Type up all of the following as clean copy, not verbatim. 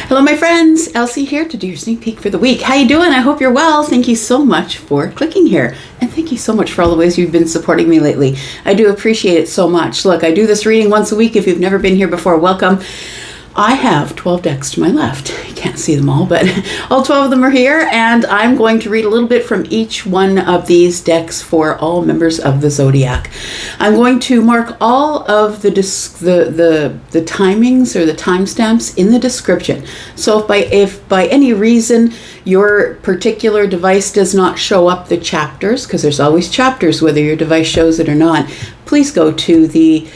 Hello my friends, Elsie here to do your sneak peek for the week. How you doing? I hope you're well. Thank you so much for clicking here. And thank you so much for all the ways you've been supporting me lately. I do appreciate it so much. Look, I do this reading once a week. If you've never been here before, welcome. I have 12 decks to my left. You can't see them all, but all 12 of them are here, and I'm going to read a little bit from each one of these decks for all members of the Zodiac. I'm going to mark all of the timings or the timestamps in the description. So if by any reason your particular device does not show up the chapters, because there's always chapters whether your device shows it or not, please go to the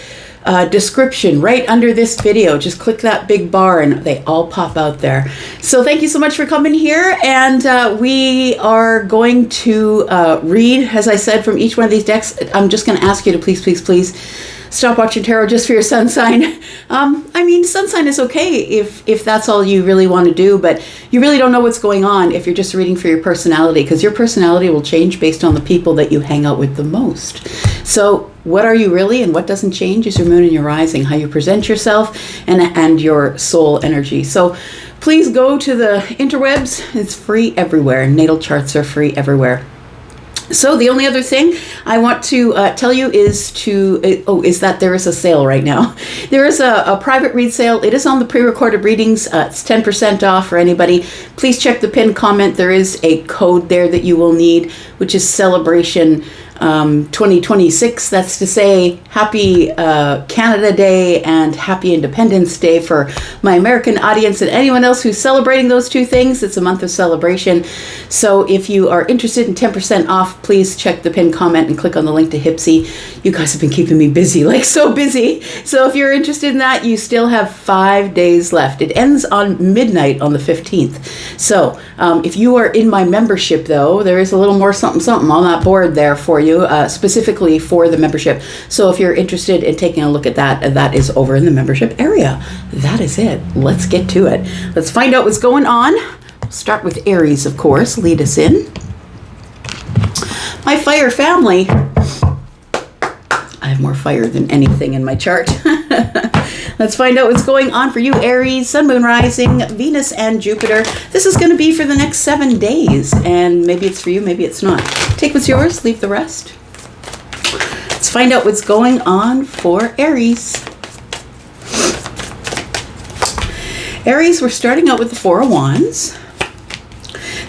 description right under this video. Just click that big bar and they all pop out there. So thank you so much for coming here, and we are going to read, as I said, from each one of these decks. I'm just going to ask you to please stop watching tarot just for your sun sign. I mean, sun sign is okay if that's all you really want to do, but you really don't know what's going on if you're just reading for your personality, because your personality will change based on the people that you hang out with the most. So what are you really, and what doesn't change is your moon and your rising, how you present yourself and your soul energy. So please go to the interwebs. It's free everywhere. Natal charts are free everywhere. So the only other thing I want to tell you is that there is a sale right now. There is a private read sale. It is on the pre-recorded readings. It's 10% off for anybody. Please check the pinned comment. There is a code there that you will need, which is Celebration 2026. That's to say happy Canada Day and happy Independence Day for my American audience and anyone else who's celebrating those two things. It's a month of celebration. So if you are interested in 10% off, please check the pinned comment and click on the link to Hipsy. You guys have been keeping me busy, like so busy. So if you're interested in that, you still have 5 days left. It ends on midnight on the 15th. So if you are in my membership, though, there is a little more something on that board there for you. Specifically for the membership. So if you're interested in taking a look at that, that is over in the membership area. That is it. Let's get to it. Let's find out what's going on. We'll start with Aries, of course. Lead us in. My fire family. I have more fire than anything in my chart. Let's find out what's going on for you, Aries, Sun, Moon, Rising, Venus, and Jupiter. This is going to be for the next 7 days, and maybe it's for you, maybe it's not. Take what's yours, leave the rest. Let's find out what's going on for Aries. Aries, we're starting out with the Four of Wands.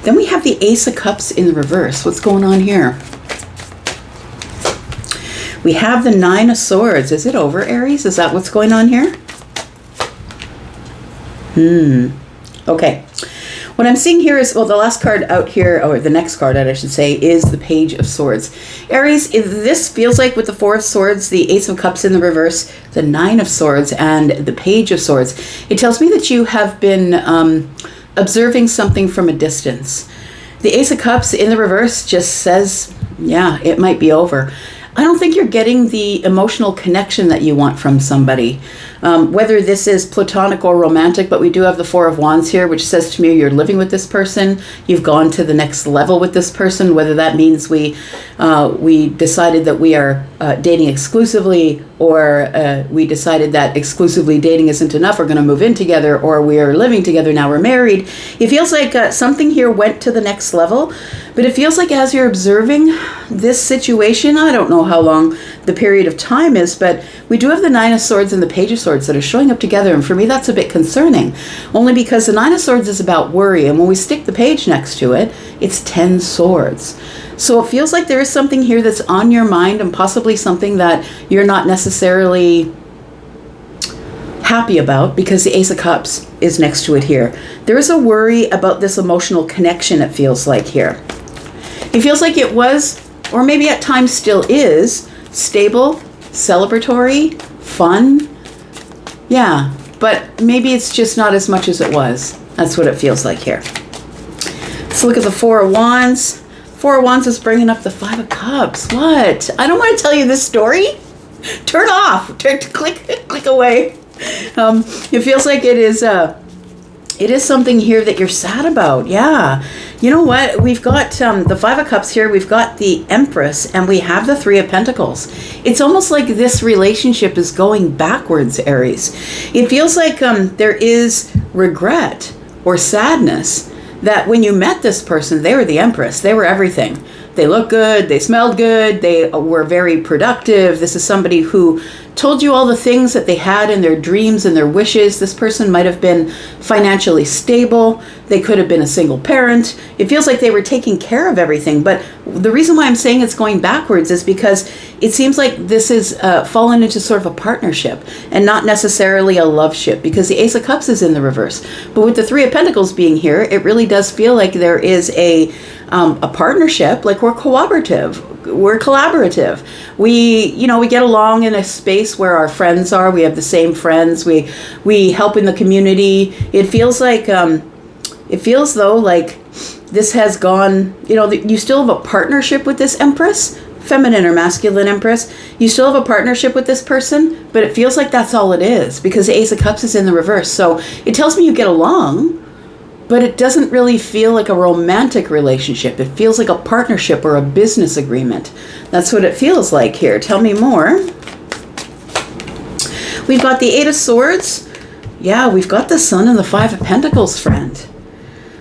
Then we have the Ace of Cups in the reverse. What's going on here? We have the Nine of Swords. Is it over, Aries? Is that what's going on here? Okay. What I'm seeing here is, well, the last card out here, or the next card out, I should say, is the Page of Swords. Aries, this feels like with the Four of Swords, the Ace of Cups in the reverse, the Nine of Swords, and the Page of Swords. It tells me that you have been observing something from a distance. The Ace of Cups in the reverse just says, yeah, it might be over. I don't think you're getting the emotional connection that you want from somebody. Whether this is platonic or romantic, but we do have the Four of Wands here, which says to me you're living with this person, you've gone to the next level with this person, whether that means we decided that we are dating exclusively, or we decided that exclusively dating isn't enough, we're going to move in together, or we are living together, now we're married. It feels like something here went to the next level, but it feels like as you're observing this situation, I don't know how long the period of time is, but we do have the Nine of Swords and the Page of Swords that are showing up together, and for me that's a bit concerning, only because the Nine of Swords is about worry, and when we stick the page next to it, it's 10 swords. So it feels like there is something here that's on your mind, and possibly something that you're not necessarily happy about, because the Ace of Cups is next to it here. There is a worry about this emotional connection, it feels like here. It feels like it was, or maybe at times still is, stable, celebratory, fun. Yeah, but maybe it's just not as much as it was. That's what it feels like here. Let's look at the Four of Wands. Four of Wands is bringing up the Five of Cups. What? I don't want to tell you this story. Turn off. Click away. It feels like it is It is something here that you're sad about. Yeah. You know what? We've got the Five of Cups here. We've got the Empress, and we have the Three of Pentacles. It's almost like this relationship is going backwards, Aries. It feels like there is regret or sadness that when you met this person, they were the Empress. They were everything. They looked good. They smelled good. They were very productive. This is somebody who told you all the things that they had in their dreams and their wishes. This person might have been financially stable. They could have been a single parent. It feels like they were taking care of everything. But the reason why I'm saying it's going backwards is because it seems like this is fallen into sort of a partnership and not necessarily a love ship, because the Ace of Cups is in the reverse. But with the Three of Pentacles being here, it really does feel like there is a partnership, like we're cooperative. We're collaborative. We get along in a space where our friends are. We have the same friends. We help in the community. It feels though like this has gone, you still have a partnership with this Empress, feminine or masculine Empress. You still have a partnership with this person, but it feels like that's all it is, because the Ace of Cups is in the reverse. So it tells me you get along, but it doesn't really feel like a romantic relationship. It feels like a partnership or a business agreement. That's what it feels like here. Tell me more. We've got the Eight of Swords. Yeah, we've got the Sun and the Five of Pentacles, friend.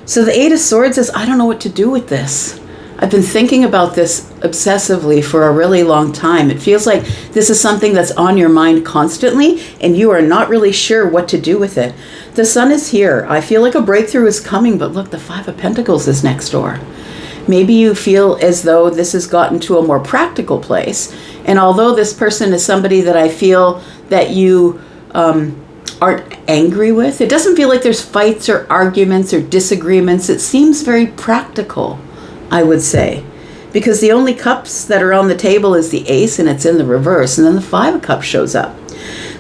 So the Eight of Swords is, I don't know what to do with this. I've been thinking about this obsessively for a really long time. It feels like this is something that's on your mind constantly, and you are not really sure what to do with it. The Sun is here. I feel like a breakthrough is coming, but look, the Five of Pentacles is next door. Maybe you feel as though this has gotten to a more practical place. And although this person is somebody that I feel that you aren't angry with, it doesn't feel like there's fights or arguments or disagreements. It seems very practical, I would say, because the only cups that are on the table is the Ace, and it's in the reverse, and then the Five of Cups shows up.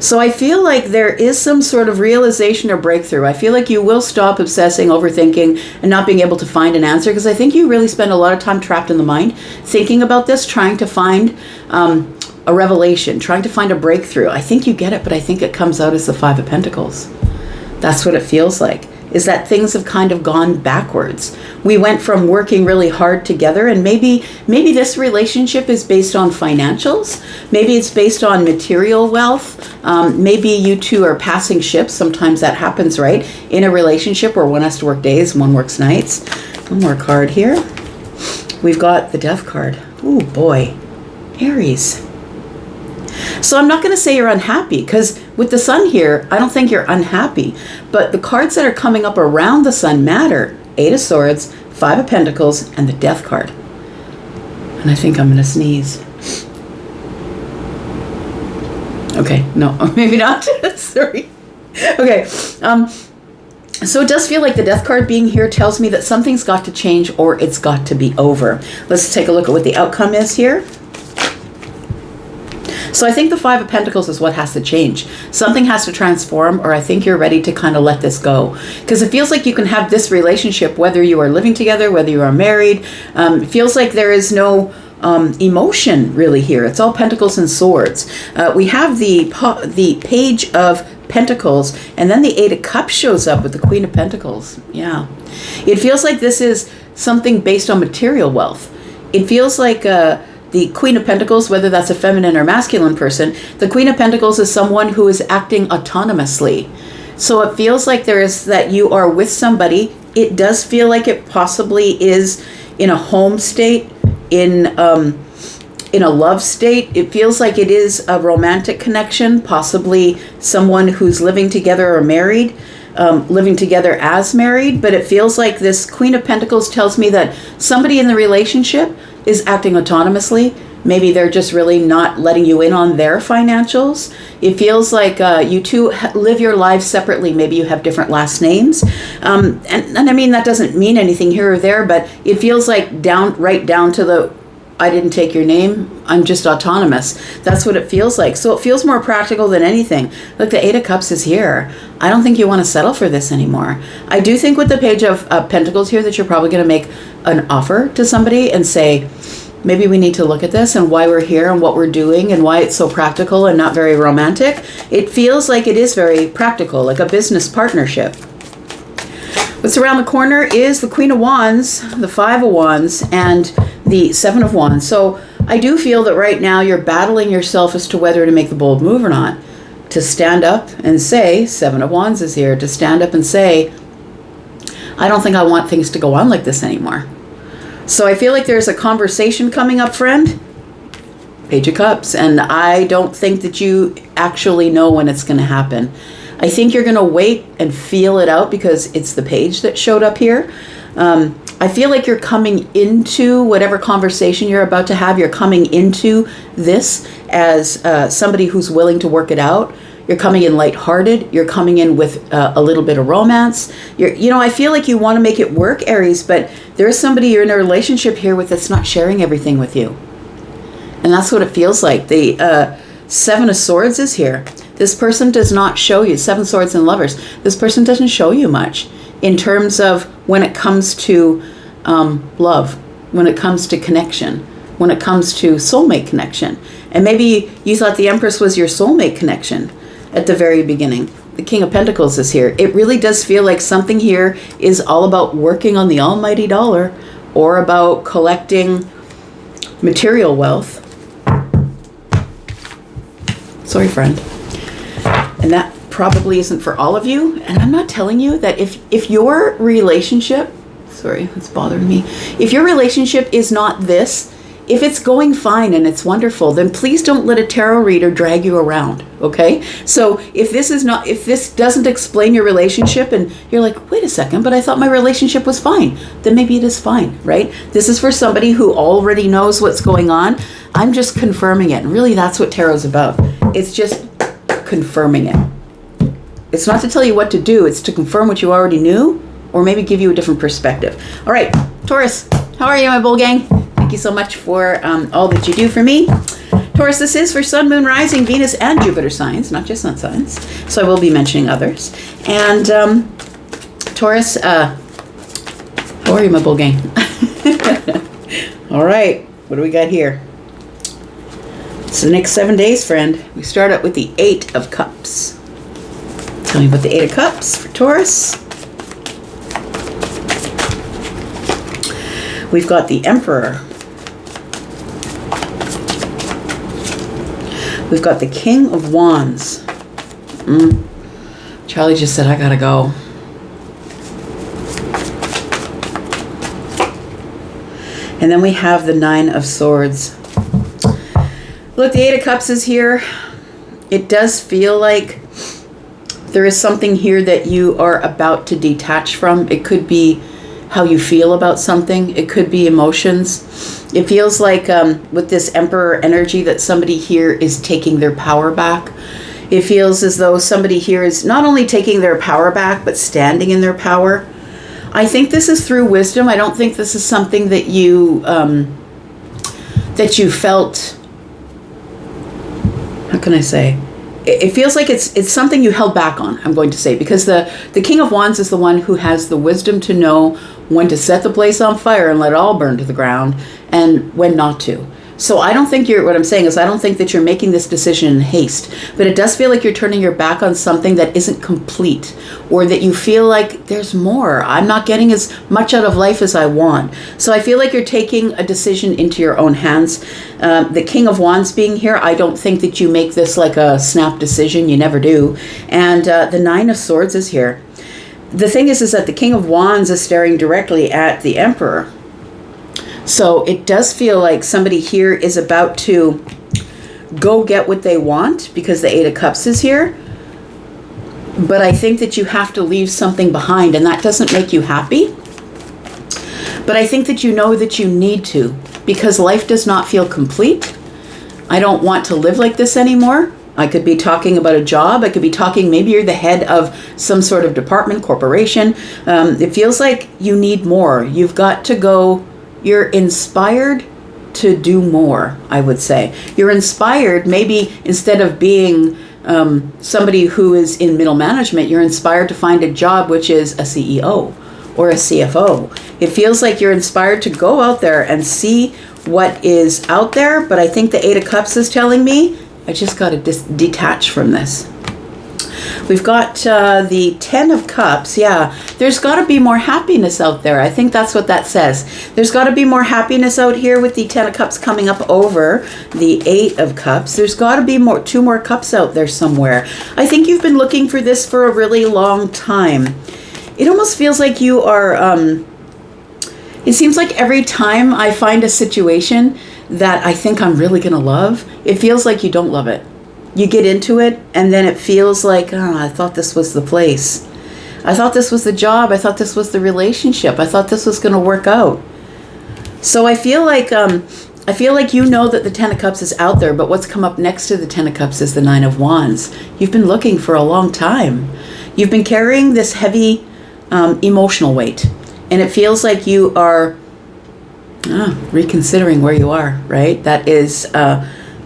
So I feel like there is some sort of realization or breakthrough. I feel like you will stop obsessing, overthinking, and not being able to find an answer, because I think you really spend a lot of time trapped in the mind thinking about this, trying to find a revelation, trying to find a breakthrough. I think you get it, but I think it comes out as the Five of Pentacles. That's what it feels like, is that things have kind of gone backwards. We went from working really hard together, and maybe this relationship is based on financials. Maybe it's based on material wealth. Maybe you two are passing ships. Sometimes that happens, right? In a relationship where one has to work days, one works nights. One more card here. We've got the Death card. Oh boy, Aries. So I'm not going to say you're unhappy, because with the Sun here, I don't think you're unhappy. But the cards that are coming up around the Sun matter. Eight of Swords, Five of Pentacles, and the Death card. And I think I'm going to sneeze. Okay, no, maybe not. Sorry. Okay. So it does feel like the Death card being here tells me that something's got to change, or it's got to be over. Let's take a look at what the outcome is here. So I think the Five of Pentacles is what has to change. Something has to transform, or I think you're ready to kind of let this go. Because it feels like you can have this relationship whether you are living together, whether you are married. It feels like there is no emotion really here. It's all Pentacles and Swords. We have the Page of Pentacles, and then the Eight of Cups shows up with the Queen of Pentacles. Yeah. It feels like this is something based on material wealth. It feels like the Queen of Pentacles, whether that's a feminine or masculine person, the Queen of Pentacles is someone who is acting autonomously. So it feels like there is that you are with somebody. It does feel like it possibly is in a home state, in a love state. It feels like it is a romantic connection, possibly someone who's living together or married, living together as married. But it feels like this Queen of Pentacles tells me that somebody in the relationship is acting autonomously. Maybe they're just really not letting you in on their financials. It feels like you two live your lives separately. Maybe you have different last names. And I mean, that doesn't mean anything here or there, but it feels like right down to the, I didn't take your name, I'm just autonomous. That's what it feels like. So it feels more practical than anything. Look, the Eight of Cups is here. I don't think you want to settle for this anymore. I do think with the Page of Pentacles here that you're probably going to make an offer to somebody and say, maybe we need to look at this and why we're here and what we're doing and why it's so practical and not very romantic. It feels like it is very practical, like a business partnership. What's around the corner is the Queen of Wands, the Five of Wands, and the Seven of Wands. So I do feel that right now you're battling yourself as to whether to make the bold move or not. To stand up and say, Seven of Wands is here, to stand up and say, I don't think I want things to go on like this anymore. So I feel like there's a conversation coming up, friend. Page of Cups. And I don't think that you actually know when it's going to happen. I think you're going to wait and feel it out because it's the page that showed up here. I feel like you're coming into whatever conversation you're about to have. You're coming into this as somebody who's willing to work it out. You're coming in lighthearted. You're coming in with a little bit of romance. I feel like you want to make it work, Aries, but there's somebody you're in a relationship here with that's not sharing everything with you. And that's what it feels like. The Seven of Swords is here. This person does not show you, Seven Swords and Lovers, this person doesn't show you much in terms of when it comes to love, when it comes to connection, when it comes to soulmate connection. And maybe you thought the Empress was your soulmate connection at the very beginning. The King of Pentacles is here. It really does feel like something here is all about working on the almighty dollar or about collecting material wealth. Sorry, friend. And that probably isn't for all of you. And I'm not telling you that if your relationship, sorry, it's bothering me. If your relationship is not this, if it's going fine and it's wonderful, then please don't let a tarot reader drag you around, okay? So if this doesn't explain your relationship and you're like, wait a second, but I thought my relationship was fine, then maybe it is fine, right? This is for somebody who already knows what's going on. I'm just confirming it. And really, that's what tarot's about. It's just confirming it. It's not to tell you what to do. It's to confirm what you already knew or maybe give you a different perspective. All right, Taurus, how are you, my bull gang? Thank you so much for all that you do for me. Taurus, this is for Sun, Moon, Rising, Venus, and Jupiter signs, not just Sun signs. So I will be mentioning others. And Taurus, how are you, my bull gang? All right, what do we got here? It's the next 7 days, friend. We start out with the Eight of Cups. Tell me about the Eight of Cups for Taurus. We've got the Emperor. We've got the King of Wands. Charlie just said, I gotta go. And then we have the Nine of Swords. Look, the Eight of Cups is here. It does feel like there is something here that you are about to detach from. It could be how you feel about something. It could be emotions. It feels like with this Emperor energy that somebody here is taking their power back. It feels as though somebody here is not only taking their power back, but standing in their power. I think this is through wisdom. I don't think this is something that you felt. How can I say? It feels like it's something you held back on, I'm going to say, because the King of Wands is the one who has the wisdom to know when to set the place on fire and let it all burn to the ground and when not to. So I don't think what I'm saying is I don't think that you're making this decision in haste, but it does feel like you're turning your back on something that isn't complete or that you feel like there's more. I'm not getting as much out of life as I want. So I feel like you're taking a decision into your own hands. The King of Wands being here, I don't think that you make this like a snap decision. You never do. And the Nine of Swords is here. The thing is that the King of Wands is staring directly at the Emperor. So it does feel like somebody here is about to go get what they want because the Eight of Cups is here. But I think that you have to leave something behind, and that doesn't make you happy. But I think that you know that you need to because life does not feel complete. I don't want to live like this anymore. I could be talking about a job. I could be talking, maybe you're the head of some sort of department, corporation. It feels like you need more. You've got to go. You're inspired to do more, I would say. You're inspired, maybe instead of being somebody who is in middle management, you're inspired to find a job which is a CEO or a CFO. It feels like you're inspired to go out there and see what is out there, but I think the Eight of Cups is telling me, I just got to detach from this. We've got the Ten of Cups. Yeah, there's got to be more happiness out there. I think that's what that says. There's got to be more happiness out here with the Ten of Cups coming up over the Eight of Cups. There's got to be two more cups out there somewhere. I think you've been looking for this for a really long time. It almost feels like you are, it seems like every time I find a situation that I think I'm really going to love, it feels like you don't love it. You get into it, and then it feels like, oh, I thought this was the place. I thought this was the job. I thought this was the relationship. I thought this was going to work out. So I feel like you know that the Ten of Cups is out there, but what's come up next to the Ten of Cups is the Nine of Wands. You've been looking for a long time. You've been carrying this heavy emotional weight, and it feels like you are reconsidering where you are, right? That is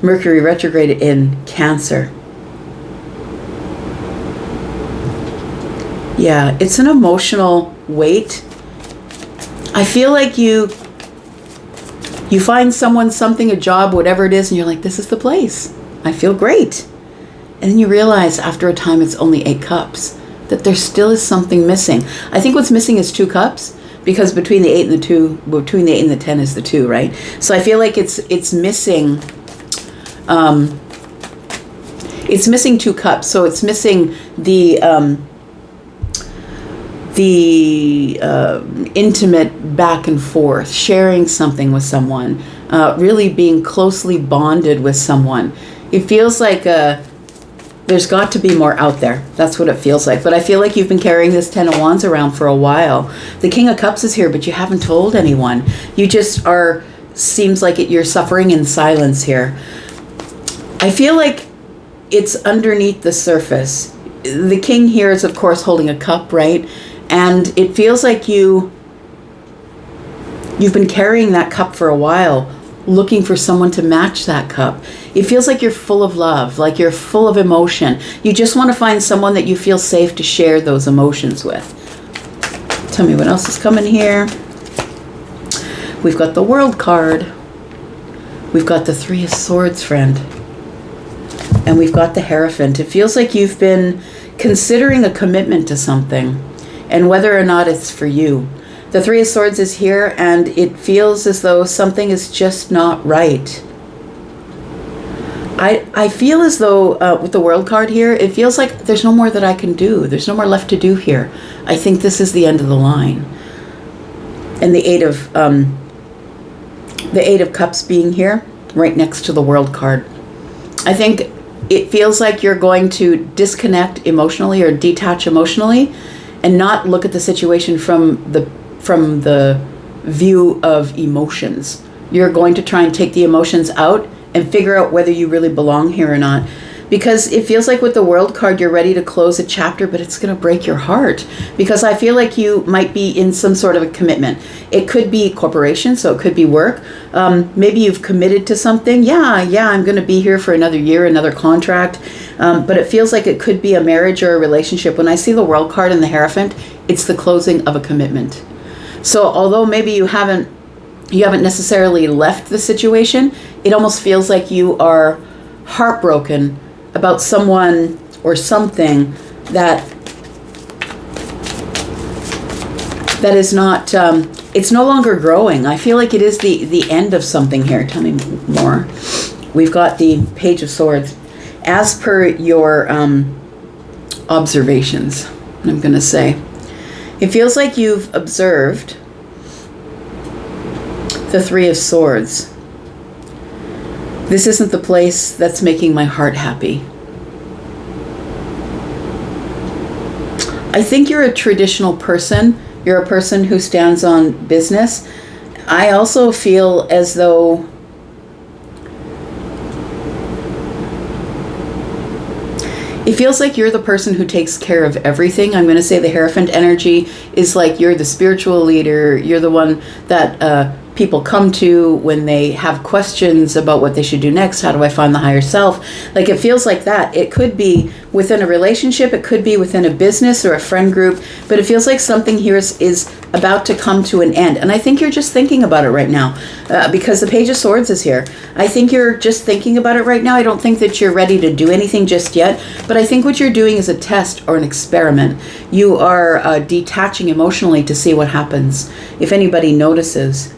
Mercury retrograde in Cancer. Yeah, it's an emotional weight. I feel like you find someone, something, a job, whatever it is, and you're like, this is the place. I feel great. And then you realize after a time it's only 8 cups, that there still is something missing. I think what's missing is 2 cups, because between the 8 and the 2, between the 8 and the 10 is the 2, right? So I feel like it's missing. It's missing 2 cups, so it's missing the intimate back and forth, sharing something with someone, really being closely bonded with someone. It feels like there's got to be more out there. That's what it feels like. But I feel like you've been carrying this Ten of Wands around for a while. The King of Cups is here, but you haven't told anyone. You just are, seems like you're suffering in silence here. I feel like it's underneath the surface. The King here is, of course, holding a cup, right? And it feels like you've been carrying that cup for a while, looking for someone to match that cup. It feels like you're full of love, like you're full of emotion. You just want to find someone that you feel safe to share those emotions with. Tell me what else is coming here. We've got the World card. We've got the Three of Swords, friend. And we've got the Hierophant. It feels like you've been considering a commitment to something, and whether or not it's for you. The Three of Swords is here, and it feels as though something is just not right. I feel as though with the World card here, it feels like there's no more that I can do. There's no more left to do here. I think this is the end of the line. And the Eight of Cups being here, right next to the World card. I think it feels like you're going to disconnect emotionally or detach emotionally, and not look at the situation from the view of emotions. You're going to try and take the emotions out and figure out whether you really belong here or not. Because it feels like with the World card, you're ready to close a chapter, but it's going to break your heart. Because I feel like you might be in some sort of a commitment. It could be corporation, so it could be work. Maybe you've committed to something. Yeah, I'm going to be here for another year, another contract. But it feels like it could be a marriage or a relationship. When I see the World card and the Hierophant, it's the closing of a commitment. So although maybe you haven't necessarily left the situation, it almost feels like you are heartbroken about someone or something that is not, it's no longer growing. I feel like it is the end of something here. Tell me more. We've got the Page of Swords. As per your observations, I'm going to say, it feels like you've observed the Three of Swords. This isn't the place that's making my heart happy. I think you're a traditional person. You're a person who stands on business. I also feel as though it feels like you're the person who takes care of everything. I'm going to say the Hierophant energy is like you're the spiritual leader. You're the one that people come to when they have questions about what they should do next. How do I find the higher self? Like, it feels like that. It could be within a relationship, it could be within a business or a friend group, but it feels like something here is about to come to an end. And I think you're just thinking about it right now, because the Page of Swords is here. I think you're just thinking about it right now. I don't think that you're ready to do anything just yet, but I think what you're doing is a test or an experiment. You are detaching emotionally to see what happens, if anybody notices.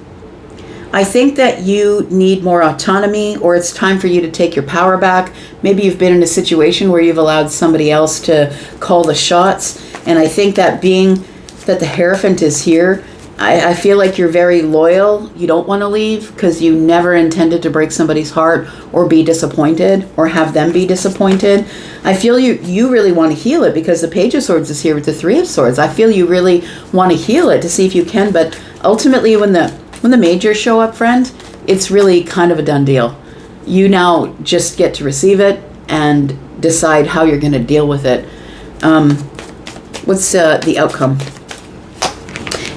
I think that you need more autonomy, or it's time for you to take your power back. Maybe you've been in a situation where you've allowed somebody else to call the shots. And I think that being that the Hierophant is here, I feel like you're very loyal. You don't want to leave because you never intended to break somebody's heart or be disappointed or have them be disappointed. I feel you really want to heal it because the Page of Swords is here with the Three of Swords. I feel you really want to heal it to see if you can, but ultimately when the majors show up, friend, it's really kind of a done deal. You now just get to receive it and decide how you're going to deal with it. What's the outcome?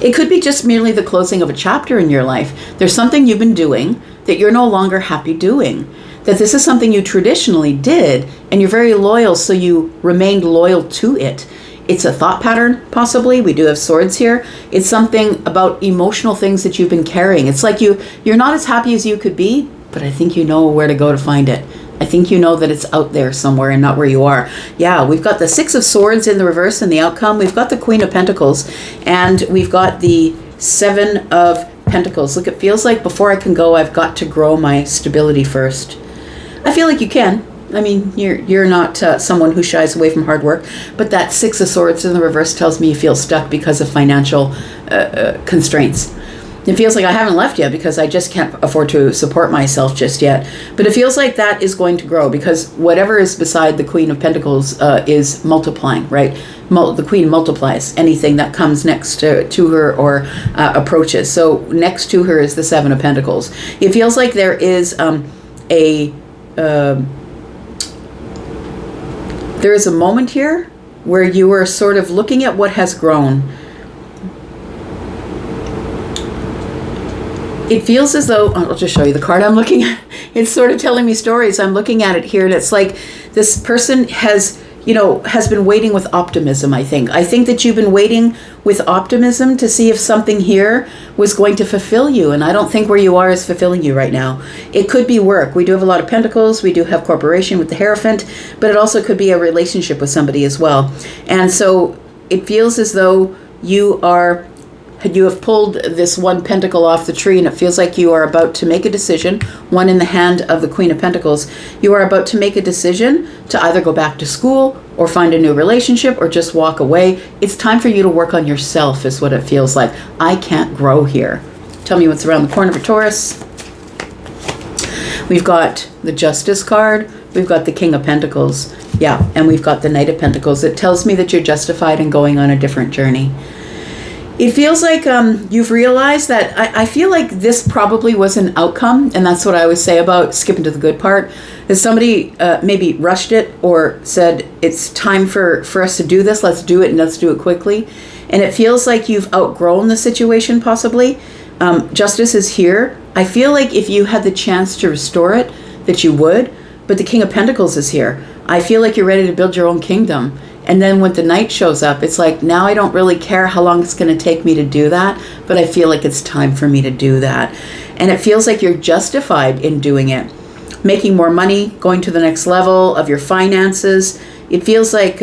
It could be just merely the closing of a chapter in your life. There's something you've been doing that you're no longer happy doing. That this is something you traditionally did, and you're very loyal, so you remained loyal to it. It's a thought pattern, possibly. We do have swords here. It's something about emotional things that you've been carrying. It's like you're not as happy as you could be, but I think you know where to go to find it. I think you know that it's out there somewhere and not where you are. Yeah, we've got the Six of Swords in the reverse in the outcome. We've got the Queen of Pentacles, and we've got the Seven of Pentacles. Look, it feels like before I can go, I've got to grow my stability first. I feel like you can. I mean, you're not someone who shies away from hard work, but that Six of Swords in the reverse tells me you feel stuck because of financial constraints. It feels like I haven't left yet because I just can't afford to support myself just yet. But it feels like that is going to grow because whatever is beside the Queen of Pentacles is multiplying, right? The Queen multiplies anything that comes next to her or approaches. So next to her is the Seven of Pentacles. It feels like there is there is a moment here where you are sort of looking at what has grown. It feels as though, I'll just show you the card I'm looking at. It's sort of telling me stories. I'm looking at it here, and it's like this person has been waiting with optimism, I think. I think that you've been waiting with optimism to see if something here was going to fulfill you, and I don't think where you are is fulfilling you right now. It could be work. We do have a lot of pentacles. We do have corporation with the Hierophant, but it also could be a relationship with somebody as well. And so it feels as though you have pulled this one pentacle off the tree, and it feels like you are about to make a decision, one in the hand of the Queen of Pentacles. You are about to make a decision to either go back to school or find a new relationship or just walk away. It's time for you to work on yourself is what it feels like. I can't grow here. Tell me what's around the corner for Taurus. We've got the Justice card. We've got the King of Pentacles. Yeah, and we've got the Knight of Pentacles. It tells me that you're justified in going on a different journey. It feels like you've realized that I feel like this probably was an outcome, and that's what I always say about skipping to the good part, is somebody maybe rushed it or said, it's time for us to do this, let's do it, and let's do it quickly. And it feels like you've outgrown the situation, possibly. Justice is here. I feel like if you had the chance to restore it, that you would, but the King of Pentacles is here. I feel like you're ready to build your own kingdom. And then when the Knight shows up, it's like, now I don't really care how long it's going to take me to do that, but I feel like it's time for me to do that. And it feels like you're justified in doing it. Making more money, going to the next level of your finances. It feels like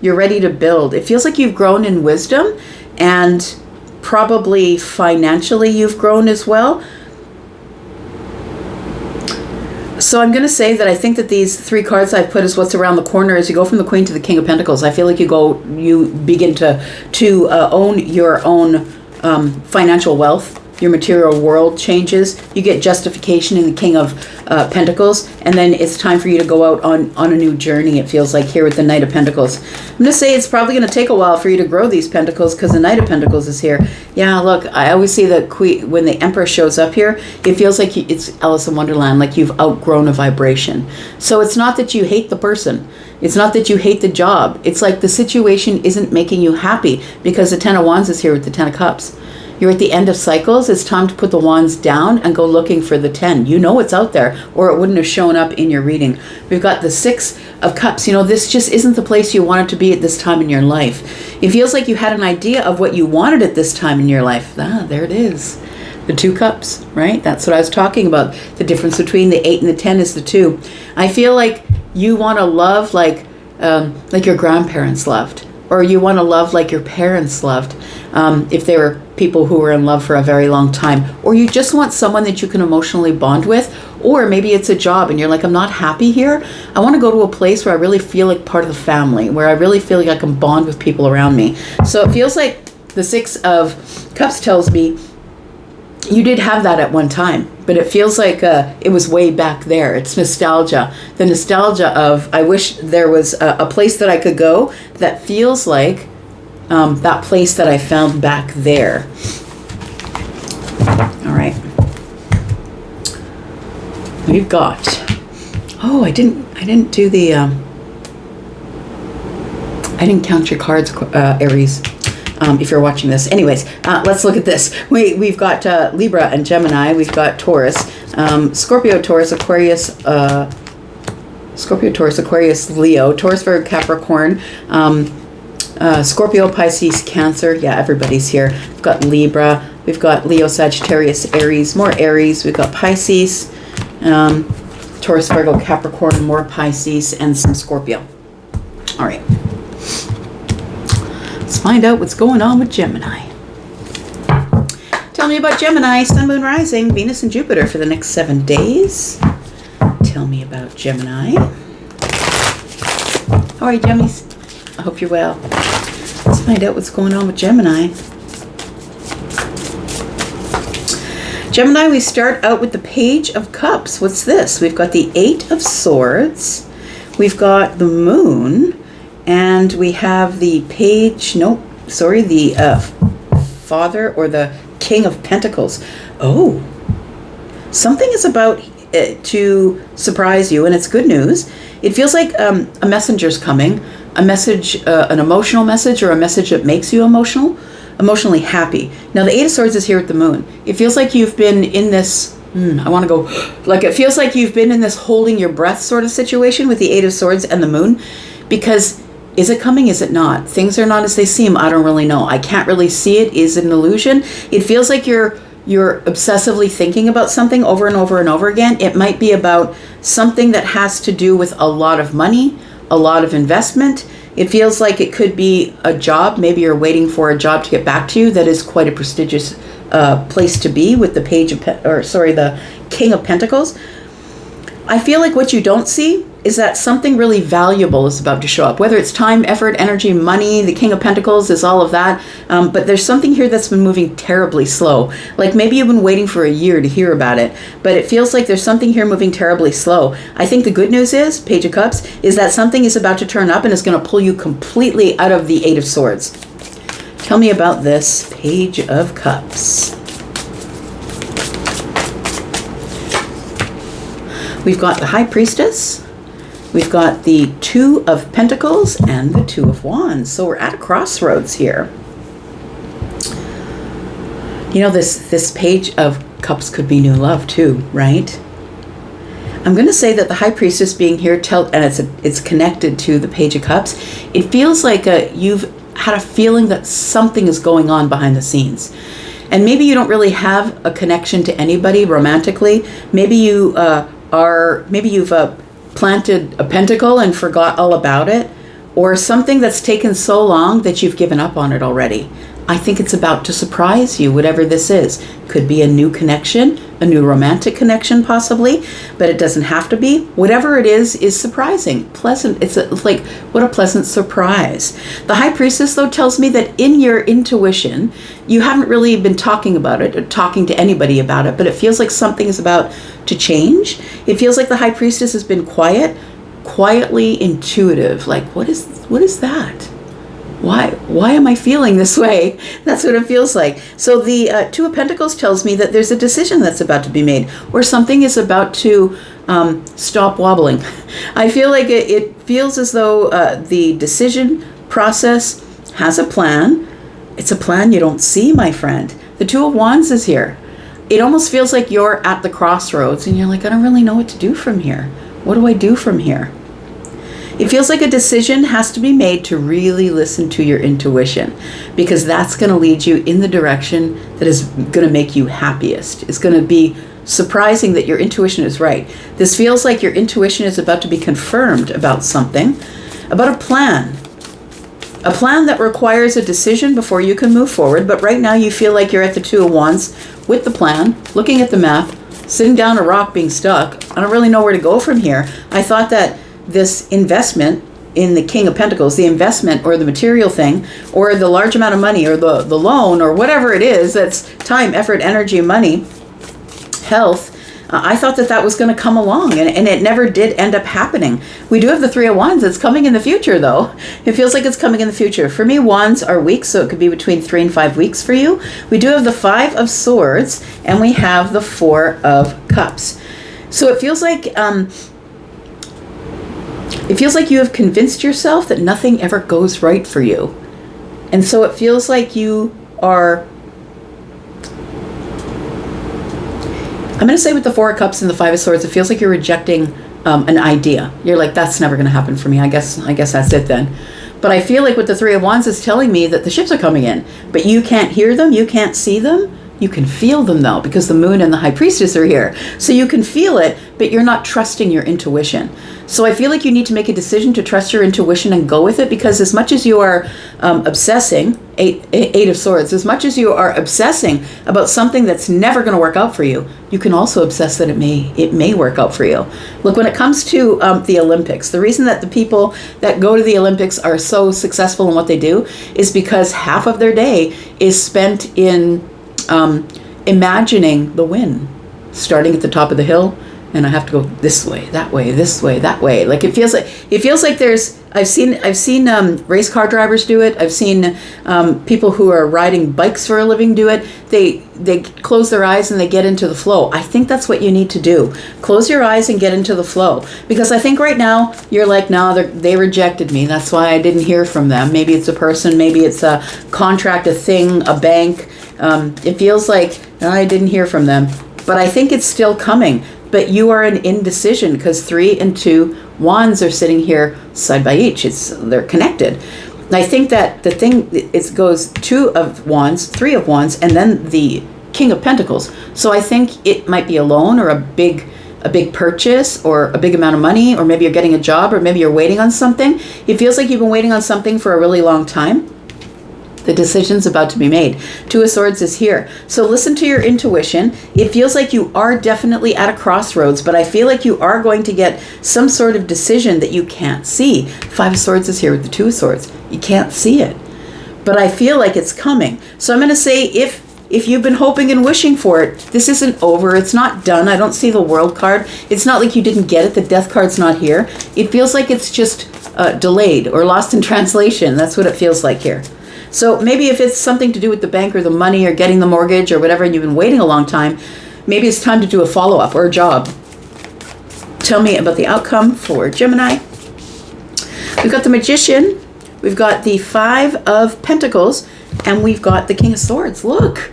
you're ready to build. It feels like you've grown in wisdom, and probably financially you've grown as well. So I'm going to say that I think that these three cards I've put is what's around the corner as you go from the Queen to the King of Pentacles. I feel like you begin to own your own financial wealth. Your material world changes. You get justification in the King of Pentacles, and then it's time for you to go out on a new journey, it feels like, here with the Knight of Pentacles. I'm going to say it's probably going to take a while for you to grow these pentacles because the Knight of Pentacles is here. Yeah, look, I always see the Queen, when the Emperor shows up here, it feels like it's Alice in Wonderland, like you've outgrown a vibration. So it's not that you hate the person. It's not that you hate the job. It's like the situation isn't making you happy because the Ten of Wands is here with the Ten of Cups. You're at the end of cycles. It's time to put the wands down and go looking for the 10. You know it's out there, or it wouldn't have shown up in your reading. We've got the 6 of Cups. You know, this just isn't the place you wanted to be at this time in your life. It feels like you had an idea of what you wanted at this time in your life. There it is. The 2 cups, right? That's what I was talking about. The difference between the 8 and the 10 is the 2. I feel like you want to love like your grandparents loved, or you want to love like your parents loved, if they were people who were in love for a very long time, or you just want someone that you can emotionally bond with, or maybe it's a job and you're like, I'm not happy here. I want to go to a place where I really feel like part of the family, where I really feel like I can bond with people around me. So it feels like the 6 of Cups tells me you did have that at one time, but it feels like it was way back there. It's nostalgia. The nostalgia of, I wish there was a place that I could go that feels like that place that I found back there. All right. We've got, I didn't do the, I didn't count your cards, Aries. If you're watching this. Anyways, let's look at this. We've got Libra and Gemini. We've got Taurus, Scorpio, Taurus, Aquarius, Leo, Taurus, Virgo, Capricorn, Scorpio, Pisces, Cancer. Yeah, everybody's here. We've got Libra. We've got Leo, Sagittarius, Aries, more Aries. We've got Pisces, Taurus, Virgo, Capricorn, more Pisces, and some Scorpio. All right. Let's find out what's going on with Gemini. Tell me about Gemini, Sun, Moon, Rising, Venus, and Jupiter for the next 7 days. Tell me about Gemini. How are you, Gemmies? I hope you're well. Let's find out what's going on with Gemini. Gemini, we start out with the Page of Cups. What's this? We've got the 8 of Swords. We've got the Moon. And we have the the Father, or the King of Pentacles. Oh, something is about to surprise you, and it's good news. It feels like a messenger's coming, a message, an emotional message, or a message that makes you emotionally happy. Now, the 8 of Swords is here at the Moon. It feels like you've been in this, it feels like you've been in this holding your breath sort of situation with the 8 of Swords and the Moon, because is it coming? Is it not? Things are not as they seem. I don't really know. I can't really see it. Is it an illusion? It feels like you're obsessively thinking about something over and over and over again. It might be about something that has to do with a lot of money, a lot of investment. It feels like it could be a job. Maybe you're waiting for a job to get back to you. That is quite a prestigious place to be with the the King of Pentacles. I feel like what you don't see is that something really valuable is about to show up, whether it's time, effort, energy, money. The King of Pentacles is all of that. But there's something here that's been moving terribly slow. Like maybe you've been waiting for a year to hear about it, but it feels like there's something here moving terribly slow. I think the good news is, Page of Cups, is that something is about to turn up and is going to pull you completely out of the 8 of Swords. Tell me about this Page of Cups. We've got the High Priestess. We've got the 2 of Pentacles and the 2 of Wands. So we're at a crossroads here. You know, this Page of Cups could be new love too, right? I'm going to say that the High Priestess being here, and it's connected to the Page of Cups. It feels like you've had a feeling that something is going on behind the scenes. And maybe you don't really have a connection to anybody romantically. Maybe you've planted a pentacle and forgot all about it, or something that's taken so long that you've given up on it already. I think it's about to surprise you, whatever this is. Could be a new connection, a new romantic connection possibly, but it doesn't have to be. Whatever it is surprising, pleasant. It's like, what a pleasant surprise. The High Priestess, though, tells me that in your intuition, you haven't really been talking about it or talking to anybody about it, but it feels like something is about to change. It feels like the High Priestess has been quietly intuitive. Like, what is that? Why am I feeling this way? That's what it feels like. So the 2 of Pentacles tells me that there's a decision that's about to be made, or something is about to stop wobbling. I feel like it feels as though the decision process has a plan. It's a plan you don't see, my friend, The Two of Wands is here. It almost feels like you're at the crossroads and you're like, I don't really know what to do from here. What do I do from here? It feels like a decision has to be made to really listen to your intuition, because that's going to lead you in the direction that is going to make you happiest. It's going to be surprising that your intuition is right. This feels like your intuition is about to be confirmed about something, about a plan. A plan that requires a decision before you can move forward, but right now you feel like you're at the Two of Wands with the plan, looking at the map, sitting down a rock, being stuck. I don't really know where to go from here. I thought that this investment in the King of Pentacles, the investment or the material thing, or the large amount of money, or the loan, or whatever it is, that's time, effort, energy, money, health, I thought that was going to come along, and it never did end up happening. We do have the Three of Wands. It's coming in the future, though. It feels like it's coming in the future. For me, wands are weeks, so it could be between 3 and 5 weeks for you. We do have the Five of Swords, and we have the Four of Cups. So it feels like you have convinced yourself that nothing ever goes right for you. And so it feels like you are, I'm going to say with the Four of Cups and the Five of Swords, it feels like you're rejecting an idea. You're like, that's never going to happen for me. I guess that's it then. But I feel like with the Three of Wands, it's telling me that the ships are coming in, but you can't hear them. You can't see them. You can feel them, though, because the Moon and the High Priestess are here. So you can feel it, but you're not trusting your intuition. So I feel like you need to make a decision to trust your intuition and go with it, because as much as you are obsessing, Eight of Swords, as much as you are obsessing about something that's never going to work out for you, you can also obsess that it may work out for you. Look, when it comes to the Olympics, the reason that the people that go to the Olympics are so successful in what they do is because half of their day is spent in imagining the win, starting at the top of the hill, and I have to go this way, that way, this way, that way. Like it feels like there's, I've seen race car drivers do it. I've seen people who are riding bikes for a living do it. They close their eyes and they get into the flow. I think that's what you need to do. Close your eyes and get into the flow. Because I think right now you're like, no, they rejected me. That's why I didn't hear from them. Maybe it's a person, maybe it's a contract, a thing, a bank. It feels like I didn't hear from them. But I think it's still coming. But you are in indecision, because 3 and 2 wands are sitting here side by each. They're connected. And I think that the thing, it goes 2 of wands, 3 of wands, and then the King of Pentacles. So I think it might be a loan or a big purchase or a big amount of money, or maybe you're getting a job, or maybe you're waiting on something. It feels like you've been waiting on something for a really long time. The decision's about to be made. 2 of Swords is here. So listen to your intuition. It feels like you are definitely at a crossroads, but I feel like you are going to get some sort of decision that you can't see. 5 of Swords is here with the 2 of Swords. You can't see it, but I feel like it's coming. So I'm going to say if you've been hoping and wishing for it, this isn't over. It's not done. I don't see the World card. It's not like you didn't get it. The Death card's not here. It feels like it's just delayed or lost in translation. That's what it feels like here. So maybe if it's something to do with the bank or the money or getting the mortgage or whatever, and you've been waiting a long time, maybe it's time to do a follow-up or a job. Tell me about the outcome for Gemini. We've got the Magician. We've got the 5 of Pentacles. And we've got the King of Swords. Look,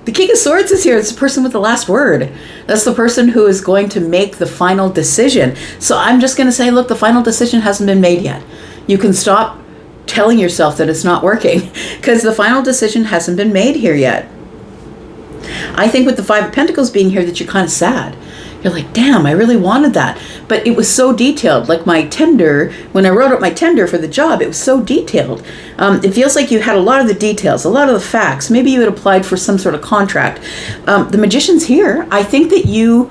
the King of Swords is here. It's the person with the last word. That's the person who is going to make the final decision. So I'm just going to say, look, the final decision hasn't been made yet. You can stop telling yourself that it's not working, because the final decision hasn't been made here yet. I think with the 5 of Pentacles being here that you're kind of sad. You're like, damn, I really wanted that. But it was so detailed. Like my tender, when I wrote up my tender for the job, it was so detailed. It feels like you had a lot of the details, a lot of the facts. Maybe you had applied for some sort of contract. The Magician's here. I think that you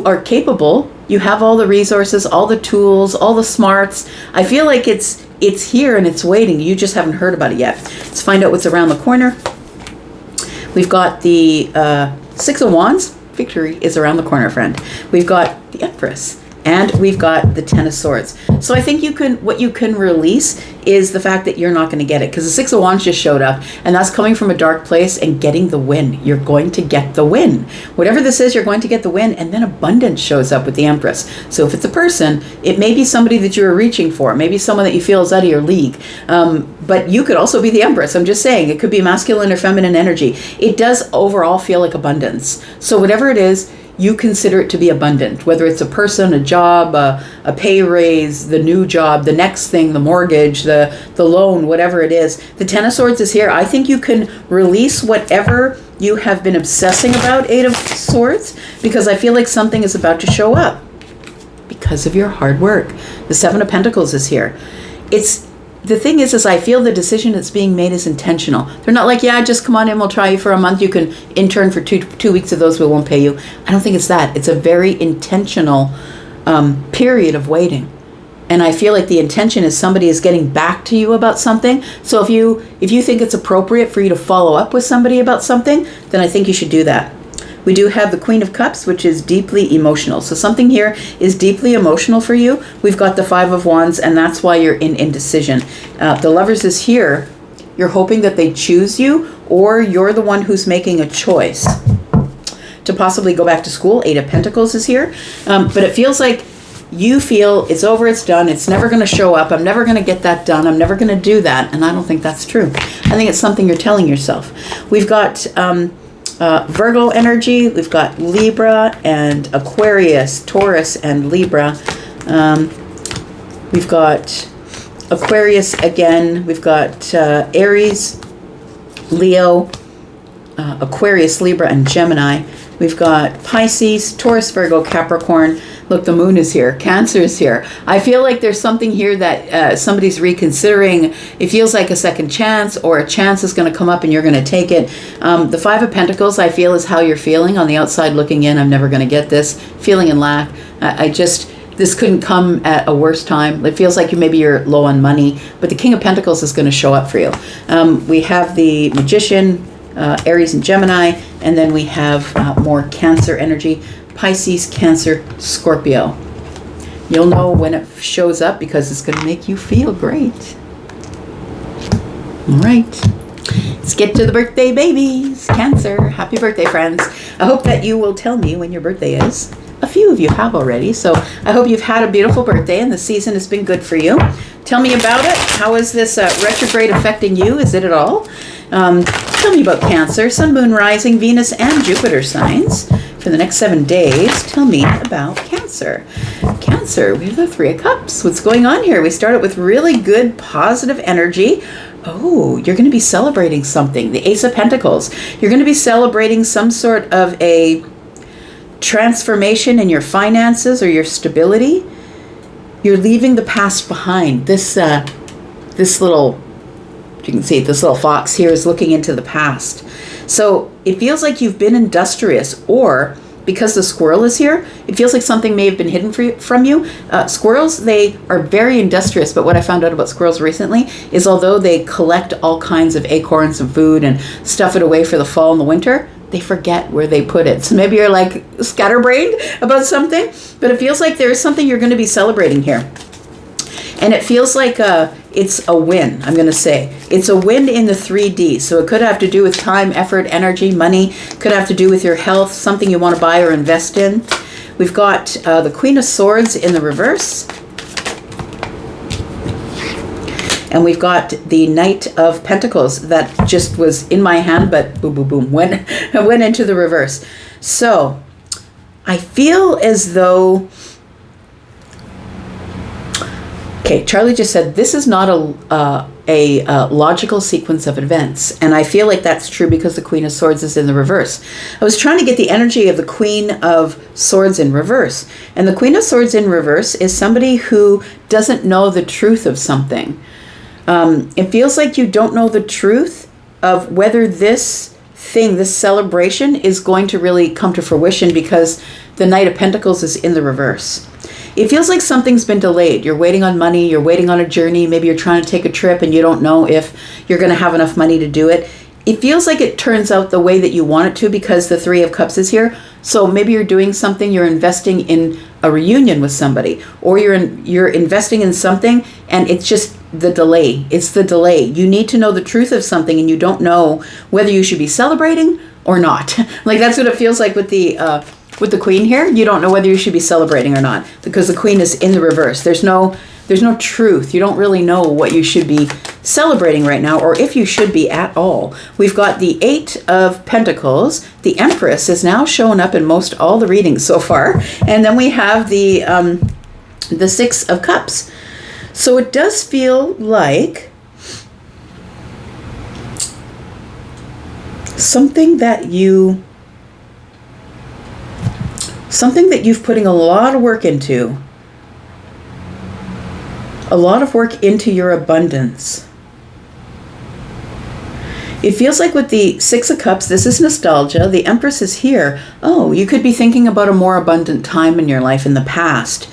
are capable. You have all the resources, all the tools, all the smarts. I feel like it's here and it's waiting. You just haven't heard about it yet. Let's find out what's around the corner. We've got the 6 of Wands. Victory is around the corner, friend. We've got the Empress. And we've got the Ten of Swords. So I think what you can release is the fact that you're not going to get it, because the Six of Wands just showed up, and that's coming from a dark place and getting the win. You're going to get the win. Whatever this is, you're going to get the win, and then abundance shows up with the Empress. So if it's a person, it may be somebody that you're reaching for, maybe someone that you feel is out of your league. But you could also be the Empress. I'm just saying, it could be masculine or feminine energy. It does overall feel like abundance. So whatever it is, you consider it to be abundant, whether it's a person, a job, a pay raise, the new job, the next thing, the mortgage, the loan, whatever it is. The Ten of Swords is here. I think you can release whatever you have been obsessing about, Eight of Swords, because I feel like something is about to show up because of your hard work. The Seven of Pentacles is here. The thing is I feel the decision that's being made is intentional. They're not like, yeah, just come on in, we'll try you for a month. You can intern for two weeks of those, we won't pay you. I don't think it's that. It's a very intentional period of waiting. And I feel like the intention is somebody is getting back to you about something. So if you think it's appropriate for you to follow up with somebody about something, then I think you should do that. We do have the Queen of Cups, which is deeply emotional. So something here is deeply emotional for you. We've got the Five of Wands, and that's why you're in indecision. The Lovers is here. You're hoping that they choose you, or you're the one who's making a choice to possibly go back to school. Eight of Pentacles is here. But it feels like you feel it's over, it's done, it's never going to show up, I'm never going to get that done, I'm never going to do that. And I don't think that's true. I think it's something you're telling yourself. We've got Virgo energy, we've got Libra and Aquarius, Taurus and Libra. We've got Aquarius again, we've got Aries, Leo, Aquarius, Libra, and Gemini. We've got Pisces, Taurus, Virgo, Capricorn. Look, the moon is here. Cancer is here. I feel like there's something here that somebody's reconsidering. It feels like a second chance, or a chance is going to come up and you're going to take it. The Five of Pentacles, I feel, is how you're feeling on the outside looking in. I'm never going to get this. Feeling in lack. This couldn't come at a worse time. It feels like maybe you're low on money, but the King of Pentacles is going to show up for you. We have the Magician, Aries and Gemini, and then we have more Cancer energy. Pisces, Cancer, Scorpio. You'll know when it shows up because it's going to make you feel great. All right. Let's get to the birthday babies. Cancer. Happy birthday, friends. I hope that you will tell me when your birthday is. A few of you have already, so I hope you've had a beautiful birthday and the season has been good for you. Tell me about it. How is this retrograde affecting you? Is it at all? Tell me about Cancer, Sun, Moon, Rising, Venus, and Jupiter signs for the next 7 days. Tell me about Cancer. Cancer, we have the Three of Cups. What's going on here? We started with really good, positive energy. Oh, you're going to be celebrating something. The Ace of Pentacles. You're going to be celebrating some sort of a transformation in your finances or your stability. You're leaving the past behind. This little, you can see this little fox here is looking into the past. So it feels like you've been industrious, or because the squirrel is here, it feels like something may have been hidden from you. Squirrels, they are very industrious, but what I found out about squirrels recently is although they collect all kinds of acorns and food and stuff it away for the fall and the winter, they forget where they put it. So maybe you're like scatterbrained about something, but it feels like there's something you're going to be celebrating here. And it feels like it's a win, I'm going to say. It's a win in the 3D. So it could have to do with time, effort, energy, money. Could have to do with your health, something you want to buy or invest in. We've got the Queen of Swords in the reverse. And we've got the Knight of Pentacles that just was in my hand, but boom, boom, boom, went into the reverse. So I feel as though... Okay, Charlie just said, this is not a logical sequence of events. And I feel like that's true because the Queen of Swords is in the reverse. I was trying to get the energy of the Queen of Swords in reverse. And the Queen of Swords in reverse is somebody who doesn't know the truth of something. It feels like you don't know the truth of whether this thing, this celebration, is going to really come to fruition because the Knight of Pentacles is in the reverse. It feels like something's been delayed. You're waiting on money, you're waiting on a journey, maybe you're trying to take a trip and you don't know if you're going to have enough money to do it. It feels like it turns out the way that you want it to because the Three of Cups is here. So maybe you're doing something, you're investing in a reunion with somebody, or you're investing in something and it's just the delay. It's the delay. You need to know the truth of something and you don't know whether you should be celebrating or not. Like that's what it feels like with the Queen here. You don't know whether you should be celebrating or not because the Queen is in the reverse. There's no truth. You don't really know what you should be celebrating right now or if you should be at all. We've got the 8 of Pentacles. The Empress is now showing up in most all the readings so far. And then we have the 6 of Cups. So it does feel like something that you've putting a lot of work into. A lot of work into your abundance. It feels like with the 6 of Cups, this is nostalgia. The Empress is here. Oh, you could be thinking about a more abundant time in your life in the past.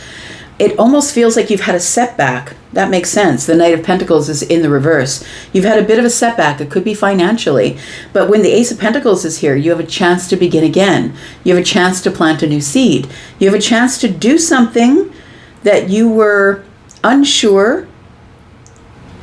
It almost feels like you've had a setback. That makes sense. The Knight of Pentacles is in the reverse. You've had a bit of a setback. It could be financially. But when the Ace of Pentacles is here, you have a chance to begin again. You have a chance to plant a new seed. You have a chance to do something that you were unsure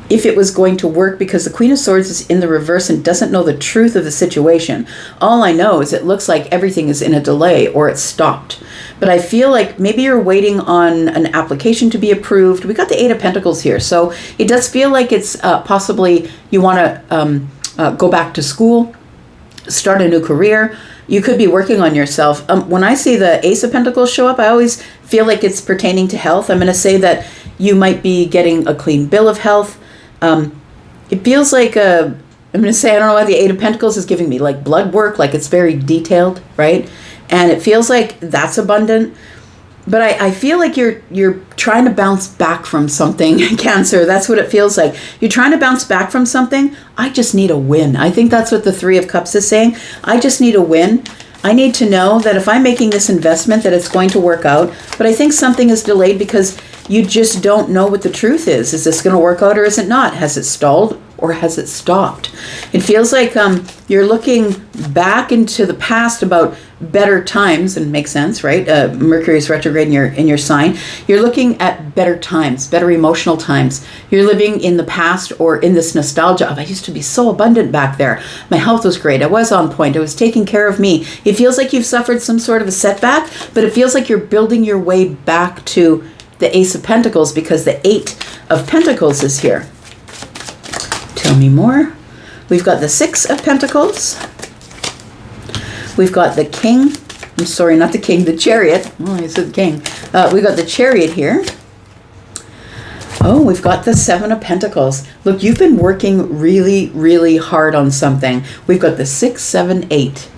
if it was going to work because the Queen of Swords is in the reverse and doesn't know the truth of the situation. All I know is it looks like everything is in a delay or it's stopped. But I feel like maybe you're waiting on an application to be approved. We got the 8 of Pentacles here. So it does feel like it's possibly you want to go back to school, start a new career. You could be working on yourself. When I see the Ace of Pentacles show up, I always feel like it's pertaining to health. I'm going to say that you might be getting a clean bill of health. It feels like I'm going to say, I don't know why the 8 of Pentacles is giving me like blood work, like it's very detailed, right? And it feels like that's abundant. But I feel like you're trying to bounce back from something, Cancer. That's what it feels like. You're trying to bounce back from something. I just need a win. I think that's what the 3 of Cups is saying. I just need a win. I need to know that if I'm making this investment that it's going to work out. But I think something is delayed because you just don't know what the truth is. Is this going to work out or is it not? Has it stalled or has it stopped? It feels like you're looking back into the past about better times, and makes sense, right? Mercury is retrograde in your sign. You're looking at better times, better emotional times. You're living in the past or in this nostalgia of I used to be so abundant back there. My health was great. I was on point. I was taking care of me. It feels like you've suffered some sort of a setback, but it feels like you're building your way back to the Ace of Pentacles because the 8 of Pentacles is here. Tell me more. We've got the 6 of Pentacles. We've got the King. I'm sorry, not the King, the Chariot. Oh, I said the King. We've got the Chariot here. Oh, we've got the 7 of Pentacles. Look, you've been working really, really hard on something. We've got the 6, 7, 8.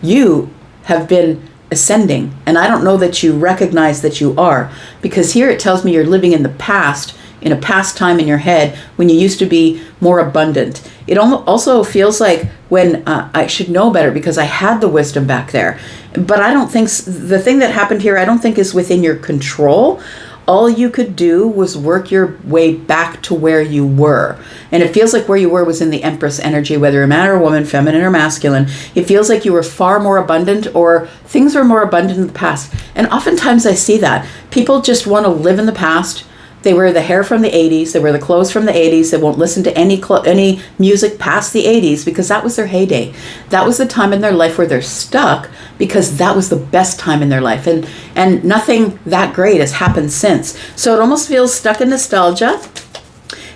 You have been ascending, and I don't know that you recognize that you are, because here it tells me you're living in the past, in a past time in your head when you used to be more abundant. It also feels like when I should know better because I had the wisdom back there. But I don't think the thing that happened here, I don't think is within your control. All you could do was work your way back to where you were. And it feels like where you were was in the Empress energy, whether a man or a woman, feminine or masculine. It feels like you were far more abundant or things were more abundant in the past. And oftentimes I see that. People just want to live in the past. They wear the hair from the 80s. They wear the clothes from the 80s. They won't listen to any music past the 80s because that was their heyday. That was the time in their life where they're stuck because that was the best time in their life. And nothing that great has happened since. So it almost feels stuck in nostalgia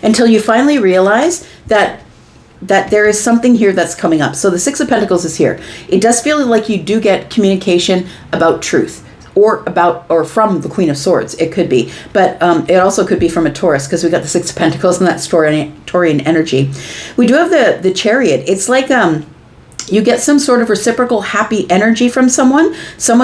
until you finally realize that there is something here that's coming up. So the 6 of Pentacles is here. It does feel like you do get communication about truth. Or from the Queen of Swords, it could be. But it also could be from a Taurus, because we got the 6 of Pentacles and that Taurian energy. We do have the Chariot. It's like you get some sort of reciprocal happy energy from someone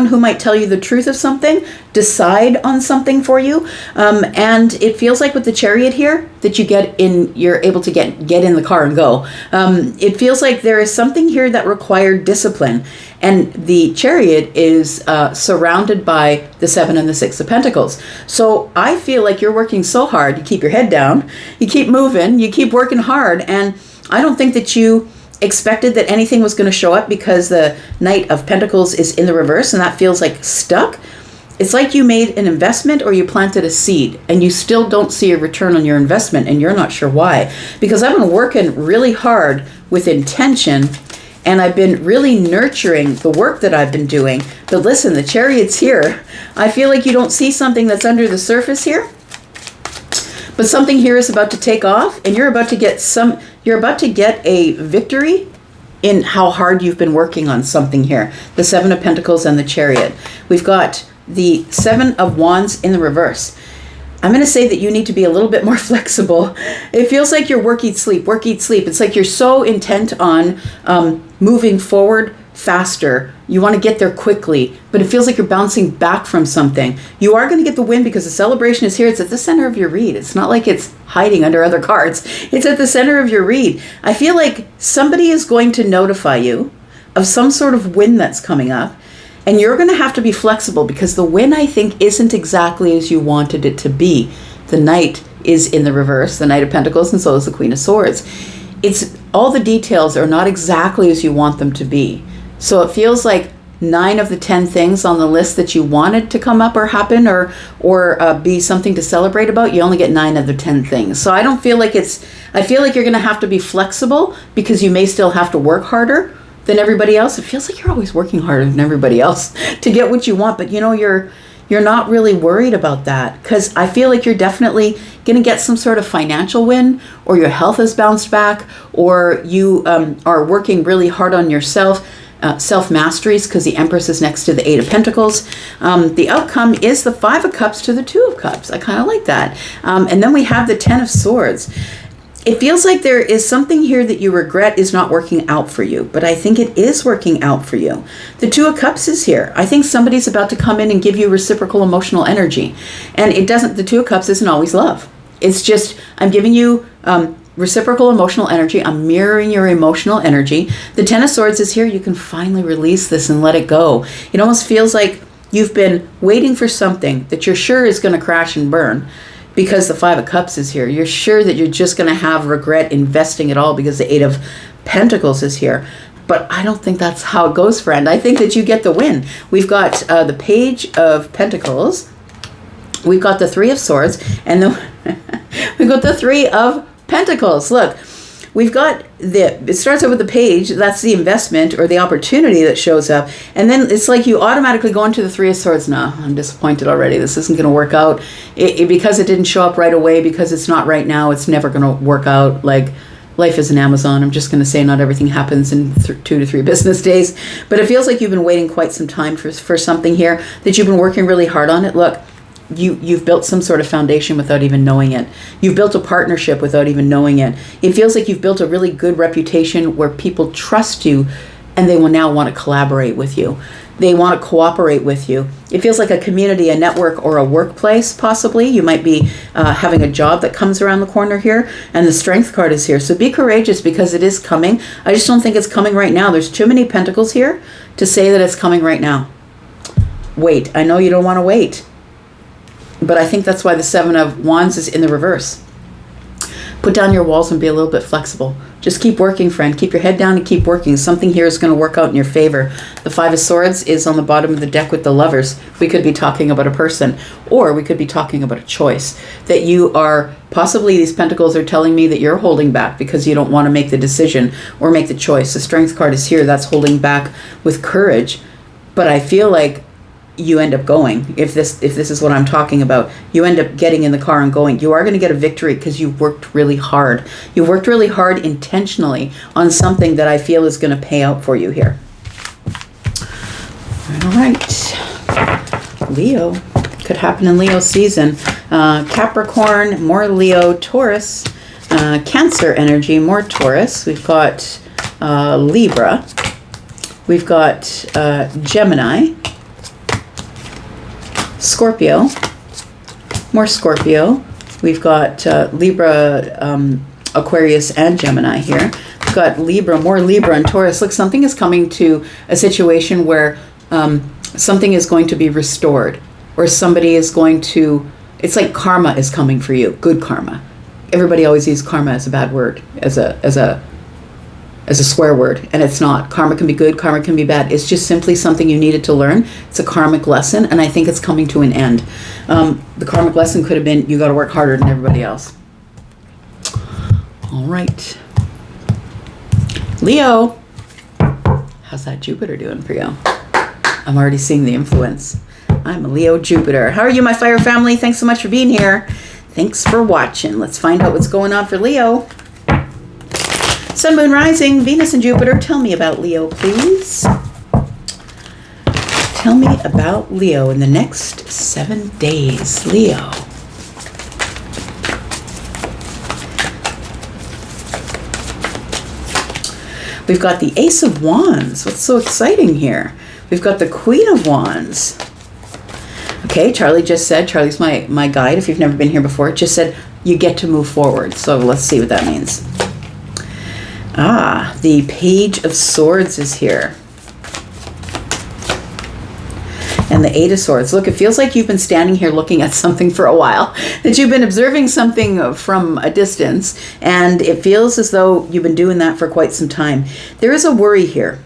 who might tell you the truth of something, decide on something for you. And it feels like with the Chariot here that you're able to get in the car and go. It feels like there is something here that required discipline. And the Chariot is surrounded by the 7 and the 6 of Pentacles. So I feel like you're working so hard. You keep your head down. You keep moving. You keep working hard. And I don't think that you expected that anything was going to show up because the Knight of Pentacles is in the reverse. And that feels like stuck. It's like you made an investment or you planted a seed and you still don't see a return on your investment and you're not sure why. Because I've been working really hard with intention and I've been really nurturing the work that I've been doing. But listen, the Chariot's here. I feel like you don't see something that's under the surface here. But something here is about to take off and you're about to get a victory in how hard you've been working on something here. The Seven of Pentacles and the Chariot. We've got the Seven of Wands in the reverse. I'm going to say that you need to be a little bit more flexible. It feels like you're work, eat, sleep, work, eat, sleep. It's like you're so intent on moving forward faster. You want to get there quickly, but it feels like you're bouncing back from something. You are going to get the win because the celebration is here. It's at the center of your read. It's not like it's hiding under other cards. It's at the center of your read. I feel like somebody is going to notify you of some sort of win that's coming up. And you're going to have to be flexible because the win, I think, isn't exactly as you wanted it to be. The Knight is in the reverse, the Knight of Pentacles, and so is the Queen of Swords. It's all the details are not exactly as you want them to be. So it feels like 9 of the 10 things on the list that you wanted to come up or happen or be something to celebrate about, you only get 9 of the 10 things. So I don't feel like I feel like you're going to have to be flexible because you may still have to work harder than everybody else. It feels like you're always working harder than everybody else to get what you want, but you're not really worried about that because I feel like you're definitely going to get some sort of financial win, or your health has bounced back, or you are working really hard on yourself, self-masteries, because the Empress is next to the 8 of Pentacles. The outcome is the 5 of Cups to the 2 of Cups. I kind of like that. And then we have the 10 of Swords. It feels like there is something here that you regret is not working out for you, but I think it is working out for you. The 2 of Cups is here. I think somebody's about to come in and give you reciprocal emotional energy. And the 2 of Cups isn't always love. It's just, I'm giving you reciprocal emotional energy. I'm mirroring your emotional energy. The 10 of Swords is here. You can finally release this and let it go. It almost feels like you've been waiting for something that you're sure is going to crash and burn. Because the 5 of Cups is here. You're sure that you're just going to have regret investing it all because the 8 of Pentacles is here. But I don't think that's how it goes, friend. I think that you get the win. We've got the Page of Pentacles. We've got the 3 of Swords. And then we've got the 3 of Pentacles. Look, we've got it starts out with the Page. That's the investment or the opportunity that shows up. And then it's like you automatically go into the 3 of Swords. No, I'm disappointed already. This isn't going to work out. Because it didn't show up right away, because it's not right now, it's never going to work out. Like, life is an Amazon. I'm just going to say not everything happens in 2 to 3 business days. But it feels like you've been waiting quite some time for something here, that you've been working really hard on it. Look, you've built some sort of foundation without even knowing it. You've built a partnership without even knowing it. It feels like you've built a really good reputation where people trust you and they will now want to collaborate with you. They want to cooperate with you. It feels like a community, a network, or a workplace, possibly. You might be having a job that comes around the corner here, and the Strength card is here. So be courageous because it is coming. I just don't think it's coming right now. There's too many pentacles here to say that it's coming right now. Wait. I know you don't want to wait. But I think that's why the 7 of Wands is in the reverse. Put down your walls and be a little bit flexible. Just keep working, friend. Keep your head down and keep working. Something here is going to work out in your favor. The 5 of Swords is on the bottom of the deck with the Lovers. We could be talking about a person, or we could be talking about a choice. That you are, possibly these pentacles are telling me that you're holding back because you don't want to make the decision or make the choice. The Strength card is here. That's holding back with courage. But I feel like you end up going, if this is what I'm talking about, you end up getting in the car and going. You are going to get a victory because you worked really hard. You worked really hard intentionally on something that I feel is going to pay out for you here. All right. Leo. Could happen in Leo season. Capricorn, more Leo. Taurus. Cancer energy, more Taurus. We've got Libra. We've got Gemini. Scorpio, more Scorpio. We've got Libra, Aquarius, and Gemini here. We've got Libra, more Libra and Taurus. Look, something is coming to a situation where something is going to be restored, or somebody is going to, it's like karma is coming for you, good karma. Everybody always uses karma as a bad word, as a as a swear word, and it's not. Karma can be good, karma can be bad. It's just simply something you needed to learn. It's a karmic lesson, and I think it's coming to an end. The karmic lesson could have been, you got to work harder than everybody else. All right. Leo, how's that Jupiter doing for you? I'm already seeing the influence. I'm a Leo Jupiter. How are you, my fire family? Thanks so much for being here. Thanks for watching. Let's find out what's going on for Leo. Sun, Moon, Rising, Venus, and Jupiter. Tell me about Leo, please. Tell me about Leo in the next 7 days. Leo. We've got the Ace of Wands. What's so exciting here? We've got the Queen of Wands. Okay, Charlie just said, Charlie's my guide, if you've never been here before, it just said you get to move forward. So let's see what that means. Ah, the Page of Swords is here. And the Eight of Swords. Look, it feels like you've been standing here looking at something for a while, that you've been observing something from a distance, and it feels as though you've been doing that for quite some time. There is a worry here.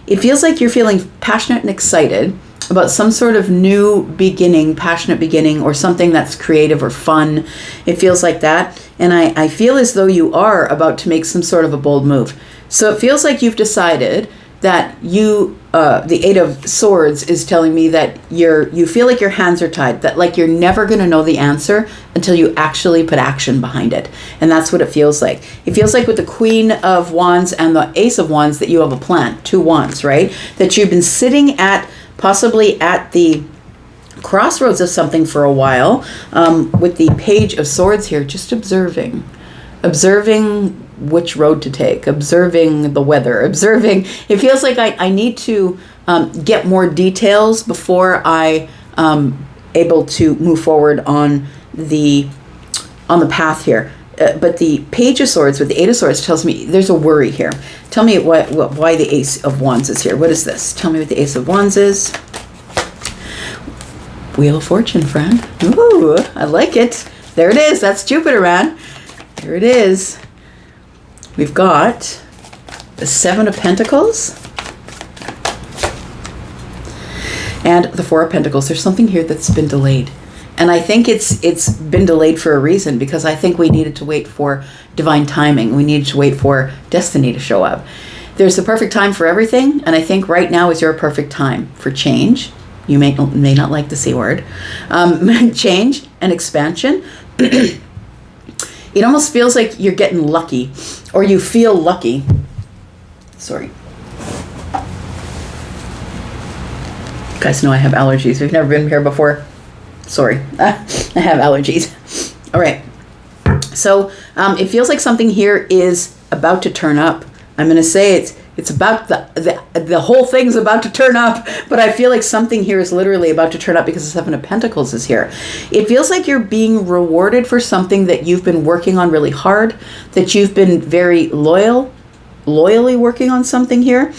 It feels like you're feeling passionate and excited about some sort of new beginning, passionate beginning, or something that's creative or fun. It feels like that. And I feel as though you are about to make some sort of a bold move. So it feels like you've decided that you, the Eight of Swords is telling me that you feel like your hands are tied, that like you're never going to know the answer until you actually put action behind it. And that's what it feels like. It feels like with the Queen of Wands and the Ace of Wands that you have a plan, 2 wands, right? That you've been sitting at, possibly at the crossroads of something for a while, with the Page of Swords here, just observing which road to take, observing the weather, observing. It feels like I need to get more details before I able to move forward on the path here. But the Page of Swords with the Eight of Swords tells me there's a worry here. Tell me why the Ace of Wands is here. What is this? Tell me what the Ace of Wands is. Wheel of Fortune, friend. Ooh, I like it. There it is. That's Jupiter, man. There it is. We've got the 7 of Pentacles and the 4 of Pentacles. There's something here that's been delayed. And I think it's been delayed for a reason, because I think we needed to wait for divine timing. We needed to wait for destiny to show up. There's a perfect time for everything, and I think right now is your perfect time for change. You may not like the C word. Change and expansion. It almost feels like you're getting lucky, or you feel lucky. Sorry. You guys know I have allergies. We've never been here before. Sorry, I have allergies. All right. So it feels like something here is about to turn up. I'm going to say it's about the whole thing's about to turn up, but I feel like something here is literally about to turn up because the 7 of Pentacles is here. It feels like you're being rewarded for something that you've been working on really hard, that you've been very loyally working on something here.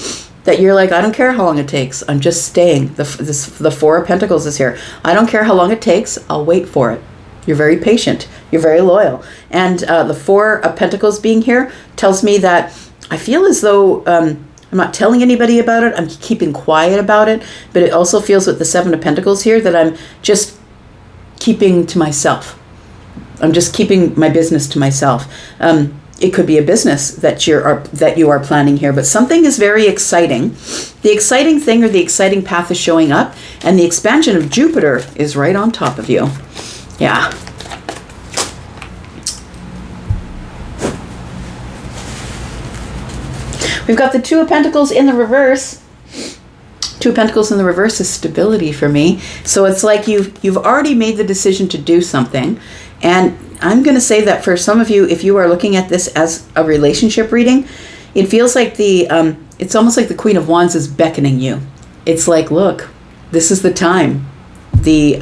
That you're like, I don't care how long it takes. I'm just staying. The 4 of Pentacles is here. I don't care how long it takes. I'll wait for it. You're very patient. You're very loyal. And the 4 of Pentacles being here tells me that I feel as though I'm not telling anybody about it. I'm keeping quiet about it. But it also feels with the 7 of Pentacles here that I'm just keeping to myself. I'm just keeping my business to myself. It could be a business that you are planning here, but something is very exciting. The exciting thing or the exciting path is showing up, and the expansion of Jupiter is right on top of you. Yeah. We've got the 2 of Pentacles in the reverse. 2 of Pentacles in the reverse is stability for me. So it's like you've already made the decision to do something, and I'm going to say that for some of you, if you are looking at this as a relationship reading, it feels like it's almost like the Queen of Wands is beckoning you. It's like, look, this is the time. The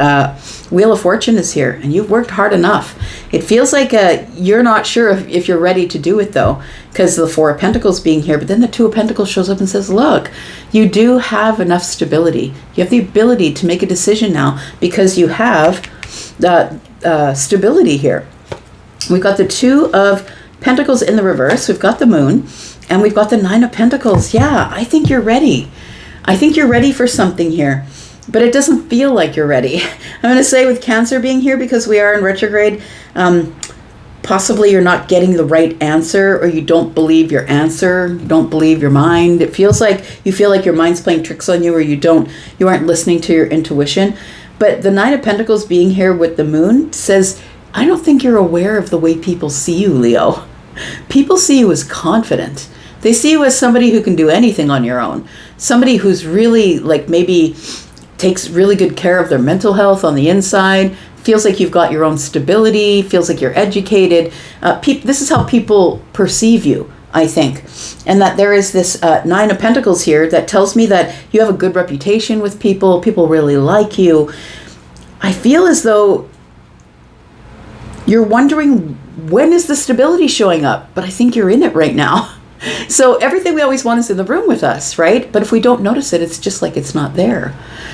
Wheel of Fortune is here, and you've worked hard enough. It feels like you're not sure if you're ready to do it, though, because the 4 of Pentacles being here, but then the 2 of Pentacles shows up and says, look, you do have enough stability. You have the ability to make a decision now because you have stability here. We've got the 2 of Pentacles in the reverse. We've got the Moon. And we've got the Nine of Pentacles. Yeah, I think you're ready. I think you're ready for something here. But it doesn't feel like you're ready. I'm going to say with Cancer being here, because we are in retrograde, possibly you're not getting the right answer, or you don't believe your answer. You don't believe your mind. It feels like you feel like your mind's playing tricks on you, or you aren't listening to your intuition. But the Nine of Pentacles being here with the moon says, I don't think you're aware of the way people see you, Leo. People see you as confident. They see you as somebody who can do anything on your own. Somebody who's really like maybe takes really good care of their mental health on the inside, feels like you've got your own stability, feels like you're educated. This is how people perceive you, I think. And that there is this Nine of Pentacles here that tells me that you have a good reputation with people. People really like you. I feel as though you're wondering, when is the stability showing up? But I think you're in it right now. So everything we always want is in the room with us, right? But if we don't notice it, it's just like it's not there.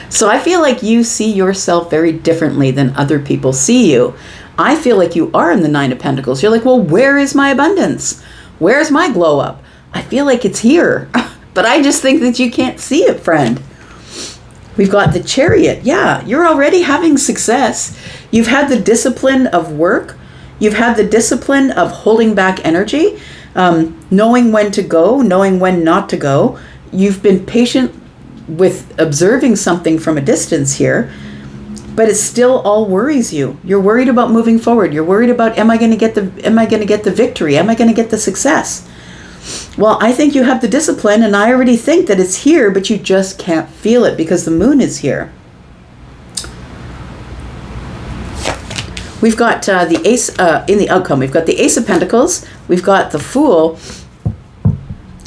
So I feel like you see yourself very differently than other people see you. I feel like you are in the Nine of Pentacles. You're like, well, where is my abundance? Where's my glow up? I feel like it's here. But I just think that you can't see it, friend. We've got the Chariot. Yeah, you're already having success. You've had the discipline of work. You've had the discipline of holding back energy. Knowing when to go, knowing when not to go. You've been patient with observing something from a distance here, but it still all worries you. You're worried about moving forward. You're worried about, am I going to get the victory? Am I going to get the success? Well, I think you have the discipline, and I already think that it's here, but you just can't feel it because the moon is here. We've got the Ace in the outcome. We've got the Ace of Pentacles. We've got the Fool.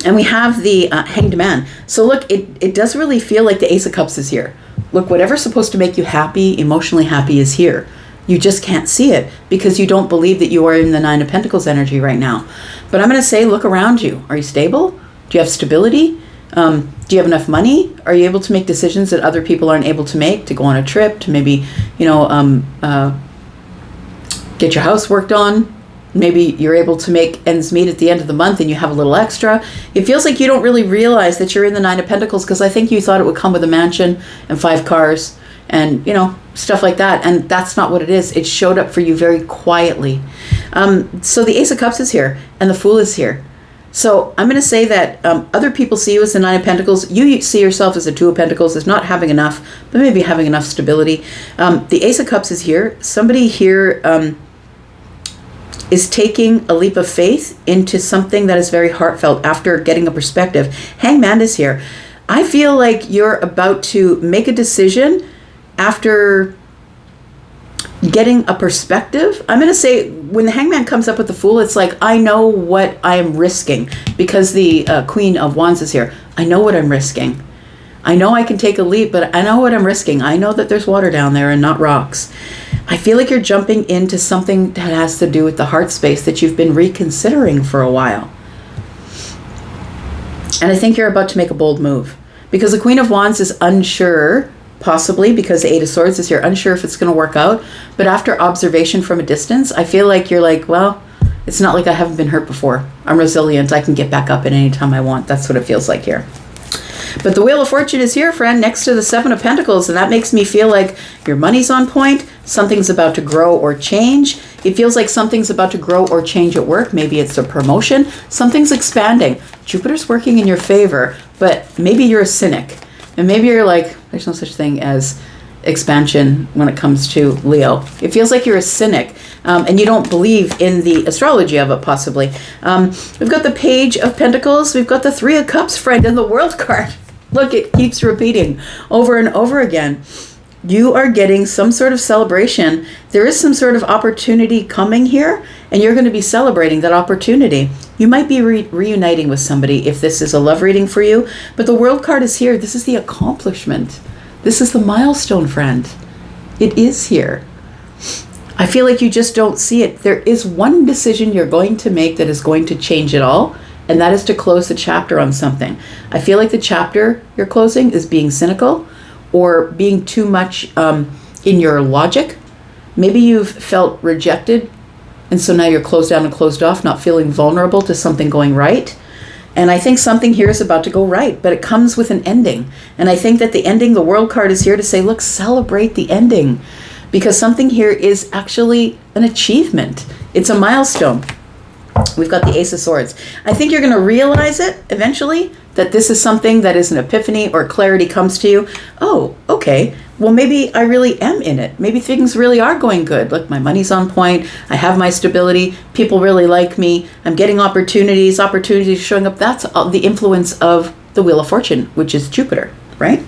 And we have the Hanged Man. So look, it does really feel like the Ace of Cups is here. Look, whatever's supposed to make you happy, emotionally happy, is here. You just can't see it because you don't believe that you are in the Nine of Pentacles energy right now. But I'm going to say, look around you. Are you stable? Do you have stability? Do you have enough money? Are you able to make decisions that other people aren't able to make? To go on a trip, to maybe, get your house worked on. Maybe you're able to make ends meet at the end of the month and you have a little extra. It feels like you don't really realize that you're in the Nine of Pentacles because I think you thought it would come with a mansion and 5 cars and, stuff like that. And that's not what it is. It showed up for you very quietly. So the Ace of Cups is here and the Fool is here. So I'm going to say that other people see you as the Nine of Pentacles. You see yourself as the Two of Pentacles, as not having enough, but maybe having enough stability. The Ace of Cups is here. Somebody here is taking a leap of faith into something that is very heartfelt after getting a perspective. Hangman is here. I feel like you're about to make a decision after getting a perspective. I'm going to say when the Hangman comes up with the Fool, it's like, I know what I am risking because the Queen of Wands is here. I know what I'm risking. I know I can take a leap, but I know what I'm risking. I know that there's water down there and not rocks. I feel like you're jumping into something that has to do with the heart space that you've been reconsidering for a while. And I think you're about to make a bold move because the Queen of Wands is unsure, possibly because the Eight of Swords is here, unsure if it's going to work out. But after observation from a distance, I feel like you're like, well, it's not like I haven't been hurt before. I'm resilient. I can get back up at any time I want. That's what it feels like here. But the Wheel of Fortune is here, friend, next to the Seven of Pentacles, and that makes me feel like your money's on point, something's about to grow or change. It feels like something's about to grow or change at work. Maybe it's a promotion. Something's expanding. Jupiter's working in your favor, but maybe you're a cynic. And maybe you're like, there's no such thing as expansion when it comes to Leo. It feels like you're a cynic, and you don't believe in the astrology of it, possibly. We've got the Page of Pentacles. We've got the Three of Cups, friend, and the World card. Look, it keeps repeating over and over again. You are getting some sort of celebration. There is some sort of opportunity coming here, and you're going to be celebrating that opportunity. You might be reuniting with somebody if this is a love reading for you, but the World card is here. This is the accomplishment. This is the milestone, friend. It is here. I feel like you just don't see it. There is one decision you're going to make that is going to change it all, and that is to close the chapter on something. I feel like the chapter you're closing is being cynical or being too much in your logic. Maybe you've felt rejected, and so now you're closed down and closed off, not feeling vulnerable to something going right. And I think something here is about to go right, but it comes with an ending. And I think that the ending, the World card is here to say, look, celebrate the ending. Because something here is actually an achievement. It's a milestone. We've got the Ace of Swords. I think you're going to realize it eventually, that this is something that is an epiphany or clarity comes to you. Oh, okay. Well, maybe I really am in it. Maybe things really are going good. Look, my money's on point. I have my stability. People really like me. I'm getting opportunities showing up. That's the influence of the Wheel of Fortune, which is Jupiter, right?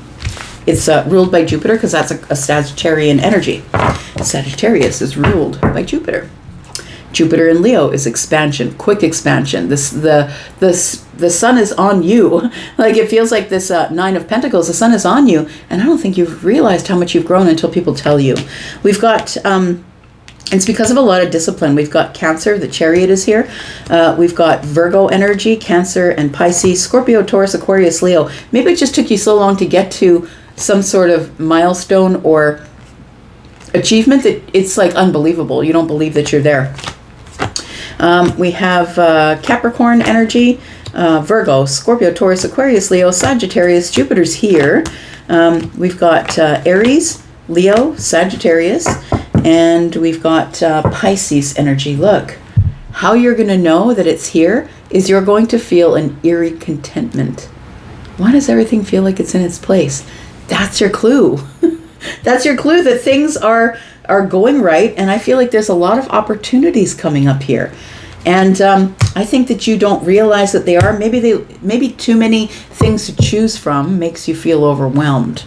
It's ruled by Jupiter because that's a Sagittarian energy. Sagittarius is ruled by Jupiter. Jupiter in Leo is expansion, quick expansion. The sun is on you. Like, it feels like this Nine of Pentacles, the sun is on you. And I don't think you've realized how much you've grown until people tell you. We've got, it's because of a lot of discipline. We've got Cancer, the Chariot is here. We've got Virgo energy, Cancer and Pisces, Scorpio, Taurus, Aquarius, Leo. Maybe it just took you so long to get to some sort of milestone or achievement that it's like unbelievable. You don't believe that you're there. We have Capricorn energy, Virgo, Scorpio, Taurus, Aquarius, Leo, Sagittarius, Jupiter's here. We've got Aries, Leo, Sagittarius, and we've got Pisces energy. Look, how you're going to know that it's here is you're going to feel an eerie contentment. Why does everything feel like it's in its place? That's your clue. That's your clue that things are going right, and I feel like there's a lot of opportunities coming up here. And I think that you don't realize that they are. Maybe too many things to choose from makes you feel overwhelmed.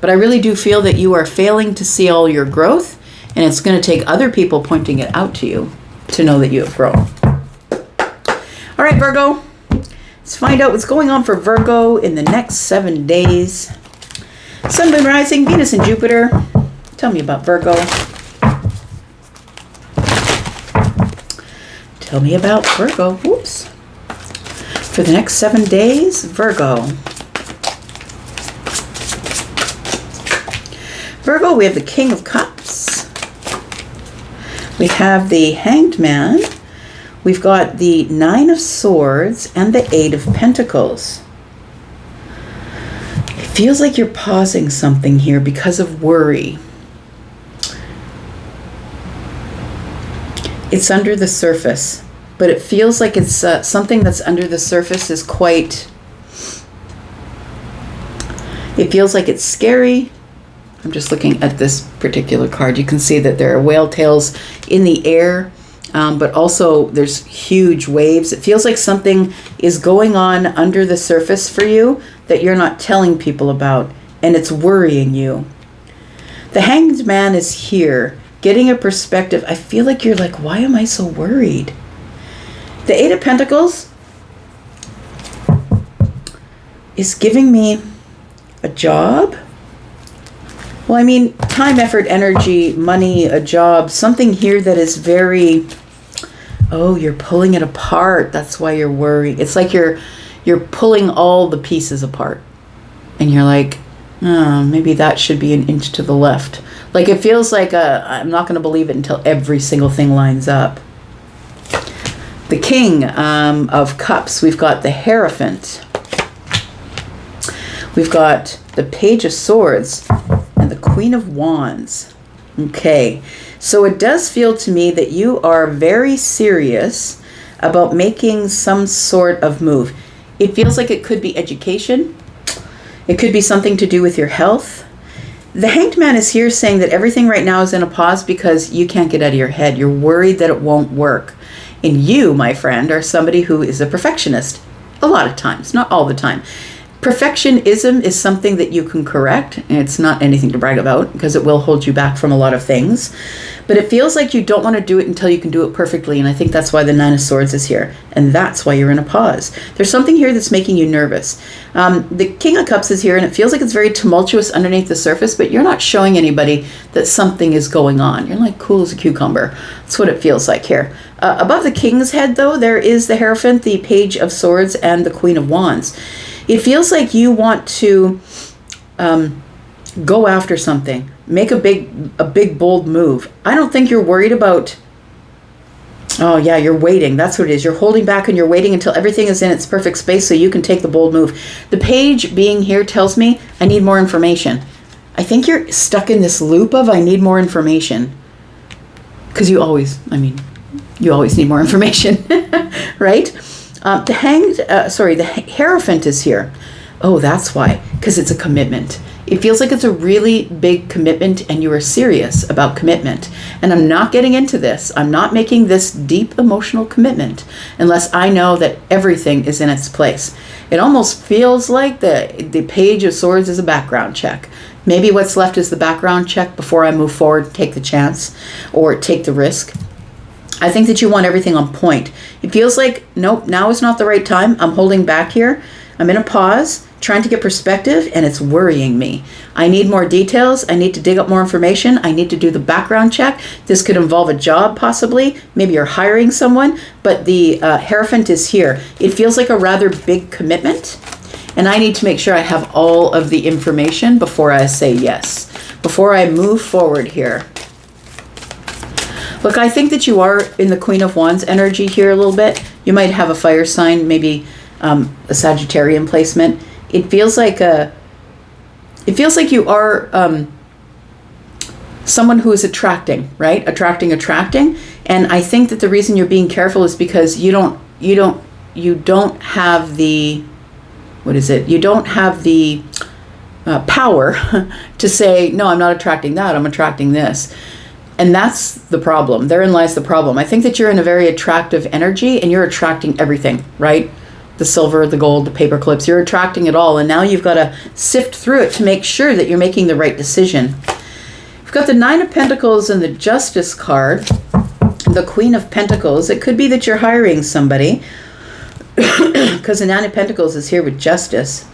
But I really do feel that you are failing to see all your growth, and it's going to take other people pointing it out to you to know that you have grown. All right, Virgo. Let's find out what's going on for Virgo in the next 7 days. Sun, Moon, Rising, Venus, and Jupiter. Tell me about Virgo. Tell me about Virgo. Whoops. For the next 7 days, Virgo. Virgo, we have the King of Cups. We have the Hanged Man. We've got the Nine of Swords and the Eight of Pentacles. It feels like you're pausing something here because of worry. It's under the surface, but it feels like it's something that's under the surface is quite, it feels like it's scary. I'm just looking at this particular card. You can see that there are whale tails in the air, but also there's huge waves. It feels like something is going on under the surface for you that you're not telling people about, and it's worrying you. The Hanged Man is here, getting a perspective. I feel like you're like, why am I so worried? The Eight of Pentacles is giving me a job. Well, I mean, time, effort, energy, money, a job, something here that is very, oh, you're pulling it apart. That's why you're worried. It's like you're pulling all the pieces apart. And you're like, oh, maybe that should be an inch to the left. Like, it feels like I'm not going to believe it until every single thing lines up. The King of Cups, we've got the Hierophant. We've got the Page of Swords and the Queen of Wands. Okay, so it does feel to me that you are very serious about making some sort of move. It feels like it could be education. It could be something to do with your health. The Hanged Man is here saying that everything right now is in a pause because you can't get out of your head. You're worried that it won't work. And you, my friend, are somebody who is a perfectionist. A lot of times, not all the time. Perfectionism is something that you can correct, and it's not anything to brag about because it will hold you back from a lot of things. But it feels like you don't want to do it until you can do it perfectly, and I think that's why the Nine of Swords is here, and that's why you're in a pause. There's something here that's making you nervous. The King of Cups is here, and it feels like it's very tumultuous underneath the surface, but you're not showing anybody that something is going on. You're like cool as a cucumber. That's what it feels like here. Above the King's head, though, there is the Hierophant, the Page of Swords, and the Queen of Wands. It feels like you want to go after something, make a big, bold move. I don't think you're worried about Oh yeah, you're waiting. That's what it is. You're holding back and you're waiting until everything is in its perfect space so you can take the bold move. The page being here tells me I need more information. I think you're stuck in this loop of I need more information. Because you always need more information, right? The Hierophant is here. Oh, that's why. Because it's a commitment. It feels like it's a really big commitment and you are serious about commitment. And I'm not getting into this. I'm not making this deep emotional commitment unless I know that everything is in its place. It almost feels like the Page of Swords is a background check. Maybe what's left is the background check before I move forward, take the chance or take the risk. I think that you want everything on point. It feels like, nope, now is not the right time. I'm holding back here. I'm in a pause, trying to get perspective, and it's worrying me. I need more details. I need to dig up more information. I need to do the background check. This could involve a job, possibly. Maybe you're hiring someone, but the Hierophant is here. It feels like a rather big commitment, and I need to make sure I have all of the information before I say yes, before I move forward here. Look, I think that you are in the Queen of Wands energy here a little bit. You might have a fire sign, maybe a Sagittarian placement. It feels like you are someone who is attracting, right? Attracting. And I think that the reason you're being careful is because you don't have the, you don't have the power to say, no, I'm not attracting that, I'm attracting this. And that's the problem. Therein lies the problem. I think that you're in a very attractive energy and you're attracting everything, right? The silver, the gold, the paper clips, you're attracting it all. And now you've got to sift through it to make sure that you're making the right decision. We've got the Nine of Pentacles and the Justice card, the Queen of Pentacles. It could be that you're hiring somebody because the Nine of Pentacles is here with justice.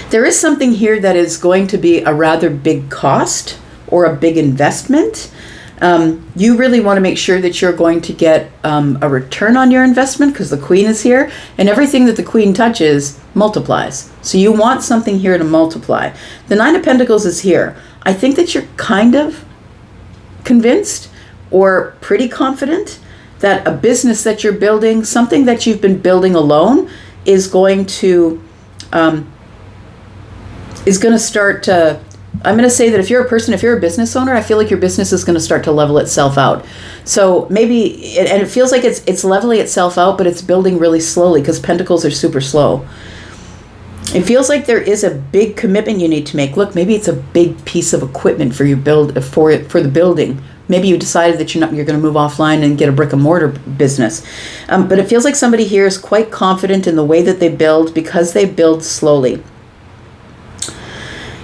There is something here that is going to be a rather big cost or a big investment. You really want to make sure that you're going to get a return on your investment because the Queen is here and everything that the Queen touches multiplies. So you want something here to multiply. The Nine of Pentacles is here. I think that you're kind of convinced or pretty confident that a business that you're building, something that you've been building alone, is going to start I'm going to say that if you're a business owner, I feel like your business is going to start to level itself out. So maybe, and it feels like it's leveling itself out, but it's building really slowly because Pentacles are super slow. It feels like there is a big commitment you need to make. Look, maybe it's a big piece of equipment for the building. Maybe you decided that you're going to move offline and get a brick and mortar business. But it feels like somebody here is quite confident in the way that they build because they build slowly.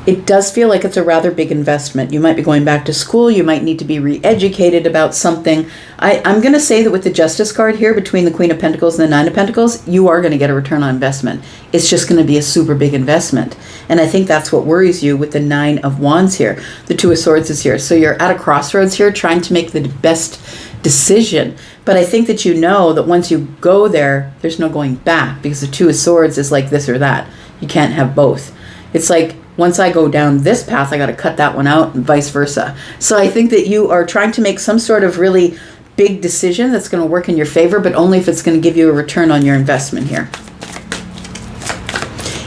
It does feel like it's a rather big investment. You might be going back to school. You might need to be re-educated about something. I'm going to say that with the Justice card here between the Queen of Pentacles and the Nine of Pentacles, you are going to get a return on investment. It's just going to be a super big investment. And I think that's what worries you with the Nine of Wands here. The Two of Swords is here. So you're at a crossroads here trying to make the best decision. But I think that you know that once you go there, there's no going back because the Two of Swords is like this or that. You can't have both. It's like, once I go down this path, I got to cut that one out and vice versa. So I think that you are trying to make some sort of really big decision that's going to work in your favor, but only if it's going to give you a return on your investment here.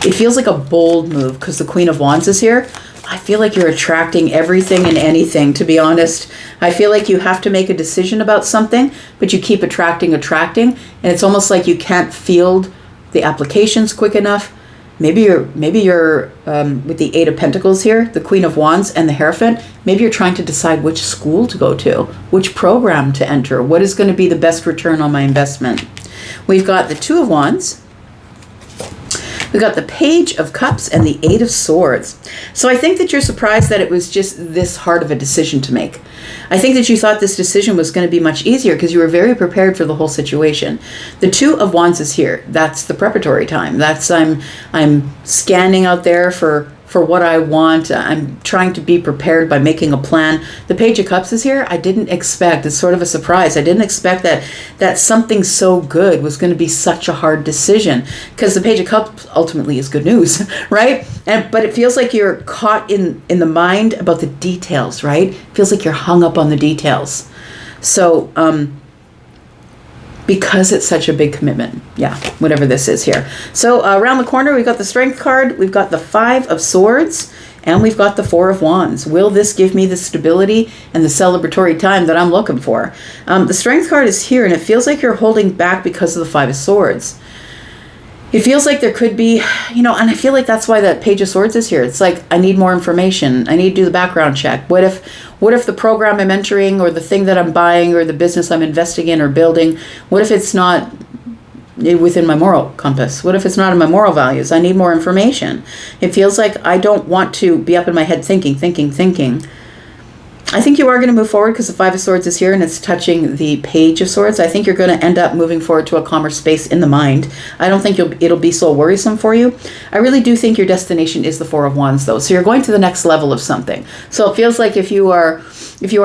It feels like a bold move because the Queen of Wands is here. I feel like you're attracting everything and anything, to be honest. I feel like you have to make a decision about something, but you keep attracting, and it's almost like you can't field the applications quick enough. Maybe you're with the Eight of Pentacles here, the Queen of Wands and the Hierophant. Maybe you're trying to decide which school to go to, which program to enter, what is going to be the best return on my investment. We've got the Two of Wands. We've got the Page of Cups and the Eight of Swords. So I think that you're surprised that it was just this hard of a decision to make. I think that you thought this decision was going to be much easier because you were very prepared for the whole situation. The Two of Wands is here. That's the preparatory time. That's I'm scanning out there for what I want. I'm trying to be prepared by making a plan. The Page of Cups is here. I didn't expect, it's sort of a surprise. I didn't expect that something so good was going to be such a hard decision because the Page of Cups ultimately is good news, right? But it feels like you're caught in the mind about the details, right? It feels like you're hung up on the details. So because it's such a big commitment. Yeah, whatever this is here. So around the corner, we've got the Strength card, we've got the 5 of Swords, and we've got the 4 of Wands. Will this give me the stability and the celebratory time that I'm looking for? The Strength card is here, and it feels like you're holding back because of the 5 of Swords. It feels like there could be, and I feel like that's why that Page of Swords is here. It's like, I need more information. I need to do the background check. What if the program I'm entering, or the thing that I'm buying, or the business I'm investing in or building, what if it's not within my moral compass? What if it's not in my moral values? I need more information. It feels like I don't want to be up in my head thinking. I think you are going to move forward because the 5 of Swords is here and it's touching the Page of Swords. I think you're going to end up moving forward to a calmer space in the mind. I don't think it'll be so worrisome for you. I really do think your destination is the 4 of Wands, though. So you're going to the next level of something. So it feels like if you are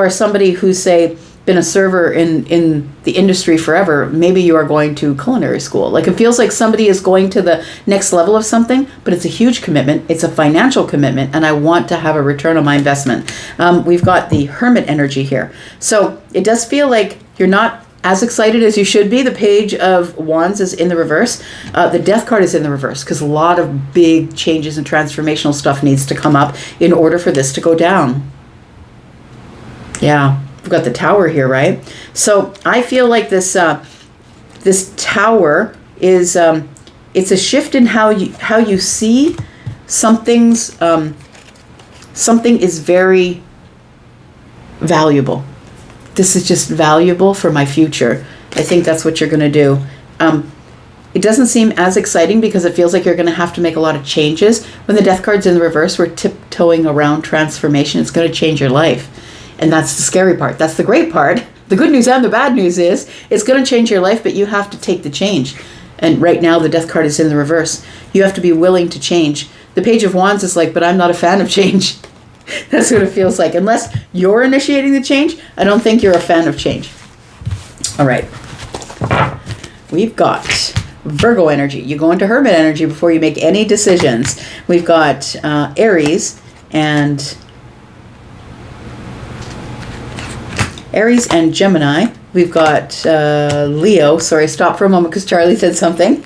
somebody who's, say, been a server in the industry forever, maybe you are going to culinary school. Like, it feels like somebody is going to the next level of something, but it's a huge commitment. It's a financial commitment, and I want to have a return on my investment. We've got the Hermit energy here. So it does feel like you're not as excited as you should be. The Page of Wands is in the reverse. The Death card is in the reverse because a lot of big changes and transformational stuff needs to come up in order for this to go down. Yeah. We've got the Tower here, right? So I feel like this Tower is it's a shift in how you see something is very valuable. This is just valuable for my future. I think that's what you're going to do. It doesn't seem as exciting because it feels like you're going to have to make a lot of changes. When the Death card's in the reverse, we're tiptoeing around transformation. It's going to change your life. And that's the scary part. That's the great part. The good news and the bad news is it's going to change your life, but you have to take the change. And right now the Death card is in the reverse. You have to be willing to change. The Page of Wands is like, but I'm not a fan of change. That's what it feels like. Unless you're initiating the change, I don't think you're a fan of change. All right. We've got Virgo energy. You go into Hermit energy before you make any decisions. We've got Aries and Gemini. We've got Leo. Sorry, stop for a moment because Charlie said something.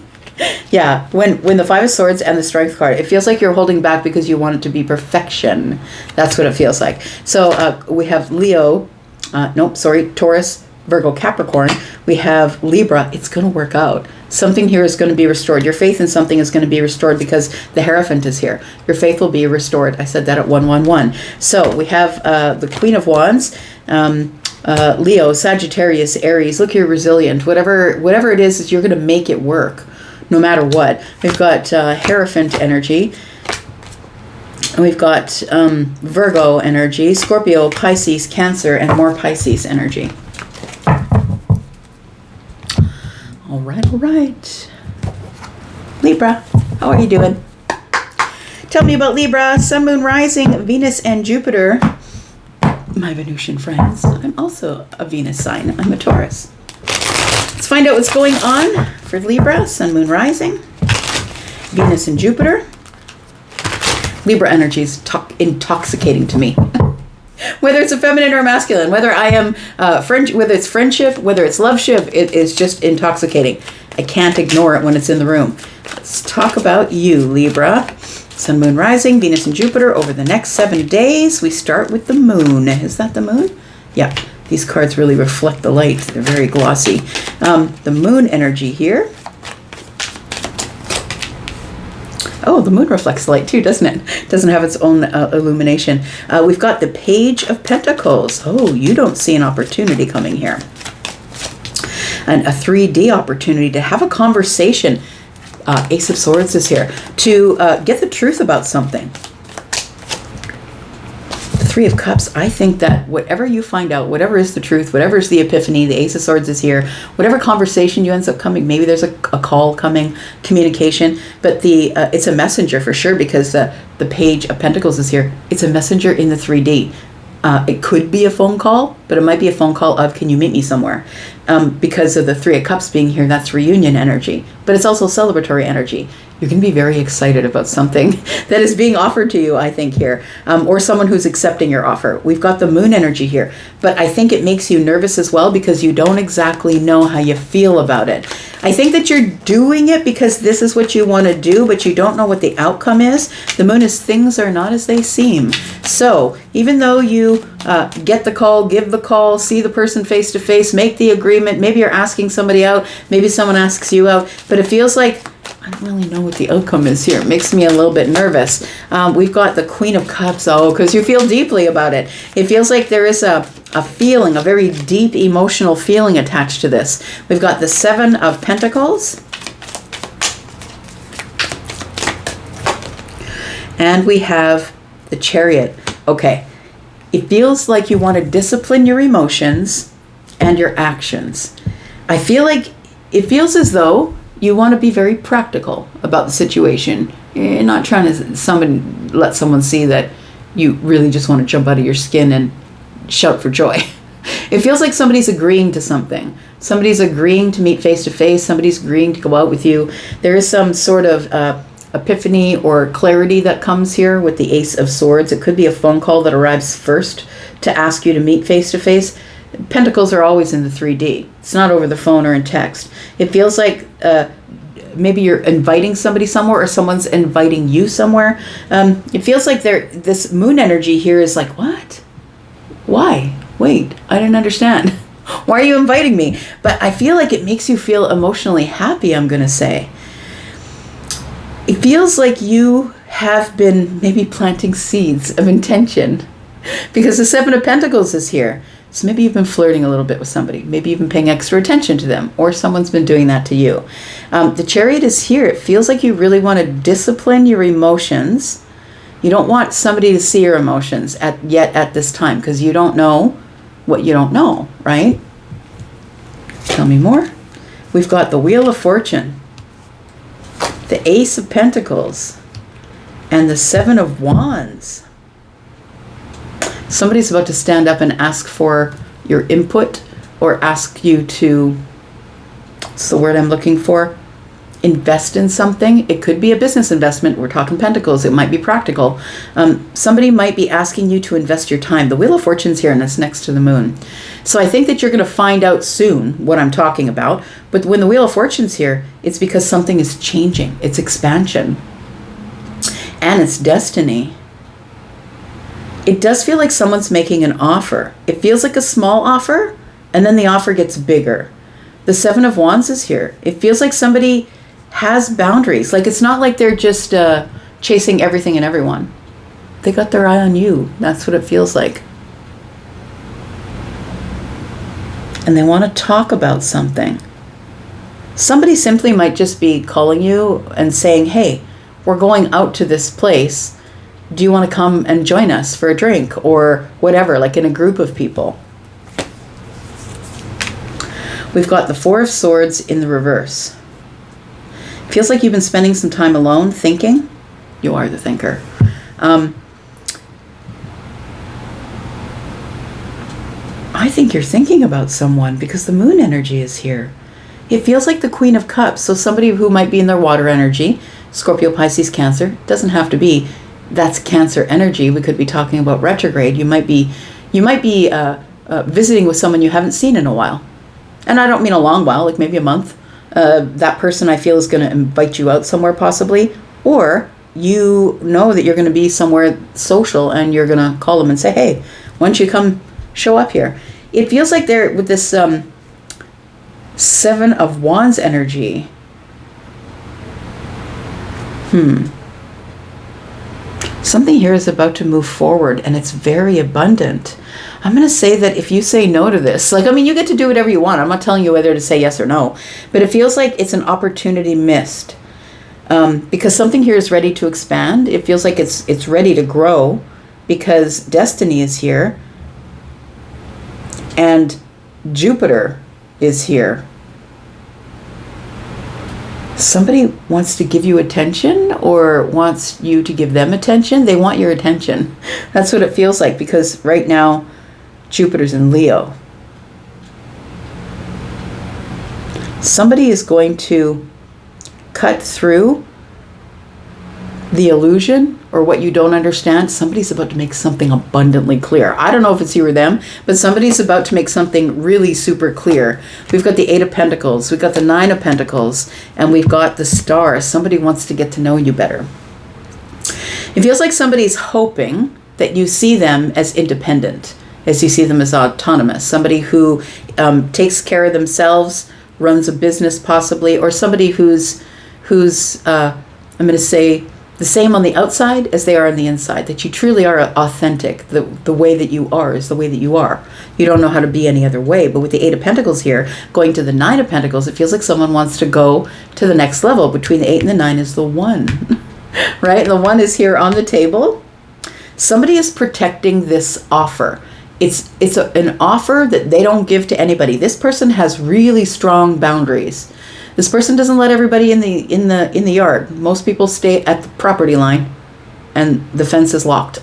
Yeah, when the 5 of Swords and the Strength card, it feels like you're holding back because you want it to be perfection. That's what it feels like. So we have Leo, Taurus, Virgo, Capricorn. We have Libra. It's going to work out. Something here is going to be restored. Your faith in something is going to be restored because the Hierophant is here. Your faith will be restored. I said that at 111. So we have the Queen of Wands, Leo, Sagittarius, Aries. Look, you're resilient. Whatever it is, you're going to make it work no matter what. We've got Hierophant energy. We've got Virgo energy, Scorpio, Pisces, Cancer, and more Pisces energy. All right. Libra, how are you doing? Tell me about Libra, Sun, Moon, Rising, Venus, and Jupiter. My Venusian friends. I'm also a Venus sign. I'm a Taurus. Let's find out what's going on for Libra, Sun, Moon, Rising, Venus, and Jupiter. Libra energy is intoxicating to me. Whether it's a feminine or a masculine, whether I am whether it's friendship, whether it's loveship, it is just intoxicating. I can't ignore it when it's in the room. Let's talk about you, Libra. Sun, Moon, Rising, Venus, and Jupiter over the next 7 days. We start with the moon. Is that the moon? Yeah. These cards really reflect the light. They're very glossy. The moon energy here. Oh, the moon reflects light too, doesn't it? It doesn't have its own illumination. We've got the Page of Pentacles. Oh, you don't see an opportunity coming here. And a 3D opportunity to have a conversation. Ace of Swords is here. To get the truth about something. The 3 of Cups, I think that whatever you find out, whatever is the truth, whatever is the epiphany, the Ace of Swords is here. Whatever conversation you ends up coming, maybe there's a call coming, communication, but it's a messenger for sure because the Page of Pentacles is here. It's a messenger in the 3D. It could be a phone call, but it might be a phone call of, can you meet me somewhere? Because of the Three of Cups being here, that's reunion energy. But it's also celebratory energy. You can be very excited about something that is being offered to you, I think, here. Or someone who's accepting your offer. We've got the moon energy here. But I think it makes you nervous as well because you don't exactly know how you feel about it. I think that you're doing it because this is what you want to do, but you don't know what the outcome is. The moon is things are not as they seem. So even though you get the call, give the call, see the person face to face, make the agreement, maybe you're asking somebody out, maybe someone asks you out, but it feels like I don't really know what the outcome is here. It makes me a little bit nervous. We've got the Queen of Cups, because you feel deeply about it. It feels like there is a feeling, a very deep emotional feeling attached to this. We've got the Seven of Pentacles. And we have the Chariot. Okay. It feels like you want to discipline your emotions and your actions. I feel like it feels as though you want to be very practical about the situation. You're not trying to let someone see that you really just want to jump out of your skin and shout for joy. It feels like somebody's agreeing to something. Somebody's agreeing to meet face to face. Somebody's agreeing to go out with you. There is some sort of epiphany or clarity that comes here with the Ace of Swords. It could be a phone call that arrives first to ask you to meet face to face. Pentacles are always in the 3D. It's not over the phone or in text. It feels like maybe you're inviting somebody somewhere or someone's inviting you somewhere. It feels like this moon energy here is like, what? Why? Wait, I didn't understand. Why are you inviting me? But I feel like it makes you feel emotionally happy, I'm going to say. It feels like you have been maybe planting seeds of intention because the Seven of Pentacles is here. So maybe you've been flirting a little bit with somebody. Maybe you've been paying extra attention to them, or someone's been doing that to you. The Chariot is here. It feels like you really want to discipline your emotions. You don't want somebody to see your emotions yet at this time because you don't know what you don't know, right? Tell me more. We've got the Wheel of Fortune, the Ace of Pentacles, and the Seven of Wands. Somebody's about to stand up and ask for your input or ask you to, what's the word I'm looking for? Invest in something. It could be a business investment. We're talking Pentacles. It might be practical. Somebody might be asking you to invest your time. The Wheel of Fortune's here and it's next to the moon. So I think that you're going to find out soon what I'm talking about. But when the Wheel of Fortune's here, it's because something is changing. It's expansion. And it's destiny. It does feel like someone's making an offer. It feels like a small offer, and then the offer gets bigger. The Seven of Wands is here. It feels like somebody has boundaries. Like it's not like they're just chasing everything and everyone. They got their eye on you. That's what it feels like. And they want to talk about something. Somebody simply might just be calling you and saying, hey, we're going out to this place. Do you want to come and join us for a drink or whatever, like in a group of people? We've got the Four of Swords in the reverse. Feels like you've been spending some time alone thinking. You are the thinker. I think you're thinking about someone because the moon energy is here. It feels like the Queen of Cups. So somebody who might be in their water energy, Scorpio, Pisces, Cancer, doesn't have to be. That's Cancer energy. We could be talking about retrograde. You might be visiting with someone you haven't seen in a while. And I don't mean a long while, like maybe a month. That person I feel is going to invite you out somewhere possibly. Or you know that you're going to be somewhere social and you're going to call them and say, hey, why don't you come show up here? It feels like they're with this Seven of Wands energy. Something here is about to move forward and it's very abundant. I'm going to say that if you say no to this, you get to do whatever you want. I'm not telling you whether to say yes or no, but it feels like it's an opportunity missed because something here is ready to expand. It feels like it's ready to grow because destiny is here and Jupiter is here. Somebody wants to give you attention or wants you to give them attention. They want your attention. That's what it feels like, because right now Jupiter's in Leo. Somebody is going to cut through the illusion or what you don't understand. Somebody's about to make something abundantly clear. I don't know if it's you or them, but somebody's about to make something really super clear. We've got the 8 of Pentacles, we've got the 9 of Pentacles, and we've got the Star. Somebody wants to get to know you better. It feels like somebody's hoping that you see them as independent, as you see them as autonomous. Somebody who takes care of themselves, runs a business possibly, or somebody who's I'm going to say, the same on the outside as they are on the inside, that you truly are authentic. The way that you are is the way that you are. You don't know how to be any other way. But with the 8 of Pentacles here, going to the 9 of Pentacles, it feels like someone wants to go to the next level. Between the 8 and the 9 is the 1, right? And the 1 is here on the table. Somebody is protecting this offer. It's an offer that they don't give to anybody. This person has really strong boundaries. This person doesn't let everybody in the yard. Most people stay at the property line and the fence is locked.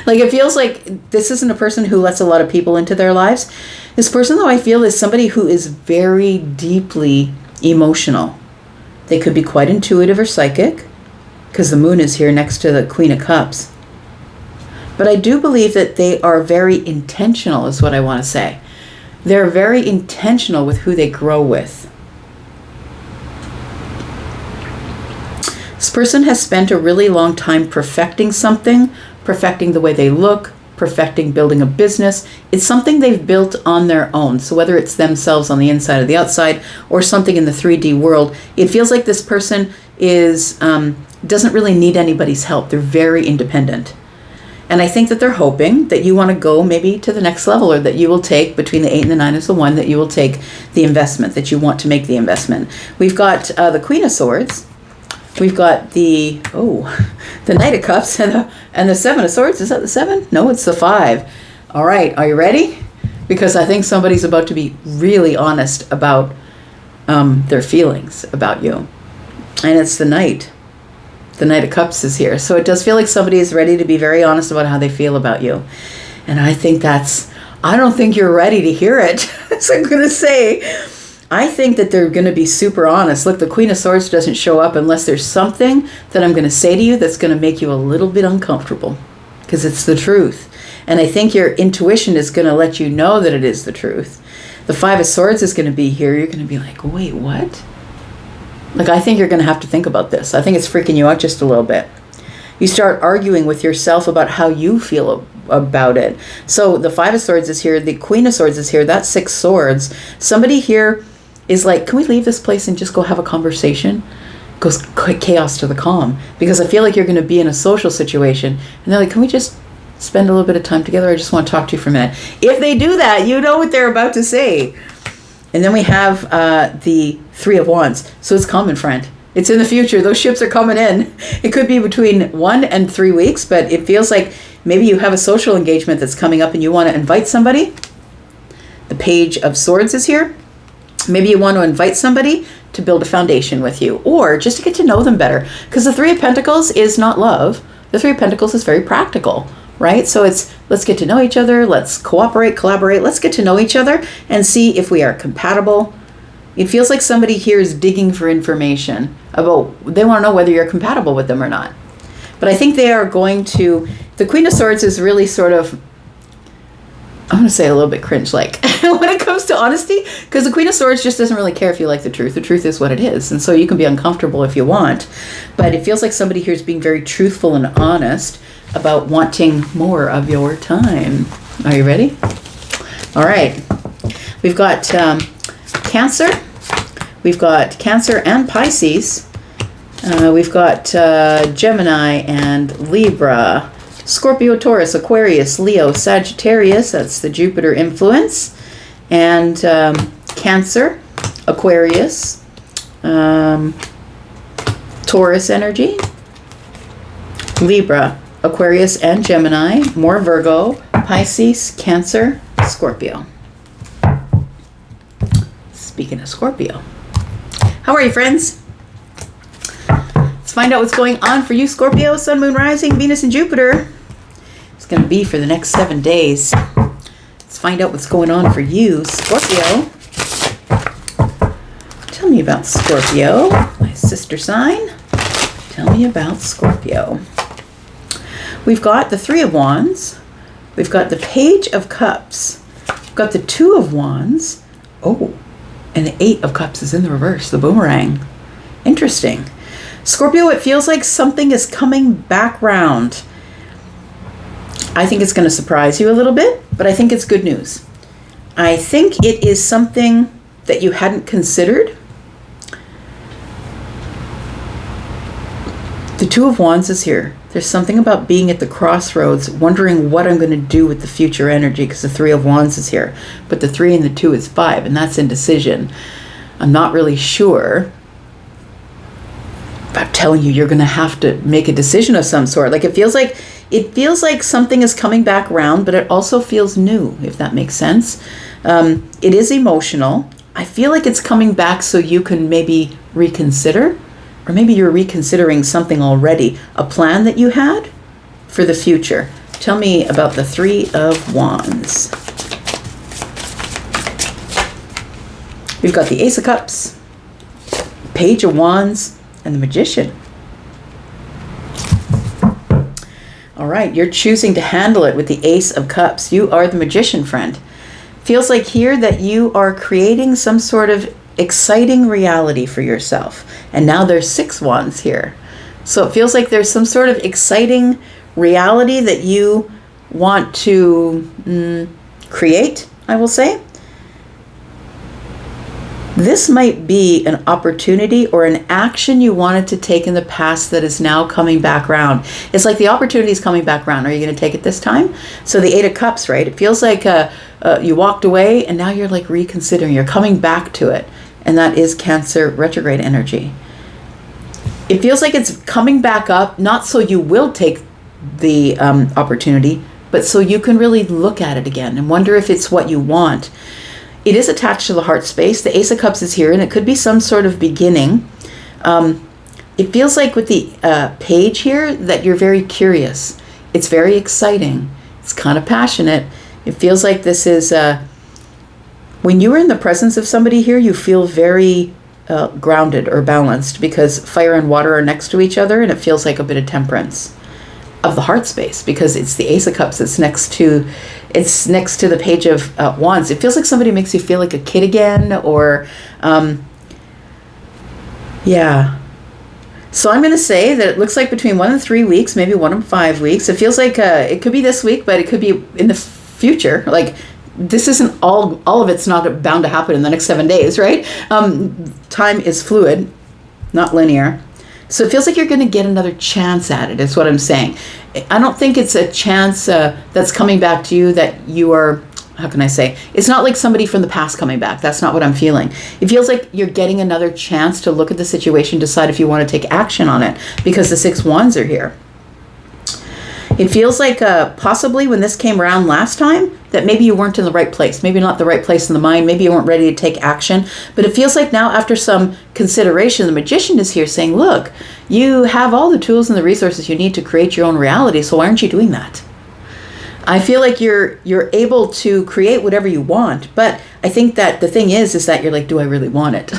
Like, it feels like this isn't a person who lets a lot of people into their lives. This person, though, I feel is somebody who is very deeply emotional. They could be quite intuitive or psychic, because the moon is here next to the Queen of Cups. But I do believe that they are very intentional, is what I want to say. They're very intentional with who they grow with. This person has spent a really long time perfecting something, perfecting the way they look, perfecting building a business. It's something they've built on their own. So whether it's themselves on the inside or the outside, or something in the 3D world, it feels like this person is doesn't really need anybody's help. They're very independent. And I think that they're hoping that you want to go maybe to the next level, or that you will take, between the 8 and the 9 is the 1, that you will take the investment, that you want to make the investment. We've got the Queen of Swords. We've got the Knight of Cups and the 7 of Swords. Is that the 7? No, it's the 5. All right, are you ready? Because I think somebody's about to be really honest about their feelings about you. And it's the Knight. The Knight of Cups is here. So it does feel like somebody is ready to be very honest about how they feel about you. And I think I don't think you're ready to hear it. So I'm going to say, I think that they're going to be super honest. Look, the Queen of Swords doesn't show up unless there's something that I'm going to say to you that's going to make you a little bit uncomfortable, because it's the truth. And I think your intuition is going to let you know that it is the truth. The 5 of Swords is going to be here. You're going to be like, wait, what? Like, I think you're going to have to think about this. I think it's freaking you out just a little bit. You start arguing with yourself about how you feel about it. So the 5 of Swords is here. The Queen of Swords is here. That's 6 swords. Somebody here is like, can we leave this place and just go have a conversation? Goes chaos to the calm. Because I feel like you're going to be in a social situation. And they're like, can we just spend a little bit of time together? I just want to talk to you for a minute. If they do that, you know what they're about to say. And then we have the 3 of Wands. So it's coming, friend. It's in the future. Those ships are coming in. It could be between 1 and 3 weeks, but it feels like maybe you have a social engagement that's coming up and you want to invite somebody. The Page of Swords is here. Maybe you want to invite somebody to build a foundation with you, or just to get to know them better. Because the 3 of Pentacles is not love. The 3 of Pentacles is very practical, right? So it's, let's get to know each other. Let's cooperate, collaborate. Let's get to know each other and see if we are compatible. It feels like somebody here is digging for information about, they want to know whether you're compatible with them or not. But I think they are going to, the Queen of Swords is really sort of, I'm going to say a little bit cringe-like when it comes to honesty, because the Queen of Swords just doesn't really care if you like the truth. The truth is what it is. And so you can be uncomfortable if you want. But it feels like somebody here is being very truthful and honest about wanting more of your time. Are you ready? All right. We've got Cancer. We've got Cancer and Pisces. We've got Gemini and Libra. Scorpio, Taurus, Aquarius, Leo, Sagittarius, that's the Jupiter influence, and Cancer, Aquarius, Taurus energy, Libra, Aquarius and Gemini, more Virgo, Pisces, Cancer, Scorpio. Speaking of Scorpio, how are you, friends? find out what's going on for you, Scorpio, Sun, Moon, Rising, Venus, and Jupiter. It's going to be for the next 7 days. Let's find out what's going on for you, Scorpio. Tell me about Scorpio, my sister sign. Tell me about Scorpio. We've got the Three of Wands. We've got the Page of Cups. We've got the Two of Wands. Oh, and the Eight of Cups is in the reverse, the boomerang. Interesting. Scorpio, it feels like something is coming back round. I think it's going to surprise you a little bit, but I think it's good news. I think it is something that you hadn't considered. The Two of Wands is here. There's something about being at the crossroads, wondering what I'm going to do with the future energy, because the Three of Wands is here. But the 3 and the 2 is 5, and that's indecision. I'm not really sure. I'm telling you, you're going to have to make a decision of some sort. Like it feels like something is coming back around, but it also feels new, if that makes sense. It is emotional. I feel like it's coming back so you can maybe reconsider, or maybe you're reconsidering something already, a plan that you had for the future. Tell me about the Three of Wands. We've got the Ace of Cups, Page of Wands, and the Magician. All right, you're choosing to handle it with the Ace of Cups. You are the Magician, friend. Feels like here that you are creating some sort of exciting reality for yourself. And now there's 6 wands here. So it feels like there's some sort of exciting reality that you want to create, I will say. This might be an opportunity or an action you wanted to take in the past that is now coming back around. It's like the opportunity is coming back around. Are you going to take it this time? So the 8 of Cups, right? It feels like you walked away and now you're like reconsidering. You're coming back to it. And that is Cancer retrograde energy. It feels like it's coming back up, not so you will take the opportunity, but so you can really look at it again and wonder if it's what you want. It is attached to the heart space. The Ace of Cups is here, and it could be some sort of beginning. It feels like with the page here that you're very curious. It's very exciting. It's kind of passionate. It feels like this is, when you are in the presence of somebody here, you feel very grounded or balanced, because fire and water are next to each other, and it feels like a bit of temperance of the heart space, because it's the Ace of Cups that's next to the Page of Wands. It feels like somebody makes you feel like a kid again, or yeah. So I'm going to say that it looks like between 1 and 3 weeks, maybe 1 and 5 weeks. It feels like it could be this week, but it could be in the future. Like this isn't all of it's not bound to happen in the next 7 days, right? Time is fluid, not linear. So it feels like you're going to get another chance at it, is what I'm saying. I don't think it's a chance that's coming back to you that you are, how can I say? It's not like somebody from the past coming back. That's not what I'm feeling. It feels like you're getting another chance to look at the situation, decide if you want to take action on it, because the 6 wands are here. It feels like possibly when this came around last time that maybe you weren't in the right place, maybe not the right place in the mind, maybe you weren't ready to take action. But it feels like now, after some consideration, the Magician is here saying, look, you have all the tools and the resources you need to create your own reality, so why aren't you doing that? I feel like you're able to create whatever you want, but I think that the thing is that you're like, do I really want it?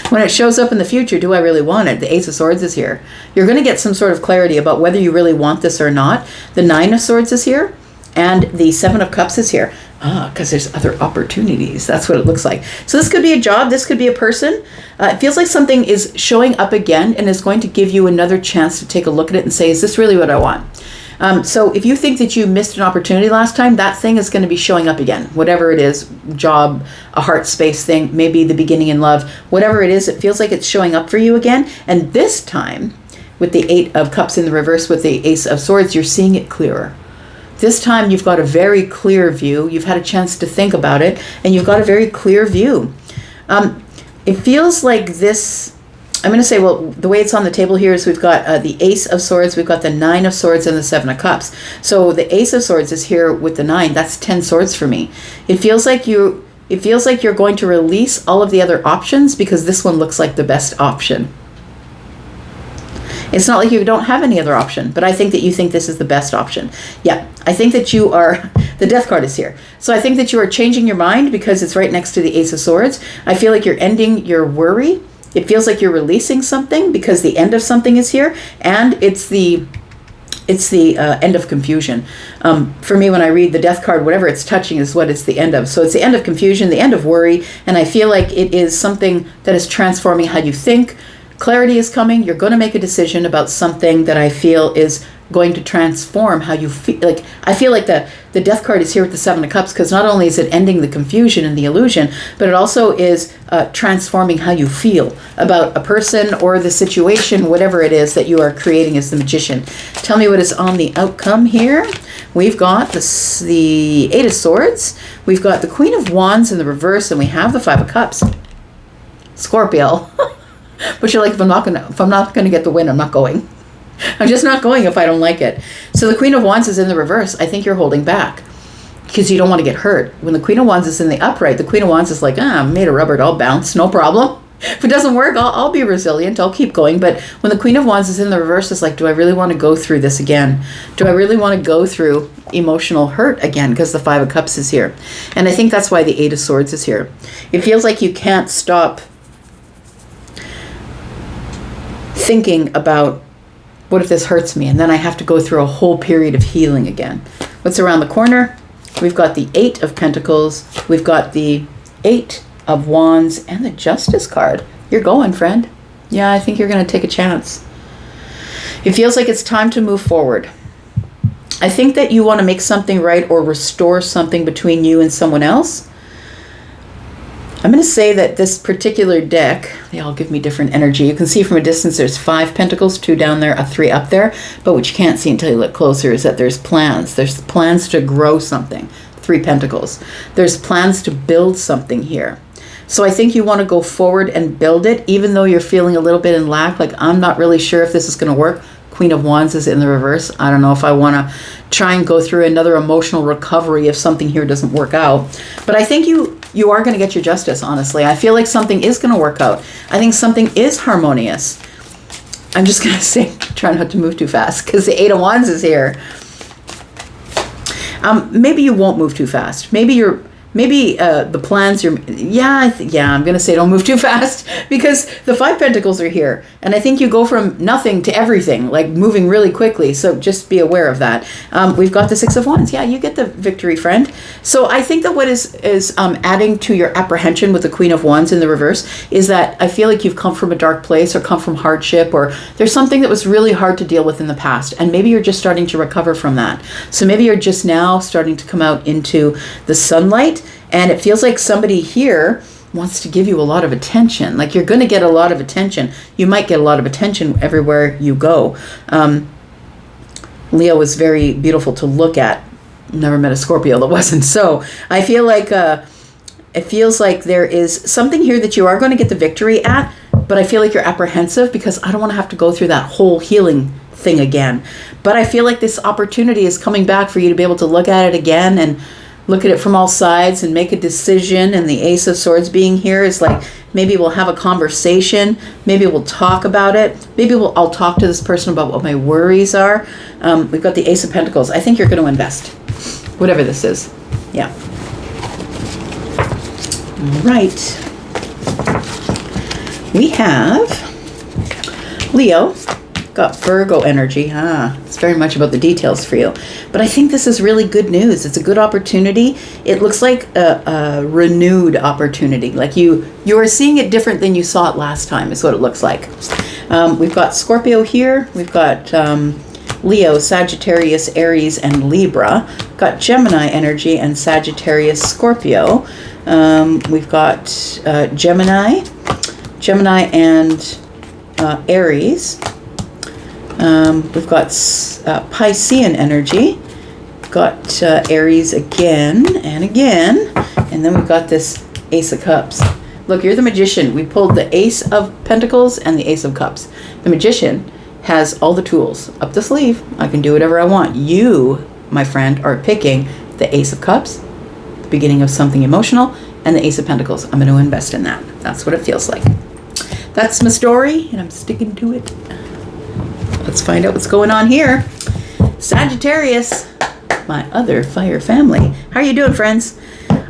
When it shows up in the future, do I really want it? The Ace of Swords is here. You're going to get some sort of clarity about whether you really want this or not. The 9 of Swords is here, and the 7 of Cups is here. Because there's other opportunities. That's what it looks like. So this could be a job. This could be a person. It feels like something is showing up again and is going to give you another chance to take a look at it and say, is this really what I want? So if you think that you missed an opportunity last time, that thing is going to be showing up again. Whatever it is, job, a heart space thing, maybe the beginning in love, whatever it is, it feels like it's showing up for you again. And this time, with the 8 of Cups in the reverse with the Ace of Swords, you're seeing it clearer. This time you've got a very clear view. You've had a chance to think about it, and you've got a very clear view. It feels like this, I'm going to say, well, the way it's on the table here is we've got the Ace of Swords, we've got the 9 of Swords, and the 7 of Cups. So the Ace of Swords is here with the 9. That's 10 swords for me. It feels like you're going to release all of the other options because this one looks like the best option. It's not like you don't have any other option, but I think that you think this is the best option. Yeah, I think that you are, the Death card is here. So I think that you are changing your mind because it's right next to the Ace of Swords. I feel like you're ending your worry. It feels like you're releasing something because the end of something is here, and it's the end of confusion. For me, when I read the Death card, whatever it's touching is what it's the end of. So it's the end of confusion, the end of worry, and I feel like it is something that is transforming how you think. Clarity is coming. You're going to make a decision about something that I feel is going to transform how you feel. Like, I feel like the Death card is here with the Seven of Cups because not only is it ending the confusion and the illusion, but it also is transforming how you feel about a person or the situation, whatever it is that you are creating as the Magician. Tell me what is on the outcome here. We've got the Eight of Swords. We've got the Queen of Wands in the reverse, and we have the Five of Cups. Scorpio. But you're like, if I'm not gonna get the win, I'm not going. I'm just not going if I don't like it. So the Queen of Wands is in the reverse. I think you're holding back because you don't want to get hurt. When the Queen of Wands is in the upright, the Queen of Wands is like, I'm made of rubber, I'll bounce, no problem. If it doesn't work, I'll be resilient, I'll keep going. But when the Queen of Wands is in the reverse, it's like, do I really want to go through this again? Do I really want to go through emotional hurt again? Because the Five of Cups is here. And I think that's why the Eight of Swords is here. It feels like you can't stop thinking about, what if this hurts me? And then I have to go through a whole period of healing again. What's around the corner? We've got the Eight of Pentacles. We've got the Eight of Wands and the Justice card. You're going, friend. Yeah, I think you're going to take a chance. It feels like it's time to move forward. I think that you want to make something right or restore something between you and someone else. I'm going to say that this particular deck, they all give me different energy. You can see from a distance there's 5 pentacles, 2 down there, a 3 up there. But what you can't see until you look closer is that there's plans. There's plans to grow something. 3 pentacles. There's plans to build something here. So I think you want to go forward and build it, even though you're feeling a little bit in lack. Like, I'm not really sure if this is going to work. Queen of Wands is in the reverse. I don't know if I want to try and go through another emotional recovery if something here doesn't work out. But I think you are going to get your justice, honestly. I feel like something is going to work out. I think something is harmonious. I'm just going to say, try not to move too fast because the Eight of Wands is here. Maybe you won't move too fast. Maybe the plans I'm going to say don't move too fast because the 5 pentacles are here. And I think you go from nothing to everything, like moving really quickly. So just be aware of that. We've got the 6 of Wands. Yeah, you get the victory, friend. So I think that what is adding to your apprehension with the Queen of Wands in the reverse is that I feel like you've come from a dark place or come from hardship, or there's something that was really hard to deal with in the past. And maybe you're just starting to recover from that. So maybe you're just now starting to come out into the sunlight. And it feels like somebody here wants to give you a lot of attention. Like, you're going to get a lot of attention. You might get a lot of attention everywhere you go. Leo was very beautiful to look at. Never met a Scorpio that wasn't. So I feel like it feels like there is something here that you are going to get the victory at, but I feel like you're apprehensive because I don't want to have to go through that whole healing thing again. But I feel like this opportunity is coming back for you to be able to look at it again and look at it from all sides and make a decision. And the Ace of Swords being here is like, maybe we'll have a conversation. Maybe we'll talk about it. Maybe I'll talk to this person about what my worries are. We've got the Ace of Pentacles. I think you're going to invest, whatever this is. Yeah. All right. We have Leo. Got Virgo energy. It's very much about the details for you. But I think this is really good news. It's a good opportunity. It looks like a renewed opportunity. Like you are seeing it different than you saw it last time is what it looks like. We've got Scorpio here. We've got Leo, Sagittarius, Aries, and Libra. Got Gemini energy and Sagittarius, Scorpio. We've got Gemini and Aries. We've got Piscean energy, got Aries again and again, and then we've got this Ace of Cups. Look, you're the Magician. We pulled the Ace of Pentacles and the Ace of Cups. The Magician has all the tools up the sleeve. I can do whatever I want. You, my friend, are picking the Ace of Cups, the beginning of something emotional, and the Ace of Pentacles. I'm going to invest in that. That's what it feels like. That's my story, and I'm sticking to it. let's find out what's going on here. Sagittarius, my other fire family. How are you doing, friends?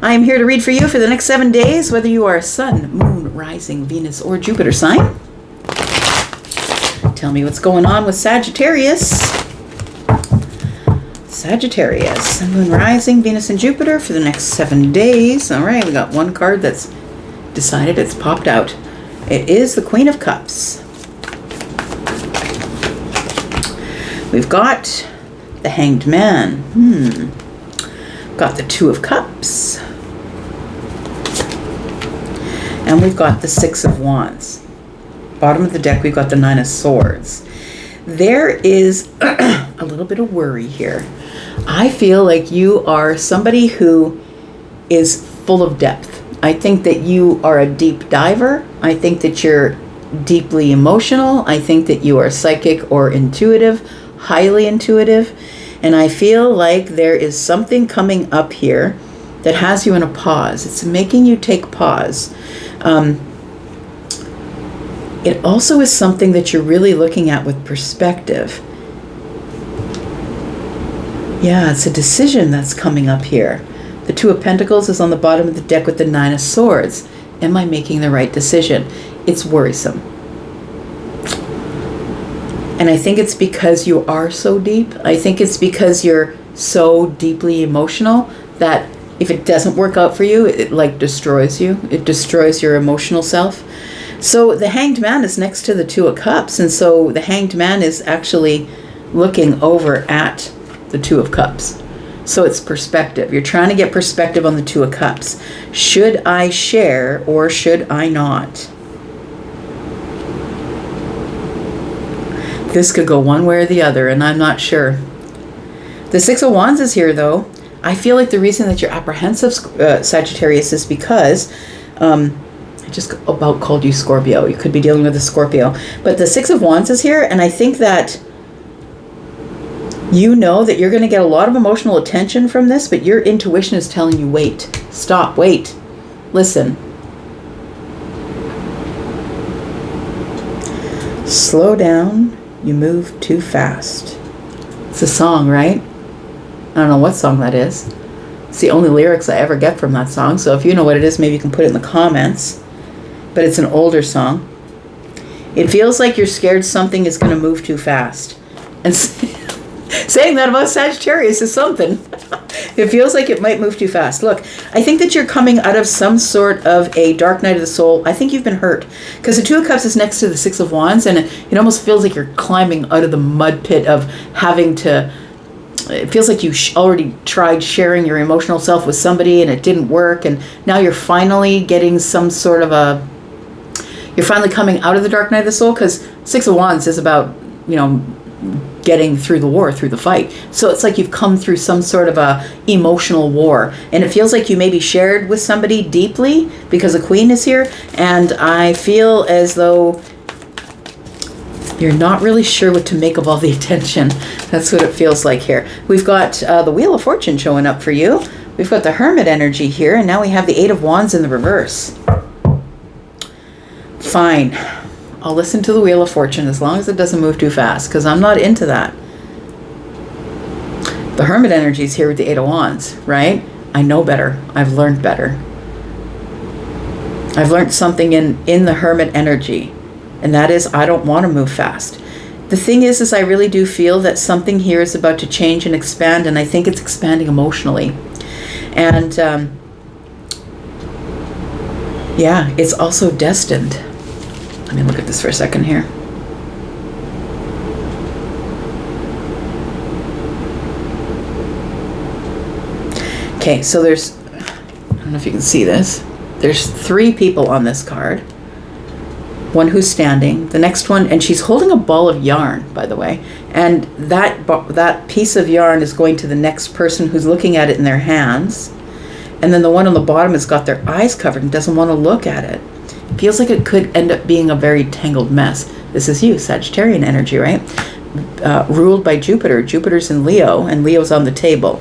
I am here to read for you for the next 7 days, whether you are a sun, moon, rising, Venus, or Jupiter sign. Tell me what's going on with Sagittarius. Sagittarius, sun, moon, rising, Venus, and Jupiter for the next 7 days. All right, we got one card that's decided, it's popped out. It is the Queen of Cups. We've got the Hanged Man. Got the Two of Cups. And we've got the Six of Wands. Bottom of the deck, we've got the Nine of Swords. There is a little bit of worry here. I feel like you are somebody who is full of depth. I think that you are a deep diver. I think that you're deeply emotional. I think that you are psychic or intuitive, highly intuitive. And I feel like there is something coming up here that has you in a pause. It's making you take pause. It also is something that you're really looking at with perspective. Yeah, it's a decision that's coming up here. The Two of Pentacles is on the bottom of the deck with the Nine of Swords. Am I making the right decision? It's worrisome. And I think it's because you are so deep. I think it's because you're so deeply emotional that if it doesn't work out for you, it like destroys you. It destroys your emotional self. So the Hanged Man is next to the Two of Cups. And so the Hanged Man is actually looking over at the Two of Cups. So it's perspective. You're trying to get perspective on the Two of Cups. Should I share or should I not? This could go one way or the other, and I'm not sure. The Six of Wands is here, though. I feel like the reason that you're apprehensive, Sagittarius, is because I just about called you Scorpio. You could be dealing with a Scorpio. But the Six of Wands is here, and I think that you know that you're going to get a lot of emotional attention from this, but your intuition is telling you, wait, stop, wait, listen. Slow down, you move too fast. It's a song, right? I don't know what song that is. It's the only lyrics I ever get from that song, so if you know what it is, maybe you can put it in the comments. But it's an older song. It feels like you're scared something is going to move too fast. And saying that about Sagittarius is something. It feels like it might move too fast. Look, I think that you're coming out of some sort of a dark night of the soul. I think you've been hurt. Because the Two of Cups is next to the Six of Wands, and it almost feels like you're climbing out of the mud pit of having to... It feels like you already tried sharing your emotional self with somebody and it didn't work, and now you're finally getting some sort of a... You're finally coming out of the dark night of the soul, because Six of Wands is about, getting through the war, through the fight. So it's like you've come through some sort of a emotional war, and it feels like you maybe shared with somebody deeply because the Queen is here, and I feel as though you're not really sure what to make of all the attention. That's what it feels like here. We've got the Wheel of Fortune showing up for you. We've got the Hermit energy here, and now we have the Eight of Wands in the reverse. Fine. I'll listen to the Wheel of Fortune as long as it doesn't move too fast, because I'm not into that. The Hermit energy is here with the Eight of Wands, right? I know better. I've learned better. I've learned something in the Hermit energy, and that is I don't want to move fast. The thing is I really do feel that something here is about to change and expand, and I think it's expanding emotionally. And yeah, it's also destined. Let me look at this for a second here. Okay, so there's, I don't know if you can see this. There's 3 people on this card. One who's standing, the next one, and she's holding a ball of yarn, by the way. And that piece of yarn is going to the next person who's looking at it in their hands. And then the one on the bottom has got their eyes covered and doesn't want to look at it. Feels like it could end up being a very tangled mess. This is you, Sagittarian energy, right? Ruled by Jupiter. Jupiter's in Leo, and Leo's on the table.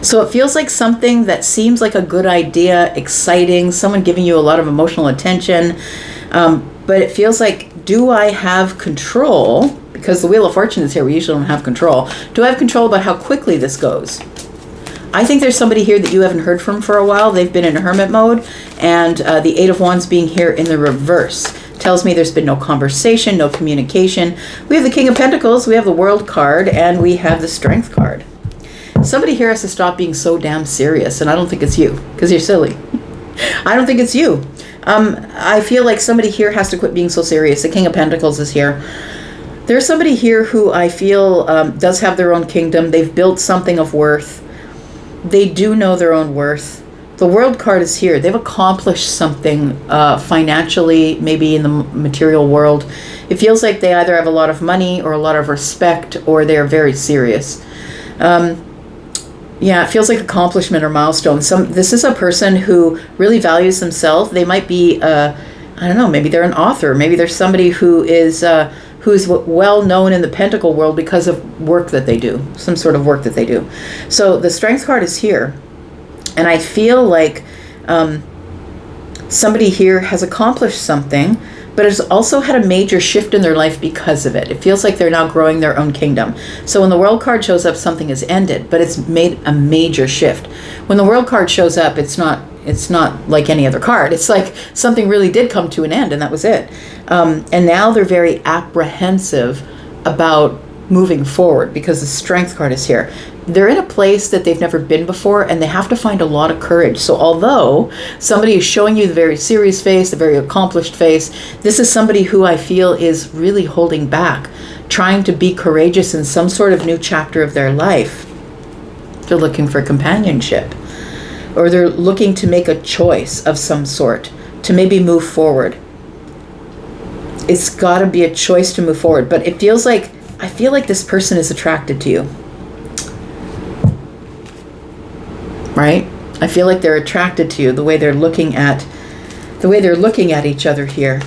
So it feels like something that seems like a good idea, exciting, someone giving you a lot of emotional attention. But it feels like, do I have control? because the Wheel of Fortune is here. We usually don't have control. Do I have control about how quickly this goes? I think there's somebody here that you haven't heard from for a while. They've been in hermit mode, and the Eight of Wands being here in the reverse tells me there's been no conversation, no communication. We have the King of Pentacles, we have the World card, and we have the Strength card. Somebody here has to stop being so damn serious, and I don't think it's you, because you're silly. I don't think it's you. I feel like somebody here has to quit being so serious. The King of Pentacles is here. There's somebody here who I feel does have their own kingdom. They've built something of worth. They do know their own worth. The World card is here. They've accomplished something financially, maybe in the material world. It feels like they either have a lot of money or a lot of respect, or they're very serious. Yeah, it feels like accomplishment or milestone. This is a person who really values themselves. They might be, I don't know, maybe they're an author. Maybe there's somebody who is who's well known in the Pentacle world because of work that they do, some sort of work that they do. So the Strength card is here, and I feel like somebody here has accomplished something, but has also had a major shift in their life because of it. It feels like they're now growing their own kingdom. So when the World card shows up, something has ended, but it's made a major shift. When the World card shows up, it's not like any other card. It's like something really did come to an end, and that was it. And now they're very apprehensive about moving forward because the Strength card is here. They're in a place that they've never been before, and they have to find a lot of courage. So although somebody is showing you the very serious face, the very accomplished face, this is somebody who I feel is really holding back, trying to be courageous in some sort of new chapter of their life. They're looking for companionship, or they're looking to make a choice of some sort to maybe move forward. It's got to be a choice to move forward, but it feels like, I feel like this person is attracted to you. Right? I feel like they're attracted to you, the way they're looking at each other here.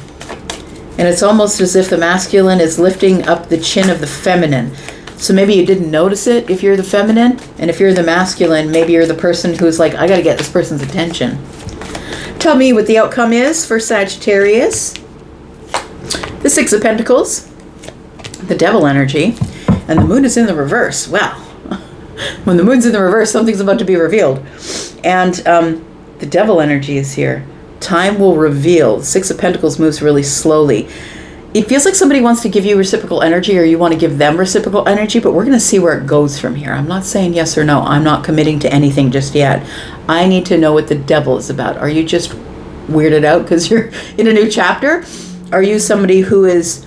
And it's almost as if the masculine is lifting up the chin of the feminine. So maybe you didn't notice it if you're the feminine, and if you're the masculine, maybe you're the person who's like, I got to get this person's attention. Tell me what the outcome is for Sagittarius. The Six of Pentacles, the Devil energy, and the Moon is in the reverse. Wow. When the Moon's in the reverse, something's about to be revealed. And the Devil energy is here. Time will reveal. The Six of Pentacles moves really slowly. It feels like somebody wants to give you reciprocal energy, or you want to give them reciprocal energy, but we're going to see where it goes from here. I'm not saying yes or no. I'm not committing to anything just yet. I need to know what the Devil is about. Are you just weirded out because you're in a new chapter? Are you somebody who is,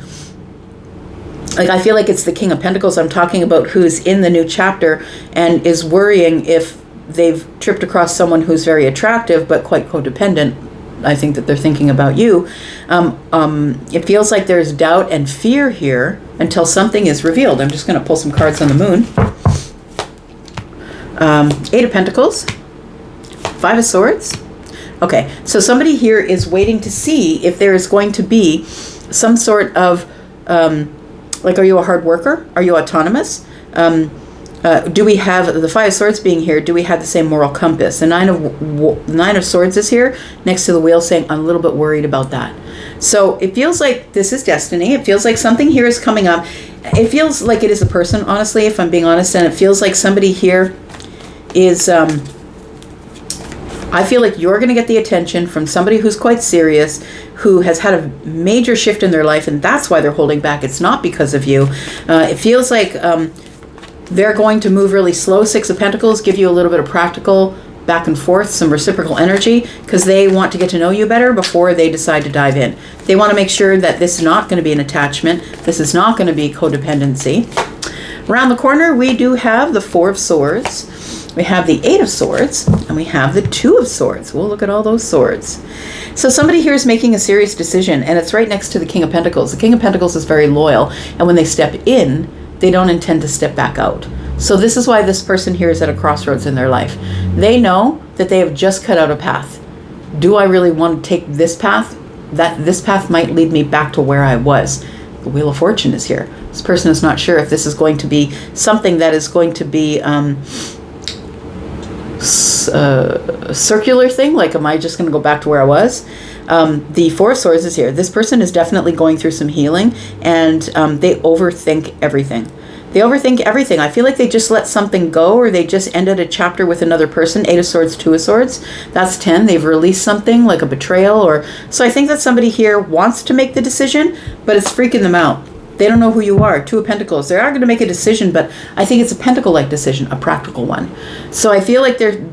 like, I feel like it's the King of Pentacles I'm talking about, who's in the new chapter and is worrying if they've tripped across someone who's very attractive but quite codependent. I think that they're thinking about you. It feels like there's doubt and fear here until something is revealed. I'm just going to pull some cards on the Moon. Eight of Pentacles. Five of Swords. Okay, so somebody here is waiting to see if there is going to be some sort of, like, are you a hard worker? Are you autonomous? Do we have the Five of Swords being here? Do we have the same moral compass? The Nine of Swords is here next to the Wheel, saying I'm a little bit worried about that. So it feels like this is destiny. It feels like something here is coming up. It feels like it is a person, honestly, if I'm being honest, and it feels like somebody here is, I feel like you're going to get the attention from somebody who's quite serious, who has had a major shift in their life, and that's why they're holding back. It's not because of you. It feels like they're going to move really slow. Six of Pentacles give you a little bit of practical back and forth, some reciprocal energy, because they want to get to know you better before they decide to dive in. They want to make sure that this is not going to be an attachment. This is not going to be codependency. Around the corner, we do have the Four of Swords. We have the Eight of Swords, and we have the Two of Swords. We'll look at all those swords. So somebody here is making a serious decision, and it's right next to the King of Pentacles. The King of Pentacles is very loyal, and when they step in, they don't intend to step back out. So this is why this person here is at a crossroads in their life. They know that they have just cut out a path. Do I really want to take this path? That this path might lead me back to where I was. The Wheel of Fortune is here. This person is not sure if this is going to be something that is going to be a circular thing, like am I just going to go back to where I was, The Four of Swords is here. This person is definitely going through some healing, and they overthink everything. They overthink everything. I feel like they just let something go, or they just ended a chapter with another person. 8 of Swords, 2 of Swords. That's 10. They've released something like a betrayal, or so I think that somebody here wants to make the decision, but it's freaking them out. They don't know who you are. 2 of Pentacles. They are going to make a decision, but I think it's a Pentacle-like decision, a practical one. So I feel like they're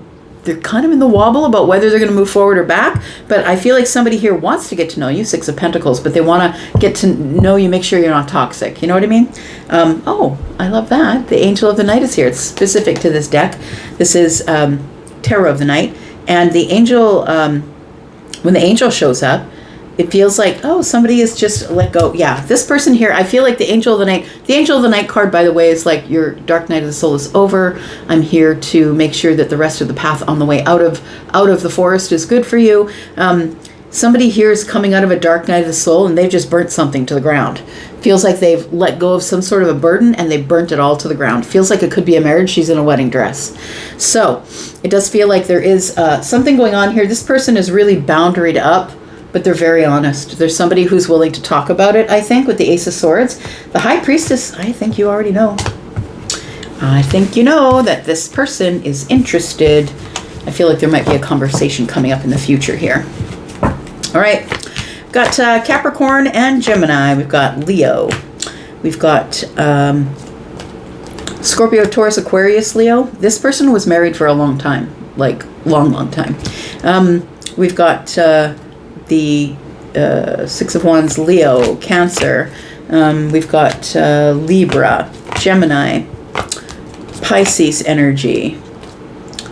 kind of in the wobble about whether they're going to move forward or back, but I feel like somebody here wants to get to know you, 6 of Pentacles, but they want to get to know you, make sure you're not toxic. You know what I mean? Oh, I love that. The Angel of the Night is here. It's specific to this deck. This is Tarot of the Night, and the angel, when the angel shows up, it feels like, oh, somebody is just let go. Yeah, this person here, I feel like the Angel of the Night card, by the way, is like your dark night of the soul is over. I'm here to make sure that the rest of the path on the way out of the forest is good for you. Somebody here is coming out of a dark night of the soul, and they've just burnt something to the ground. Feels like they've let go of some sort of a burden, and they burnt it all to the ground. Feels like it could be a marriage. She's in a wedding dress. So it does feel like there is something going on here. This person is really boundaried up, but they're very honest. There's somebody who's willing to talk about it, I think, with the Ace of Swords. The High Priestess, I think you already know. I think you know that this person is interested. I feel like there might be a conversation coming up in the future here. All right. We've got Capricorn and Gemini. We've got Leo. We've got Scorpio, Taurus, Aquarius, Leo. This person was married for a long time, like long time. We've got the 6 of Wands, Leo, Cancer. We've got Libra, Gemini, Pisces energy.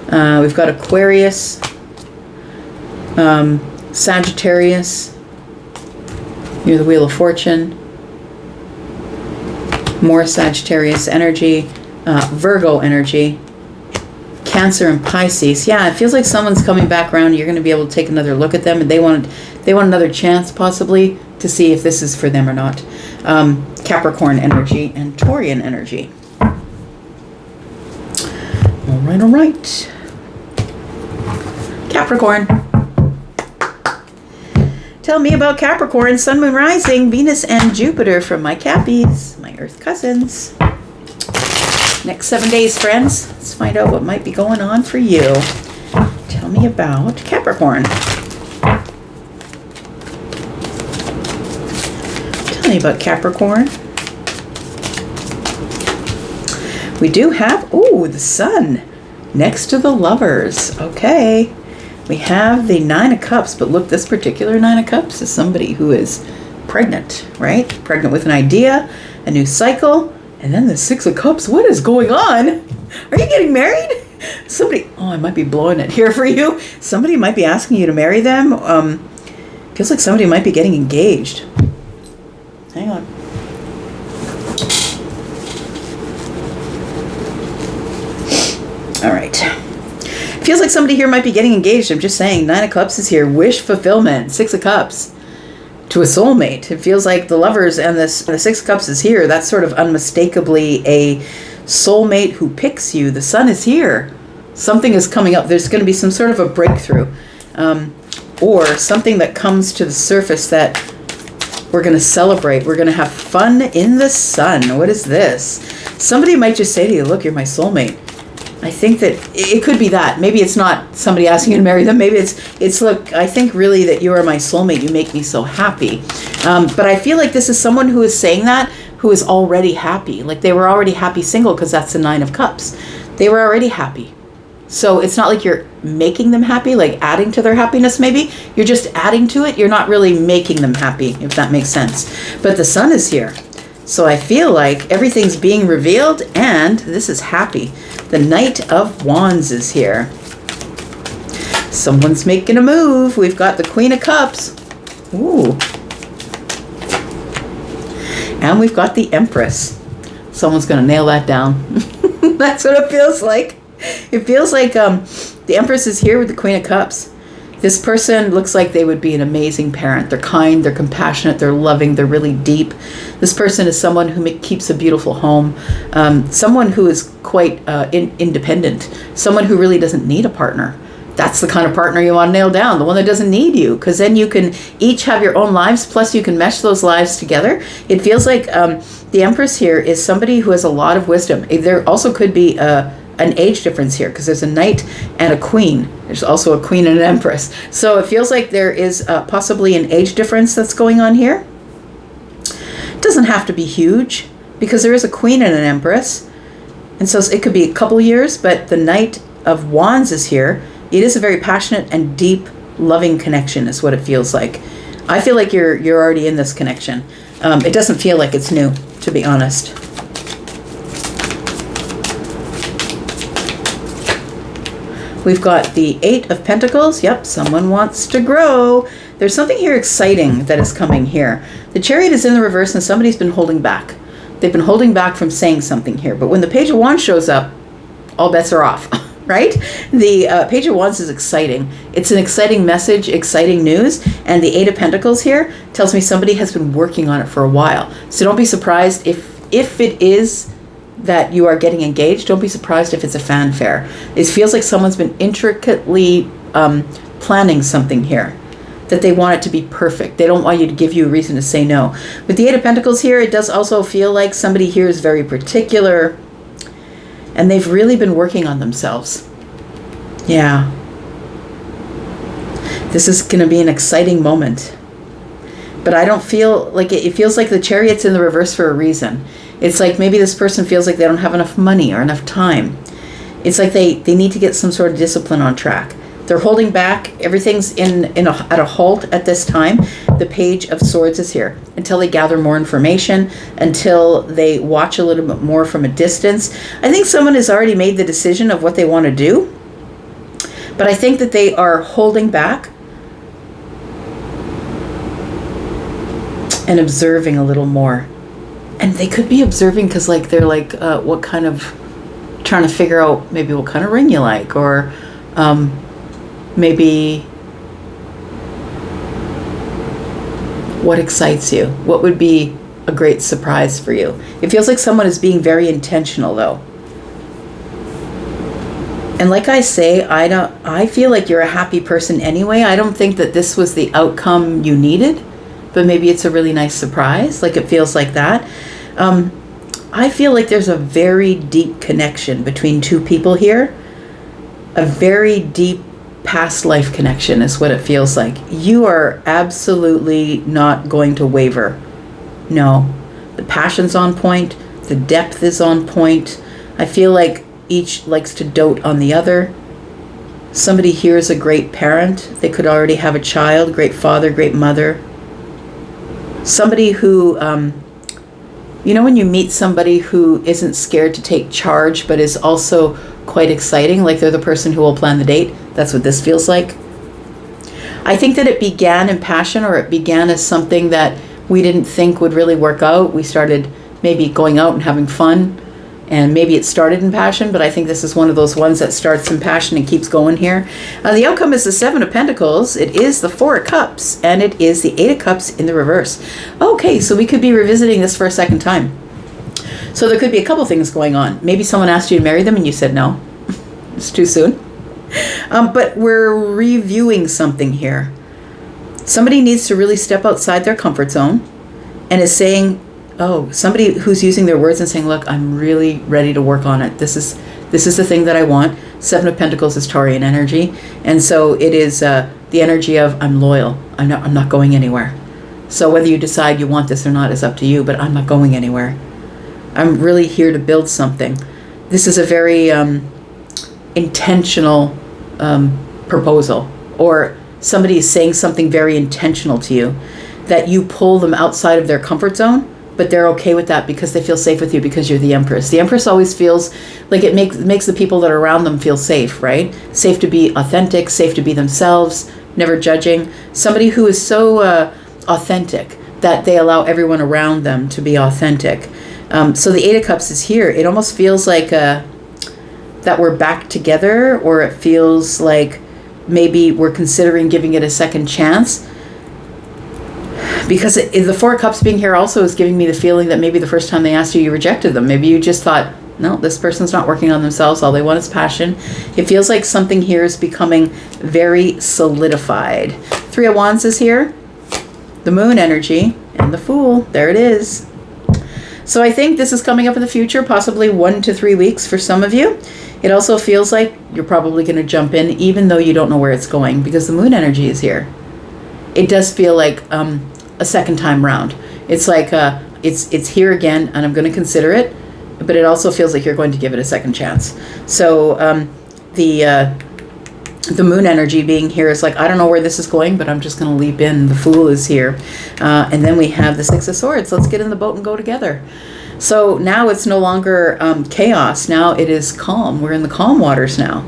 We've got Aquarius, Sagittarius, near the Wheel of Fortune. More Sagittarius energy, Virgo energy, Cancer and Pisces. Yeah, it feels like someone's coming back around. You're going to be able to take another look at them, and they want another chance possibly to see if this is for them or not. Capricorn energy and Taurian energy. All right. Capricorn. Tell me about Capricorn, Sun, Moon, Rising, Venus, and Jupiter from my Cappies, my Earth cousins. Next 7 days, friends. Let's find out what might be going on for you. Tell me about Capricorn. Tell me about Capricorn. We do have, the Sun next to the Lovers. Okay. We have the 9 of Cups, but look, this particular 9 of Cups is somebody who is pregnant, right? Pregnant with an idea, a new cycle, and then the 6 of Cups. What is going on? Are you getting married? Somebody, I might be blowing it here for you. Somebody might be asking you to marry them. Feels like somebody might be getting engaged. Hang on. All right. Feels like somebody here might be getting engaged. I'm just saying, 9 of Cups is here. Wish fulfillment. 6 of Cups to a soulmate. It feels like the Lovers and the 6 of Cups is here. That's sort of unmistakably a soulmate who picks you. The Sun is here. Something is coming up. There's going to be some sort of a breakthrough, or something that comes to the surface that we're going to celebrate. We're going to have fun in the sun. What is this? Somebody might just say to you, look, you're my soulmate. I think that it could be that. Maybe it's not somebody asking you to marry them. Maybe it's look, I think really that you are my soulmate. You make me so happy. But I feel like this is someone who is saying that, who is already happy. Like they were already happy single, because that's the 9 of Cups. They were already happy. So it's not like you're making them happy, like adding to their happiness maybe. You're just adding to it. You're not really making them happy, if that makes sense. But the Sun is here. So I feel like everything's being revealed, and this is happy. The Knight of Wands is here. Someone's making a move. We've got the Queen of Cups. Ooh. And we've got the Empress. Someone's going to nail that down. That's what it feels like. It feels like the Empress is here with the Queen of Cups. This person looks like they would be an amazing parent. They're kind, they're compassionate, they're loving, they're really deep. This person is someone who keeps a beautiful home, someone who is quite independent, someone who really doesn't need a partner. that's the kind of partner you want to nail down, the one that doesn't need you, because then you can each have your own lives, plus you can mesh those lives together. It feels like the Empress here is somebody who has a lot of wisdom. There also could be an age difference here, because there's a Knight and a Queen. There's also a Queen and an Empress. So it feels like there is possibly an age difference that's going on here. It doesn't have to be huge, because there is a Queen and an Empress. And so it could be a couple years, but the Knight of Wands is here. It is a very passionate and deep, loving connection is what it feels like. I feel like you're already in this connection. It doesn't feel like it's new, to be honest. We've got the Eight of Pentacles. Yep, someone wants to grow. There's something here exciting that is coming here. The Chariot is in the reverse and somebody's been holding back. They've been holding back from saying something here. But when the Page of Wands shows up, all bets are off, right? The Page of Wands is exciting. It's an exciting message, exciting news. And the Eight of Pentacles here tells me somebody has been working on it for a while. So don't be surprised if it is that you are getting engaged. Don't be surprised if it's a fanfare. It feels like someone's been intricately planning something here, that they want it to be perfect. They don't want you to give you a reason to say no. With the Eight of Pentacles here, it does also feel like somebody here is very particular and they've really been working on themselves. Yeah. This is going to be an exciting moment. But I don't feel like it feels like the Chariot's in the reverse for a reason. It's like maybe this person feels like they don't have enough money or enough time. It's like they need to get some sort of discipline on track. They're holding back. Everything's at a halt at this time. The Page of Swords is here until they gather more information, until they watch a little bit more from a distance. I think someone has already made the decision of what they want to do, but I think that they are holding back and observing a little more. And they could be observing because they're like, what kind of, trying to figure out maybe what kind of ring you like, or maybe what excites you? What would be a great surprise for you? It feels like someone is being very intentional though. And like I say, I feel like you're a happy person anyway. I don't think that this was the outcome you needed, but maybe it's a really nice surprise. Like it feels like that. I feel like there's a very deep connection between two people here. A very deep past life connection is what it feels like. You are absolutely not going to waver. No. The passion's on point. The depth is on point. I feel like each likes to dote on the other. Somebody here is a great parent. They could already have a child, great father, great mother. Somebody who, when you meet somebody who isn't scared to take charge, but is also quite exciting, like they're the person who will plan the date. That's what this feels like. I think that it began in passion, or it began as something that we didn't think would really work out. We started maybe going out and having fun, and maybe it started in passion, but I think this is one of those ones that starts in passion and keeps going here. The outcome is the Seven of Pentacles. It is the Four of Cups, and it is the Eight of Cups in the reverse. Okay, so we could be revisiting this for a second time. So there could be a couple things going on. Maybe someone asked you to marry them and you said no. It's too soon. But we're reviewing something here. Somebody needs to really step outside their comfort zone and is saying, somebody who's using their words and saying, look, I'm really ready to work on it. This is the thing that I want. Seven of Pentacles is Taurian energy. And so it is the energy of I'm loyal. I'm not going anywhere. So whether you decide you want this or not is up to you, but I'm not going anywhere. I'm really here to build something. This is a very intentional proposal, or somebody is saying something very intentional to you, that you pull them outside of their comfort zone, but they're okay with that because they feel safe with you because you're the Empress. The Empress always feels like it makes the people that are around them feel safe, right? Safe to be authentic, safe to be themselves, never judging. Somebody who is so authentic that they allow everyone around them to be authentic. So the Eight of Cups is here. It almost feels like that we're back together, or it feels like maybe we're considering giving it a second chance. Because the Four of Cups being here also is giving me the feeling that maybe the first time they asked you, you rejected them. Maybe you just thought, No, this person's not working on themselves. All they want is passion. It feels like something here is becoming very solidified. Three of Wands is here. The Moon energy and the Fool. There it is. So I think this is coming up in the future, possibly 1 to 3 weeks for some of you. It also feels like you're probably going to jump in even though you don't know where it's going because the Moon energy is here. It does feel like a second time round. It's like it's here again and I'm going to consider it, but it also feels like you're going to give it a second chance. So the Moon energy being here is like, I don't know where this is going, but I'm just going to leap in. The Fool is here. And then we have the Six of Swords. Let's get in the boat and go together. So now it's no longer chaos. Now it is calm. We're in the calm waters now.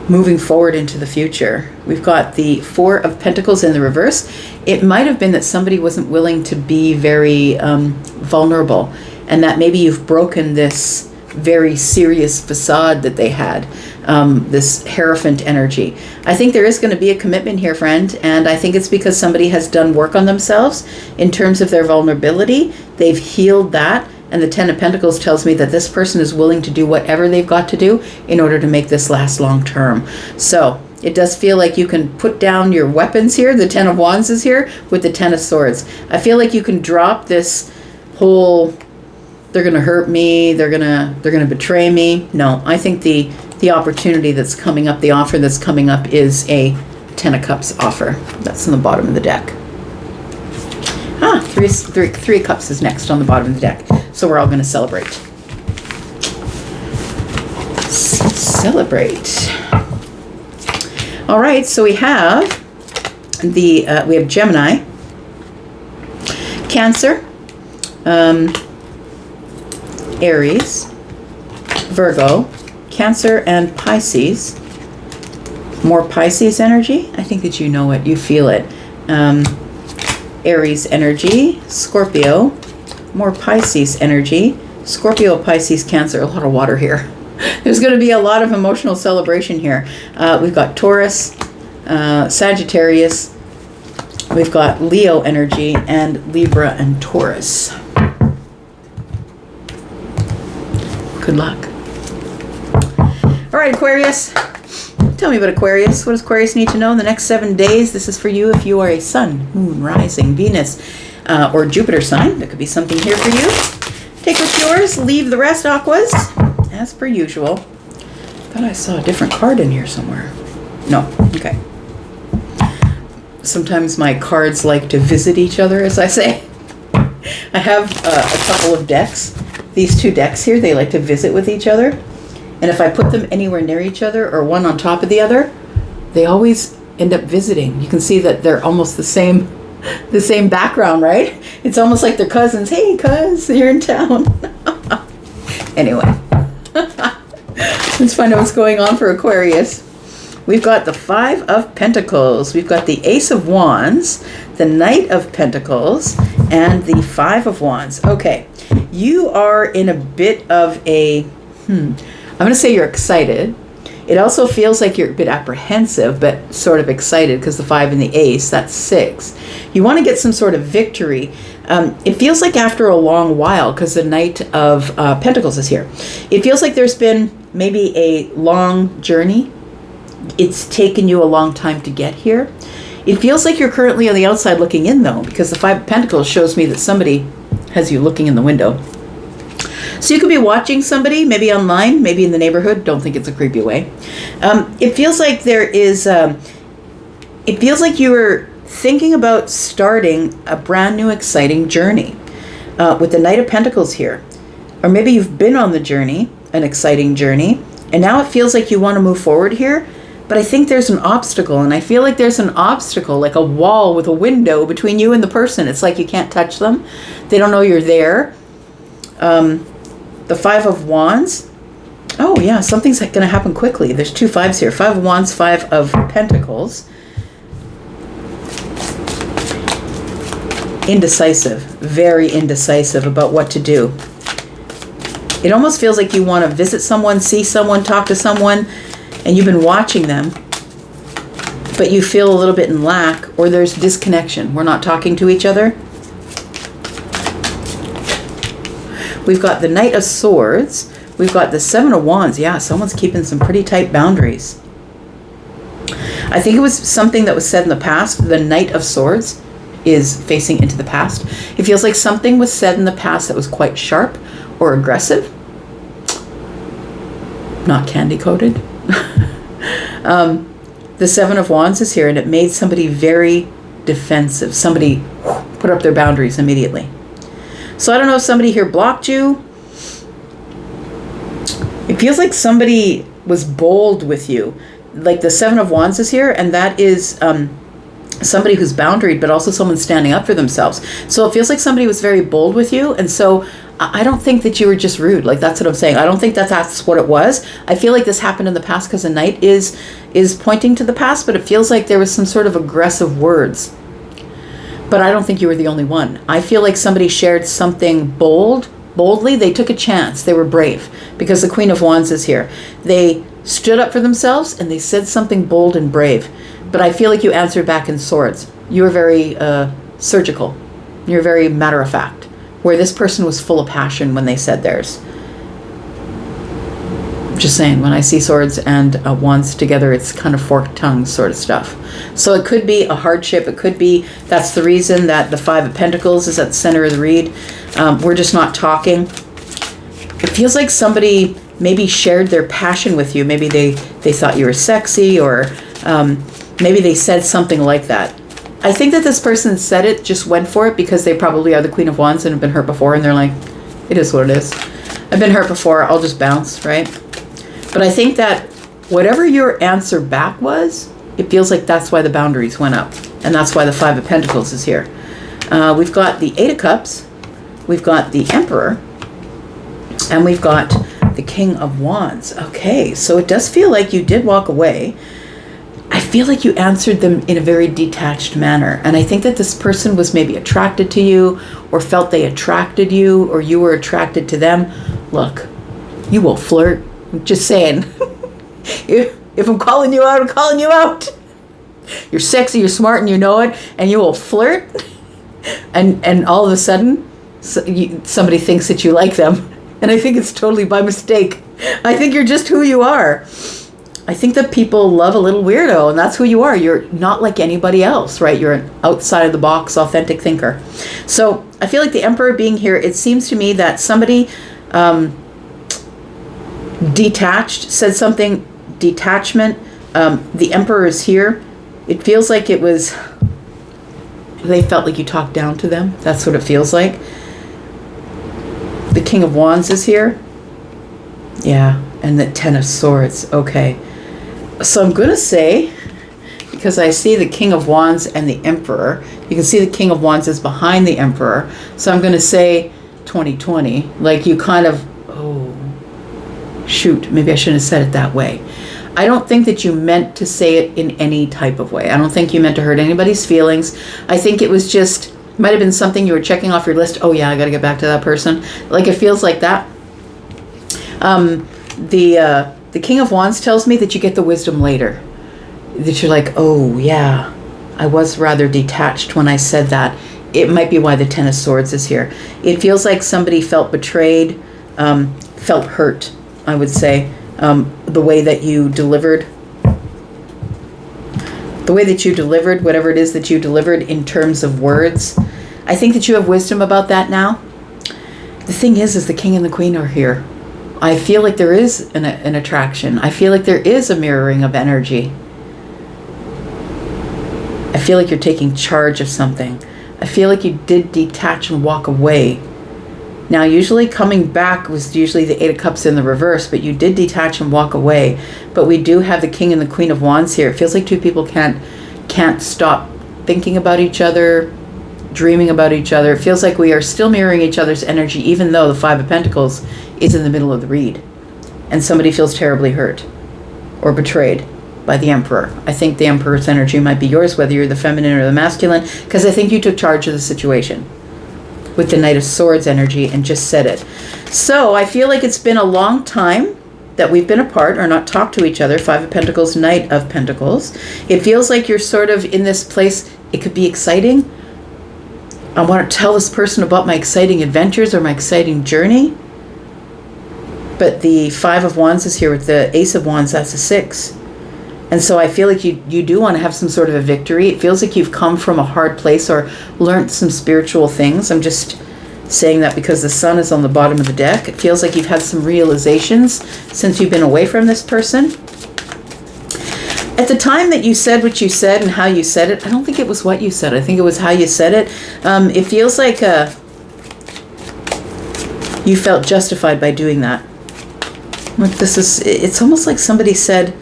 Moving forward into the future. We've got the Four of Pentacles in the reverse. It might have been that somebody wasn't willing to be very vulnerable, and that maybe you've broken this very serious facade that they had, this Hierophant energy. I think there is going to be a commitment here, friend, and I think it's because somebody has done work on themselves in terms of their vulnerability. They've healed that, and the Ten of Pentacles tells me that this person is willing to do whatever they've got to do in order to make this last long term. So it does feel like you can put down your weapons here. The Ten of Wands is here with the Ten of Swords. I feel like you can drop this whole, they're going to hurt me, they're going to betray me. No, I think the opportunity that's coming up, the offer that's coming up is a Ten of Cups offer. That's on the bottom of the deck. Three of Cups is next on the bottom of the deck. So we're all going to celebrate. Celebrate. All right, so we have we have Gemini, Cancer, Aries, Virgo, Cancer, and Pisces. More Pisces energy. I think that you know it. You feel it. Aries energy, Scorpio, more Pisces energy, Scorpio, Pisces, Cancer. A lot of water here. There's going to be a lot of emotional celebration here. We've got Taurus, Sagittarius, we've got Leo energy, and Libra and Taurus. Good luck. All right, Aquarius. Tell me about Aquarius. What does Aquarius need to know in the next 7 days? This is for you if you are a Sun, Moon, Rising, Venus, or Jupiter sign. There could be something here for you. Take what's yours. Leave the rest, Aquas. As per usual. Thought I saw a different card in here somewhere. No. Okay. Sometimes my cards like to visit each other, as I say. I have a couple of decks. These two decks here, they like to visit with each other. And if I put them anywhere near each other or one on top of the other, they always end up visiting. You can see that they're almost the same background, right? It's almost like they're cousins. Hey, cuz, you're in town. Anyway, let's find out what's going on for Aquarius. We've got the Five of Pentacles. We've got the Ace of Wands, the Knight of Pentacles, and the Five of Wands. Okay, you are in a bit of a, I'm going to say you're excited. It also feels like you're a bit apprehensive, but sort of excited because the 5 and the Ace, that's 6. You want to get some sort of victory. It feels like after a long while, because the Knight of Pentacles is here, it feels like there's been maybe a long journey. It's taken you a long time to get here. It feels like you're currently on the outside looking in, though, because the 5 of Pentacles shows me that somebody has you looking in the window. So you could be watching somebody, maybe online, maybe in the neighborhood. Don't think it's a creepy way. It feels like there is, it feels like you were thinking about starting a brand new exciting journey with the Knight of Pentacles here. Or maybe you've been on the journey, an exciting journey, and now it feels like you want to move forward here. But I think there's an obstacle, and I feel like there's an obstacle, like a wall with a window between you and the person. It's like you can't touch them. They don't know you're there. The Five of Wands. Oh, yeah, something's going to happen quickly. There's 2 5s here. 5 of Wands, 5 of Pentacles. Indecisive. Very indecisive about what to do. It almost feels like you want to visit someone, see someone, talk to someone, and you've been watching them, but you feel a little bit in lack, or there's disconnection. We're not talking to each other. We've got the Knight of Swords. We've got the Seven of Wands. Yeah, someone's keeping some pretty tight boundaries. I think it was something that was said in the past. The Knight of Swords is facing into the past. It feels like something was said in the past that was quite sharp or aggressive. Not candy-coated. The Seven of Wands is here, and it made somebody very defensive. Somebody put up their boundaries immediately. So I don't know if somebody here blocked you. It feels like somebody was bold with you. Like the Seven of Wands is here, and that is somebody who's boundaried, but also someone standing up for themselves. So it feels like somebody was very bold with you, and so I don't think that you were just rude. Like, that's what I'm saying. I don't think that that's what it was. I feel like this happened in the past because the Knight is pointing to the past, but it feels like there was some sort of aggressive words. But I don't think you were the only one. I feel like somebody shared something boldly. They took a chance. They were brave because the Queen of Wands is here. They stood up for themselves and they said something bold and brave. But I feel like you answered back in swords. You were very surgical. You're very matter of fact. Where this person was full of passion when they said theirs. Just saying, when I see swords and wands together, it's kind of forked tongues sort of stuff. So it could be a hardship. It could be that's the reason that the Five of Pentacles is at the center of the read. We're just not talking. It feels like somebody maybe shared their passion with you. Maybe they thought you were sexy, or maybe they said something like that. I think that this person said it, just went for it because they probably are the Queen of Wands and have been hurt before, and they're like, it is what it is. I've been hurt before, I'll just bounce, right? But I think that whatever your answer back was, it feels like that's why the boundaries went up. And that's why the Five of Pentacles is here. We've got the Eight of Cups, we've got the Emperor, and we've got the King of Wands. Okay, so it does feel like you did walk away. I feel like you answered them in a very detached manner. And I think that this person was maybe attracted to you, or felt they attracted you, or you were attracted to them. Look, you will flirt. I'm just saying. If I'm calling you out, I'm calling you out. You're sexy, you're smart, and you know it, and you will flirt. And all of a sudden, somebody thinks that you like them. And I think it's totally by mistake. I think you're just who you are. I think that people love a little weirdo, and that's who you are. You're not like anybody else, right? You're an outside of the box, authentic thinker. So I feel like the Emperor being here, it seems to me that somebody detached, said something, detachment. The Emperor is here. It feels like it was, they felt like you talked down to them. That's what it feels like. The King of Wands is here. Yeah, and the Ten of Swords. Okay. So I'm going to say, because I see the King of Wands and the Emperor, you can see the King of Wands is behind the Emperor. So I'm going to say 2020. Like you kind of, oh, shoot, maybe I shouldn't have said it that way. I don't think that you meant to say it in any type of way. I don't think you meant to hurt anybody's feelings. I think it was just, might have been something you were checking off your list. Oh yeah, I got to get back to that person. Like it feels like that. The King of Wands tells me that you get the wisdom later. That you're like, oh yeah, I was rather detached when I said that. It might be why the Ten of Swords is here. It feels like somebody felt betrayed, felt hurt, I would say. The way that you delivered. The way that you delivered, whatever it is that you delivered in terms of words. I think that you have wisdom about that now. The thing is the King and the Queen are here. I feel like there is an attraction. I feel like there is a mirroring of energy. I feel like you're taking charge of something. I feel like you did detach and walk away. Now, usually coming back was usually the Eight of Cups in the reverse, but you did detach and walk away. But we do have the King and the Queen of Wands here. It feels like two people can't stop thinking about each other, dreaming about each other. It feels like we are still mirroring each other's energy, even though the Five of Pentacles is in the middle of the read. And somebody feels terribly hurt or betrayed by the Emperor. I think the Emperor's energy might be yours, whether you're the feminine or the masculine, because I think you took charge of the situation with the Knight of Swords energy and just said it. So I feel like it's been a long time that we've been apart or not talked to each other. Five of Pentacles, Knight of Pentacles. It feels like you're sort of in this place. It could be exciting. I want to tell this person about my exciting adventures or my exciting journey. But the Five of Wands is here with the Ace of Wands. That's a 6. And so I feel like you do want to have some sort of a victory. It feels like you've come from a hard place or learned some spiritual things. I'm just saying that because the Sun is on the bottom of the deck. It feels like you've had some realizations since you've been away from this person. At the time that you said what you said and how you said it, I don't think it was what you said. I think it was how you said it. It feels like you felt justified by doing that. Like it's almost like somebody said,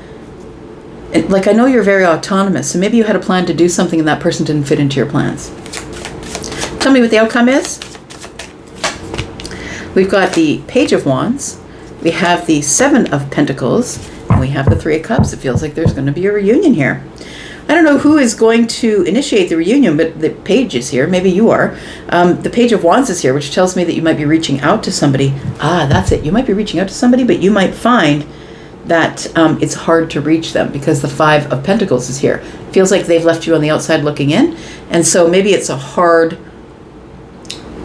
like, I know you're very autonomous, so maybe you had a plan to do something and that person didn't fit into your plans. Tell me what the outcome is. We've got the Page of Wands, we have the Seven of Pentacles, and we have the Three of Cups. It feels like there's going to be a reunion here. I don't know who is going to initiate the reunion, but the Page is here. Maybe you are. The Page of Wands is here, which tells me that you might be reaching out to somebody. That's it. You might be reaching out to somebody, but you might find that it's hard to reach them because the Five of Pentacles is here. Feels like they've left you on the outside looking in. And so maybe it's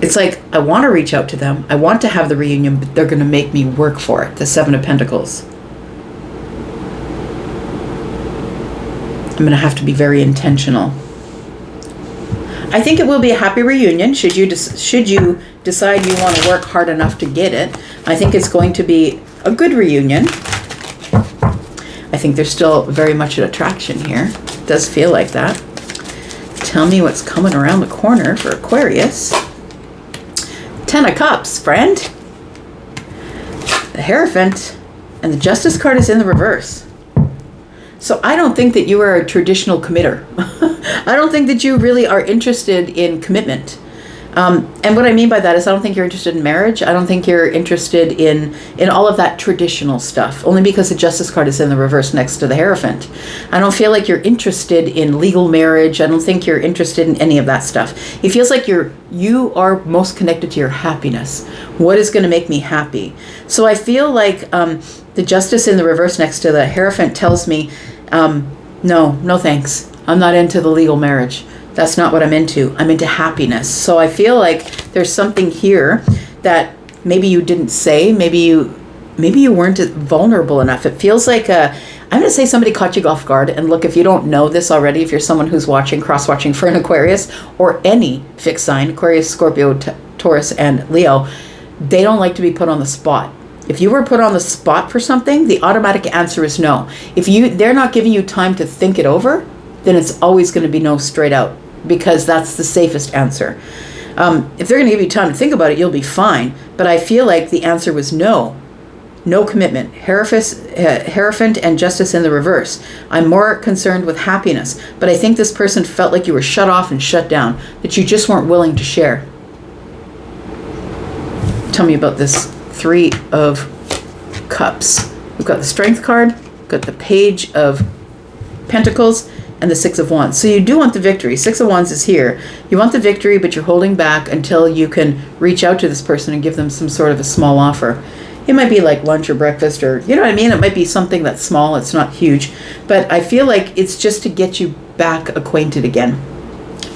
it's like, I want to reach out to them. I want to have the reunion, but they're going to make me work for it. The Seven of Pentacles. I'm going to have to be very intentional. I think it will be a happy reunion should you decide you want to work hard enough to get it. I think it's going to be a good reunion. I think there's still very much an attraction here. It does feel like that. Tell me what's coming around the corner for Aquarius. 10 of Cups, friend. The Hierophant and the Justice card is in the reverse. So I don't think that you are a traditional committer. I don't think that you really are interested in commitment. And what I mean by that is I don't think you're interested in marriage. I don't think you're interested in all of that traditional stuff, only because the Justice card is in the reverse next to the Hierophant. I don't feel like you're interested in legal marriage. I don't think you're interested in any of that stuff. It feels like you are most connected to your happiness. What is going to make me happy? So I feel like the Justice in the reverse next to the Hierophant tells me, no thanks. I'm not into the legal marriage. That's not what I'm into. I'm into happiness. So I feel like there's something here that maybe you didn't say. Maybe you weren't vulnerable enough. It feels like I'm going to say somebody caught you off guard. And look, if you don't know this already, if you're someone who's cross-watching for an Aquarius or any fixed sign, Aquarius, Scorpio, Taurus, and Leo, they don't like to be put on the spot. If you were put on the spot for something, the automatic answer is no. If they're not giving you time to think it over, then it's always going to be no straight out, because that's the safest answer. If they're going to give you time to think about it, you'll be fine. But I feel like the answer was no. No commitment. Hierophant and Justice in the reverse. I'm more concerned with happiness. But I think this person felt like you were shut off and shut down, that you just weren't willing to share. Tell me about this Three of Cups. We've got the Strength card, we've got the Page of Pentacles, and the Six of Wands. So you do want the victory. Six of Wands is here. You want the victory, but you're holding back until you can reach out to this person and give them some sort of a small offer. It might be like lunch or breakfast, or you know what I mean? It might be something that's small. It's not huge. But I feel like it's just to get you back acquainted again,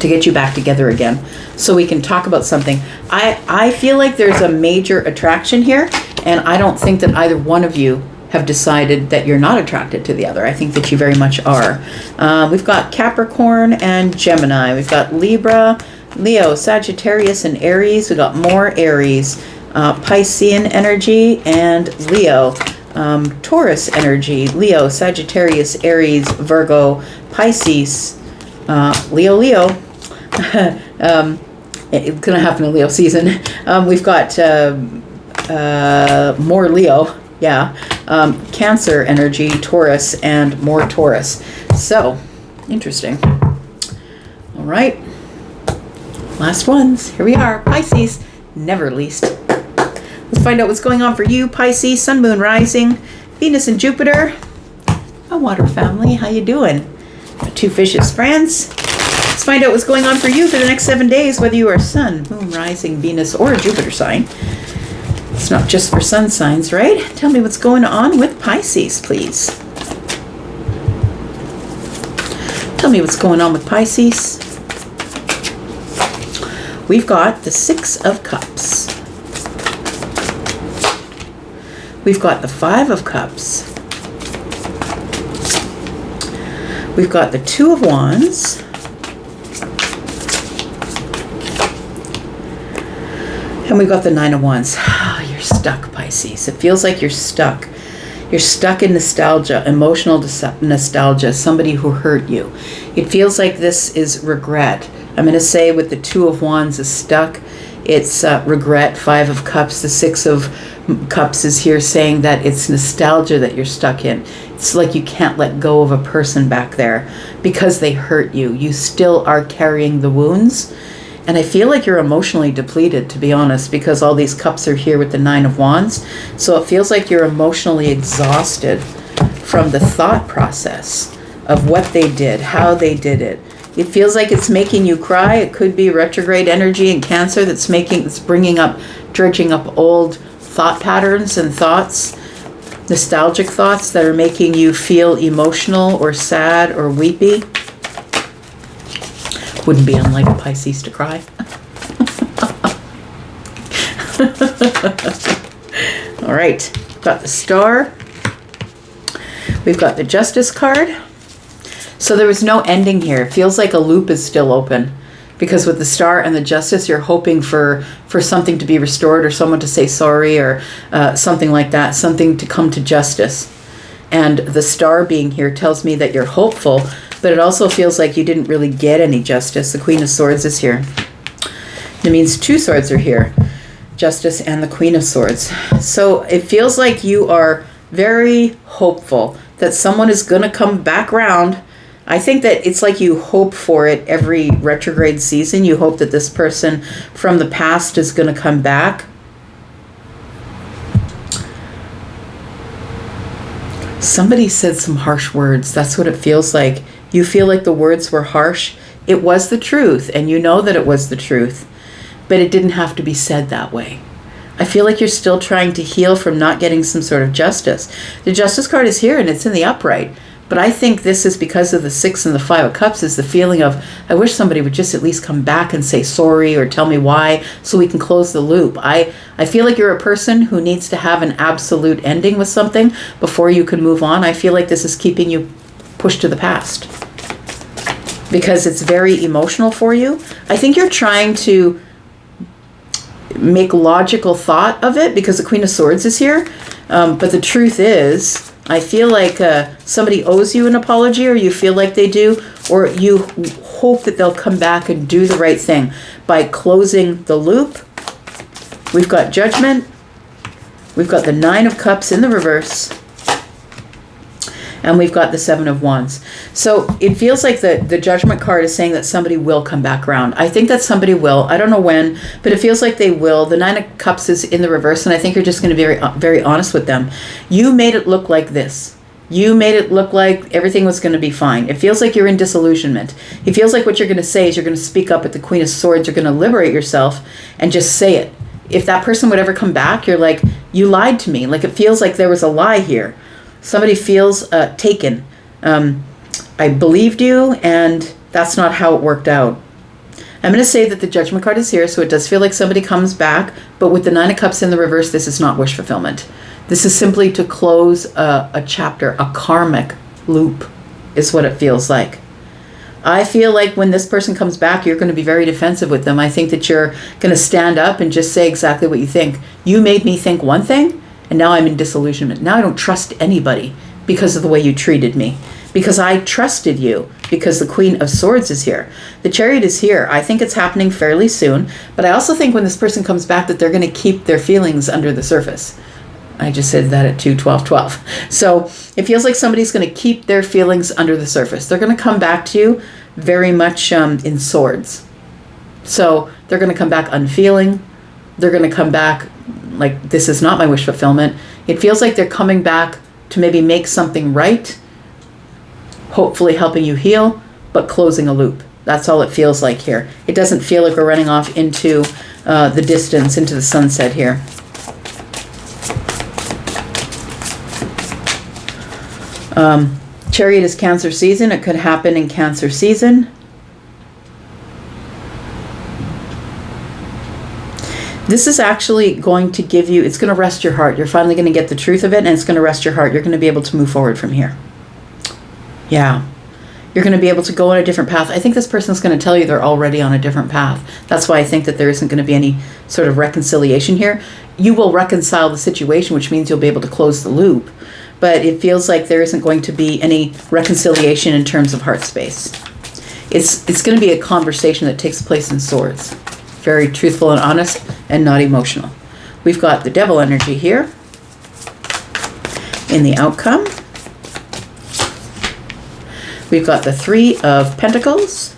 to get you back together again, so we can talk about something. I feel like there's a major attraction here, and I don't think that either one of you have decided that you're not attracted to the other. I think that you very much are. We've got Capricorn and Gemini. We've got Libra, Leo, Sagittarius, and Aries. We've got more Aries. Piscean energy and Leo. Taurus energy, Leo, Sagittarius, Aries, Virgo, Pisces, Leo. It's going to happen in Leo season. We've got more Leo. Yeah. Cancer energy, Taurus, and more Taurus. So, interesting. All right. Last ones. Here we are. Pisces, never least. Let's find out what's going on for you, Pisces, Sun, Moon, Rising, Venus, and Jupiter. My water family, how you doing? Got two fishes, friends. Let's find out what's going on for you for the next 7 days, whether you are Sun, Moon, Rising, Venus, or a Jupiter sign. It's not just for sun signs, right? Tell me what's going on with Pisces, please. Tell me what's going on with Pisces. We've got the Six of Cups. We've got the Five of Cups. We've got the Two of Wands. And we've got the Nine of Wands. Oh, you're stuck, Pisces. It feels like you're stuck. You're stuck in nostalgia, emotional nostalgia, somebody who hurt you. It feels like this is regret. I'm going to say with the Two of Wands is stuck, it's regret. Five of Cups, the Six of Cups is here saying that it's nostalgia that you're stuck in. It's like you can't let go of a person back there because they hurt you. You still are carrying the wounds. And I feel like you're emotionally depleted, to be honest, because all these cups are here with the Nine of Wands. So it feels like you're emotionally exhausted from the thought process of what they did, how they did it. It feels like it's making you cry. It could be retrograde energy in Cancer that's bringing up, dredging up old thought patterns and thoughts, nostalgic thoughts that are making you feel emotional or sad or weepy. Wouldn't be unlike a Pisces to cry. All right, got the Star. We've got the Justice card. So there was no ending here. It feels like a loop is still open because with the Star and the Justice, you're hoping for something to be restored or someone to say sorry or something like that, something to come to justice. And the Star being here tells me that you're hopeful, but it also feels like you didn't really get any justice. The Queen of Swords is here. It means two swords are here, Justice and the Queen of Swords. So it feels like you are very hopeful that someone is going to come back around. I think that it's like you hope for it every retrograde season. You hope that this person from the past is going to come back. Somebody said some harsh words. That's what it feels like. You feel like the words were harsh. It was the truth, and you know that it was the truth, but it didn't have to be said that way. I feel like you're still trying to heal from not getting some sort of justice. The Justice card is here, and it's in the upright, but I think this is because of the Six and the Five of Cups is the feeling of, I wish somebody would just at least come back and say sorry or tell me why so we can close the loop. I feel like you're a person who needs to have an absolute ending with something before you can move on. I feel like this is keeping you pushed to the past because it's very emotional for you. I think you're trying to make logical thought of it because the Queen of Swords is here. But the truth is, I feel like somebody owes you an apology, or you feel like they do, or you hope that they'll come back and do the right thing by closing the loop. We've got Judgment. We've got the Nine of Cups in the reverse. And we've got the Seven of Wands. So it feels like the Judgment card is saying that somebody will come back around. I think that somebody will. I don't know when, but it feels like they will. The Nine of Cups is in the reverse, and I think you're just going to be very, very honest with them. You made it look like this. You made it look like everything was going to be fine. It feels like you're in disillusionment. It feels like what you're going to say is you're going to speak up at the Queen of Swords. You're going to liberate yourself and just say it. If that person would ever come back, you're like, you lied to me. Like it feels like there was a lie here. Somebody feels taken. I believed you, and that's not how it worked out. I'm going to say that the Judgment card is here, so it does feel like somebody comes back, but with the Nine of Cups in the reverse, this is not wish fulfillment. This is simply to close a chapter, a karmic loop is what it feels like. I feel like when this person comes back, you're going to be very defensive with them. I think that you're going to stand up and just say exactly what you think. You made me think one thing, and now I'm in disillusionment. Now I don't trust anybody because of the way you treated me. Because I trusted you. Because the Queen of Swords is here. The Chariot is here. I think it's happening fairly soon. But I also think when this person comes back that they're going to keep their feelings under the surface. I just said that at 2:12:12. So it feels like somebody's going to keep their feelings under the surface. They're going to come back to you very much in swords. So they're going to come back unfeeling. They're going to come back like, this is not my wish fulfillment. It feels like they're coming back to maybe make something right, hopefully helping you heal, but closing a loop. That's all it feels like here. It doesn't feel like we're running off into the distance, into the sunset here. Chariot is Cancer season. It could happen in Cancer season. This is actually going to give you, it's going to rest your heart. You're finally going to get the truth of it, and it's going to rest your heart. You're going to be able to move forward from here. Yeah. You're going to be able to go on a different path. I think this person's going to tell you they're already on a different path. That's why I think that there isn't going to be any sort of reconciliation here. You will reconcile the situation, which means you'll be able to close the loop. But it feels like there isn't going to be any reconciliation in terms of heart space. It's going to be a conversation that takes place in swords. Very truthful and honest and not emotional. We've got the devil energy here in the outcome. We've got the 3 of Pentacles.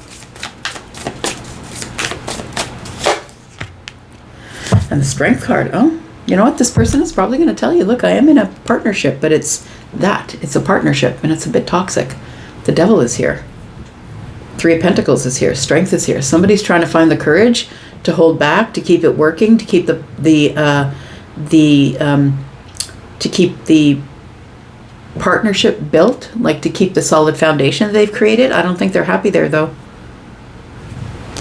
And the Strength card. Oh, you know what? This person is probably going to tell you, look, I am in a partnership, but it's a partnership, and it's a bit toxic. The devil is here. 3 of Pentacles is here. Strength is here. Somebody's trying to find the courage to hold back, to keep it working, to keep the partnership built, like to keep the solid foundation they've created. I don't think they're happy there, though.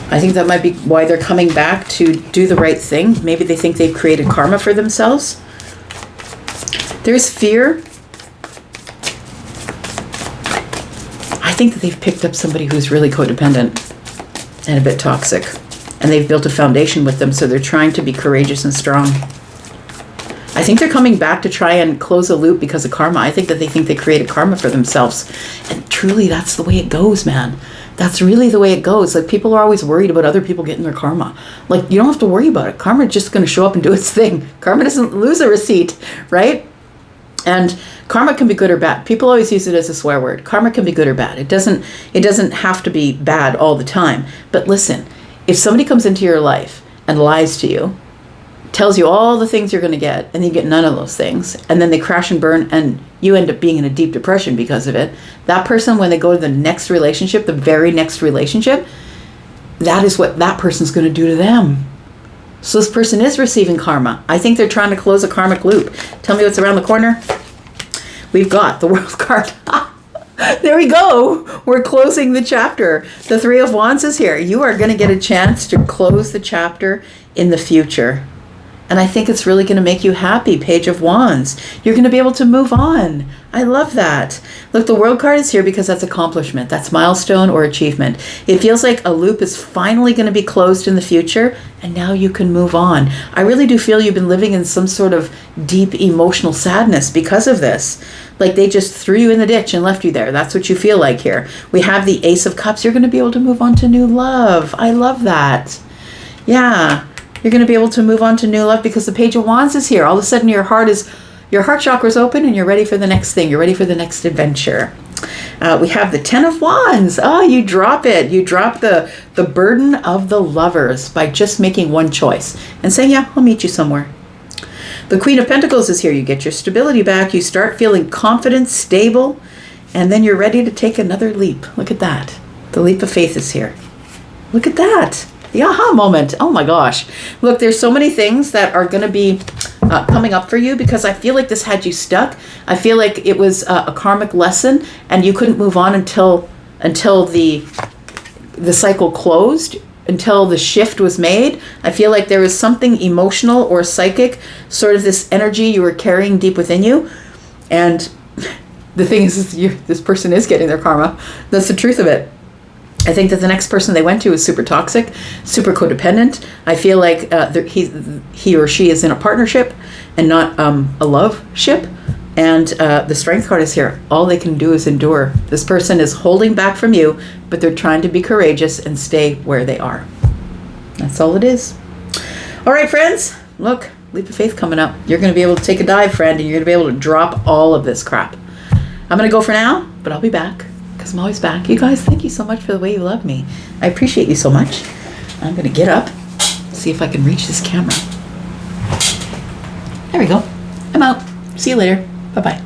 I think that might be why they're coming back to do the right thing. Maybe they think they've created karma for themselves. There's fear. I think that they've picked up somebody who's really codependent and a bit toxic. And they've built a foundation with them, so they're trying to be courageous and strong. I think they're coming back to try and close a loop because of karma. I think that they think they created karma for themselves. And truly, that's the way it goes, man. That's really the way it goes. Like, people are always worried about other people getting their karma. Like, you don't have to worry about it. Karma is just going to show up and do its thing. Karma doesn't lose a receipt, right? And karma can be good or bad. People always use it as a swear word. Karma can be good or bad. It doesn't have to be bad all the time. But listen, if somebody comes into your life and lies to you, tells you all the things you're going to get, and then you get none of those things, and then they crash and burn, and you end up being in a deep depression because of it, that person, when they go to the next relationship, the very next relationship, that is what that person's going to do to them. So this person is receiving karma. I think they're trying to close a karmic loop. Tell me what's around the corner. We've got the World card. There we go. We're closing the chapter. The 3 of Wands is here. You are going to get a chance to close the chapter in the future. And I think it's really going to make you happy. Page of Wands. You're going to be able to move on. I love that. Look, the World card is here because that's accomplishment. That's milestone or achievement. It feels like a loop is finally going to be closed in the future, and now you can move on. I really do feel you've been living in some sort of deep emotional sadness because of this. Like they just threw you in the ditch and left you there. That's what you feel like here. We have the Ace of Cups. You're going to be able to move on to new love. I love that. Yeah. You're going to be able to move on to new love because the Page of Wands is here. All of a sudden your heart chakra is open and you're ready for the next thing. You're ready for the next adventure. We have the 10 of Wands. Oh, you drop it. You drop the burden of the lovers by just making one choice and saying, yeah, I'll meet you somewhere. The Queen of Pentacles is here. You get your stability back. You start feeling confident, stable, and then you're ready to take another leap. Look at that. The leap of faith is here. Look at that. The aha moment. Oh my gosh. Look, there's so many things that are going to be coming up for you because I feel like this had you stuck. I feel like it was a karmic lesson and you couldn't move on until the cycle closed, until the shift was made. I feel like there was something emotional or psychic, sort of this energy you were carrying deep within you. And the thing is this person is getting their karma. That's the truth of it. I think that the next person they went to is super toxic, super codependent. I feel like he or she is in a partnership and not a love ship. And the Strength card is here. All they can do is endure. This person is holding back from you, but they're trying to be courageous and stay where they are. That's all it is. All right, friends. Look, leap of faith coming up. You're going to be able to take a dive, friend, and you're going to be able to drop all of this crap. I'm going to go for now, but I'll be back. I'm always back. You guys, thank you so much for the way you love me. I appreciate you so much. I'm going to get up, see if I can reach this camera. There we go. I'm out. See you later. Bye-bye.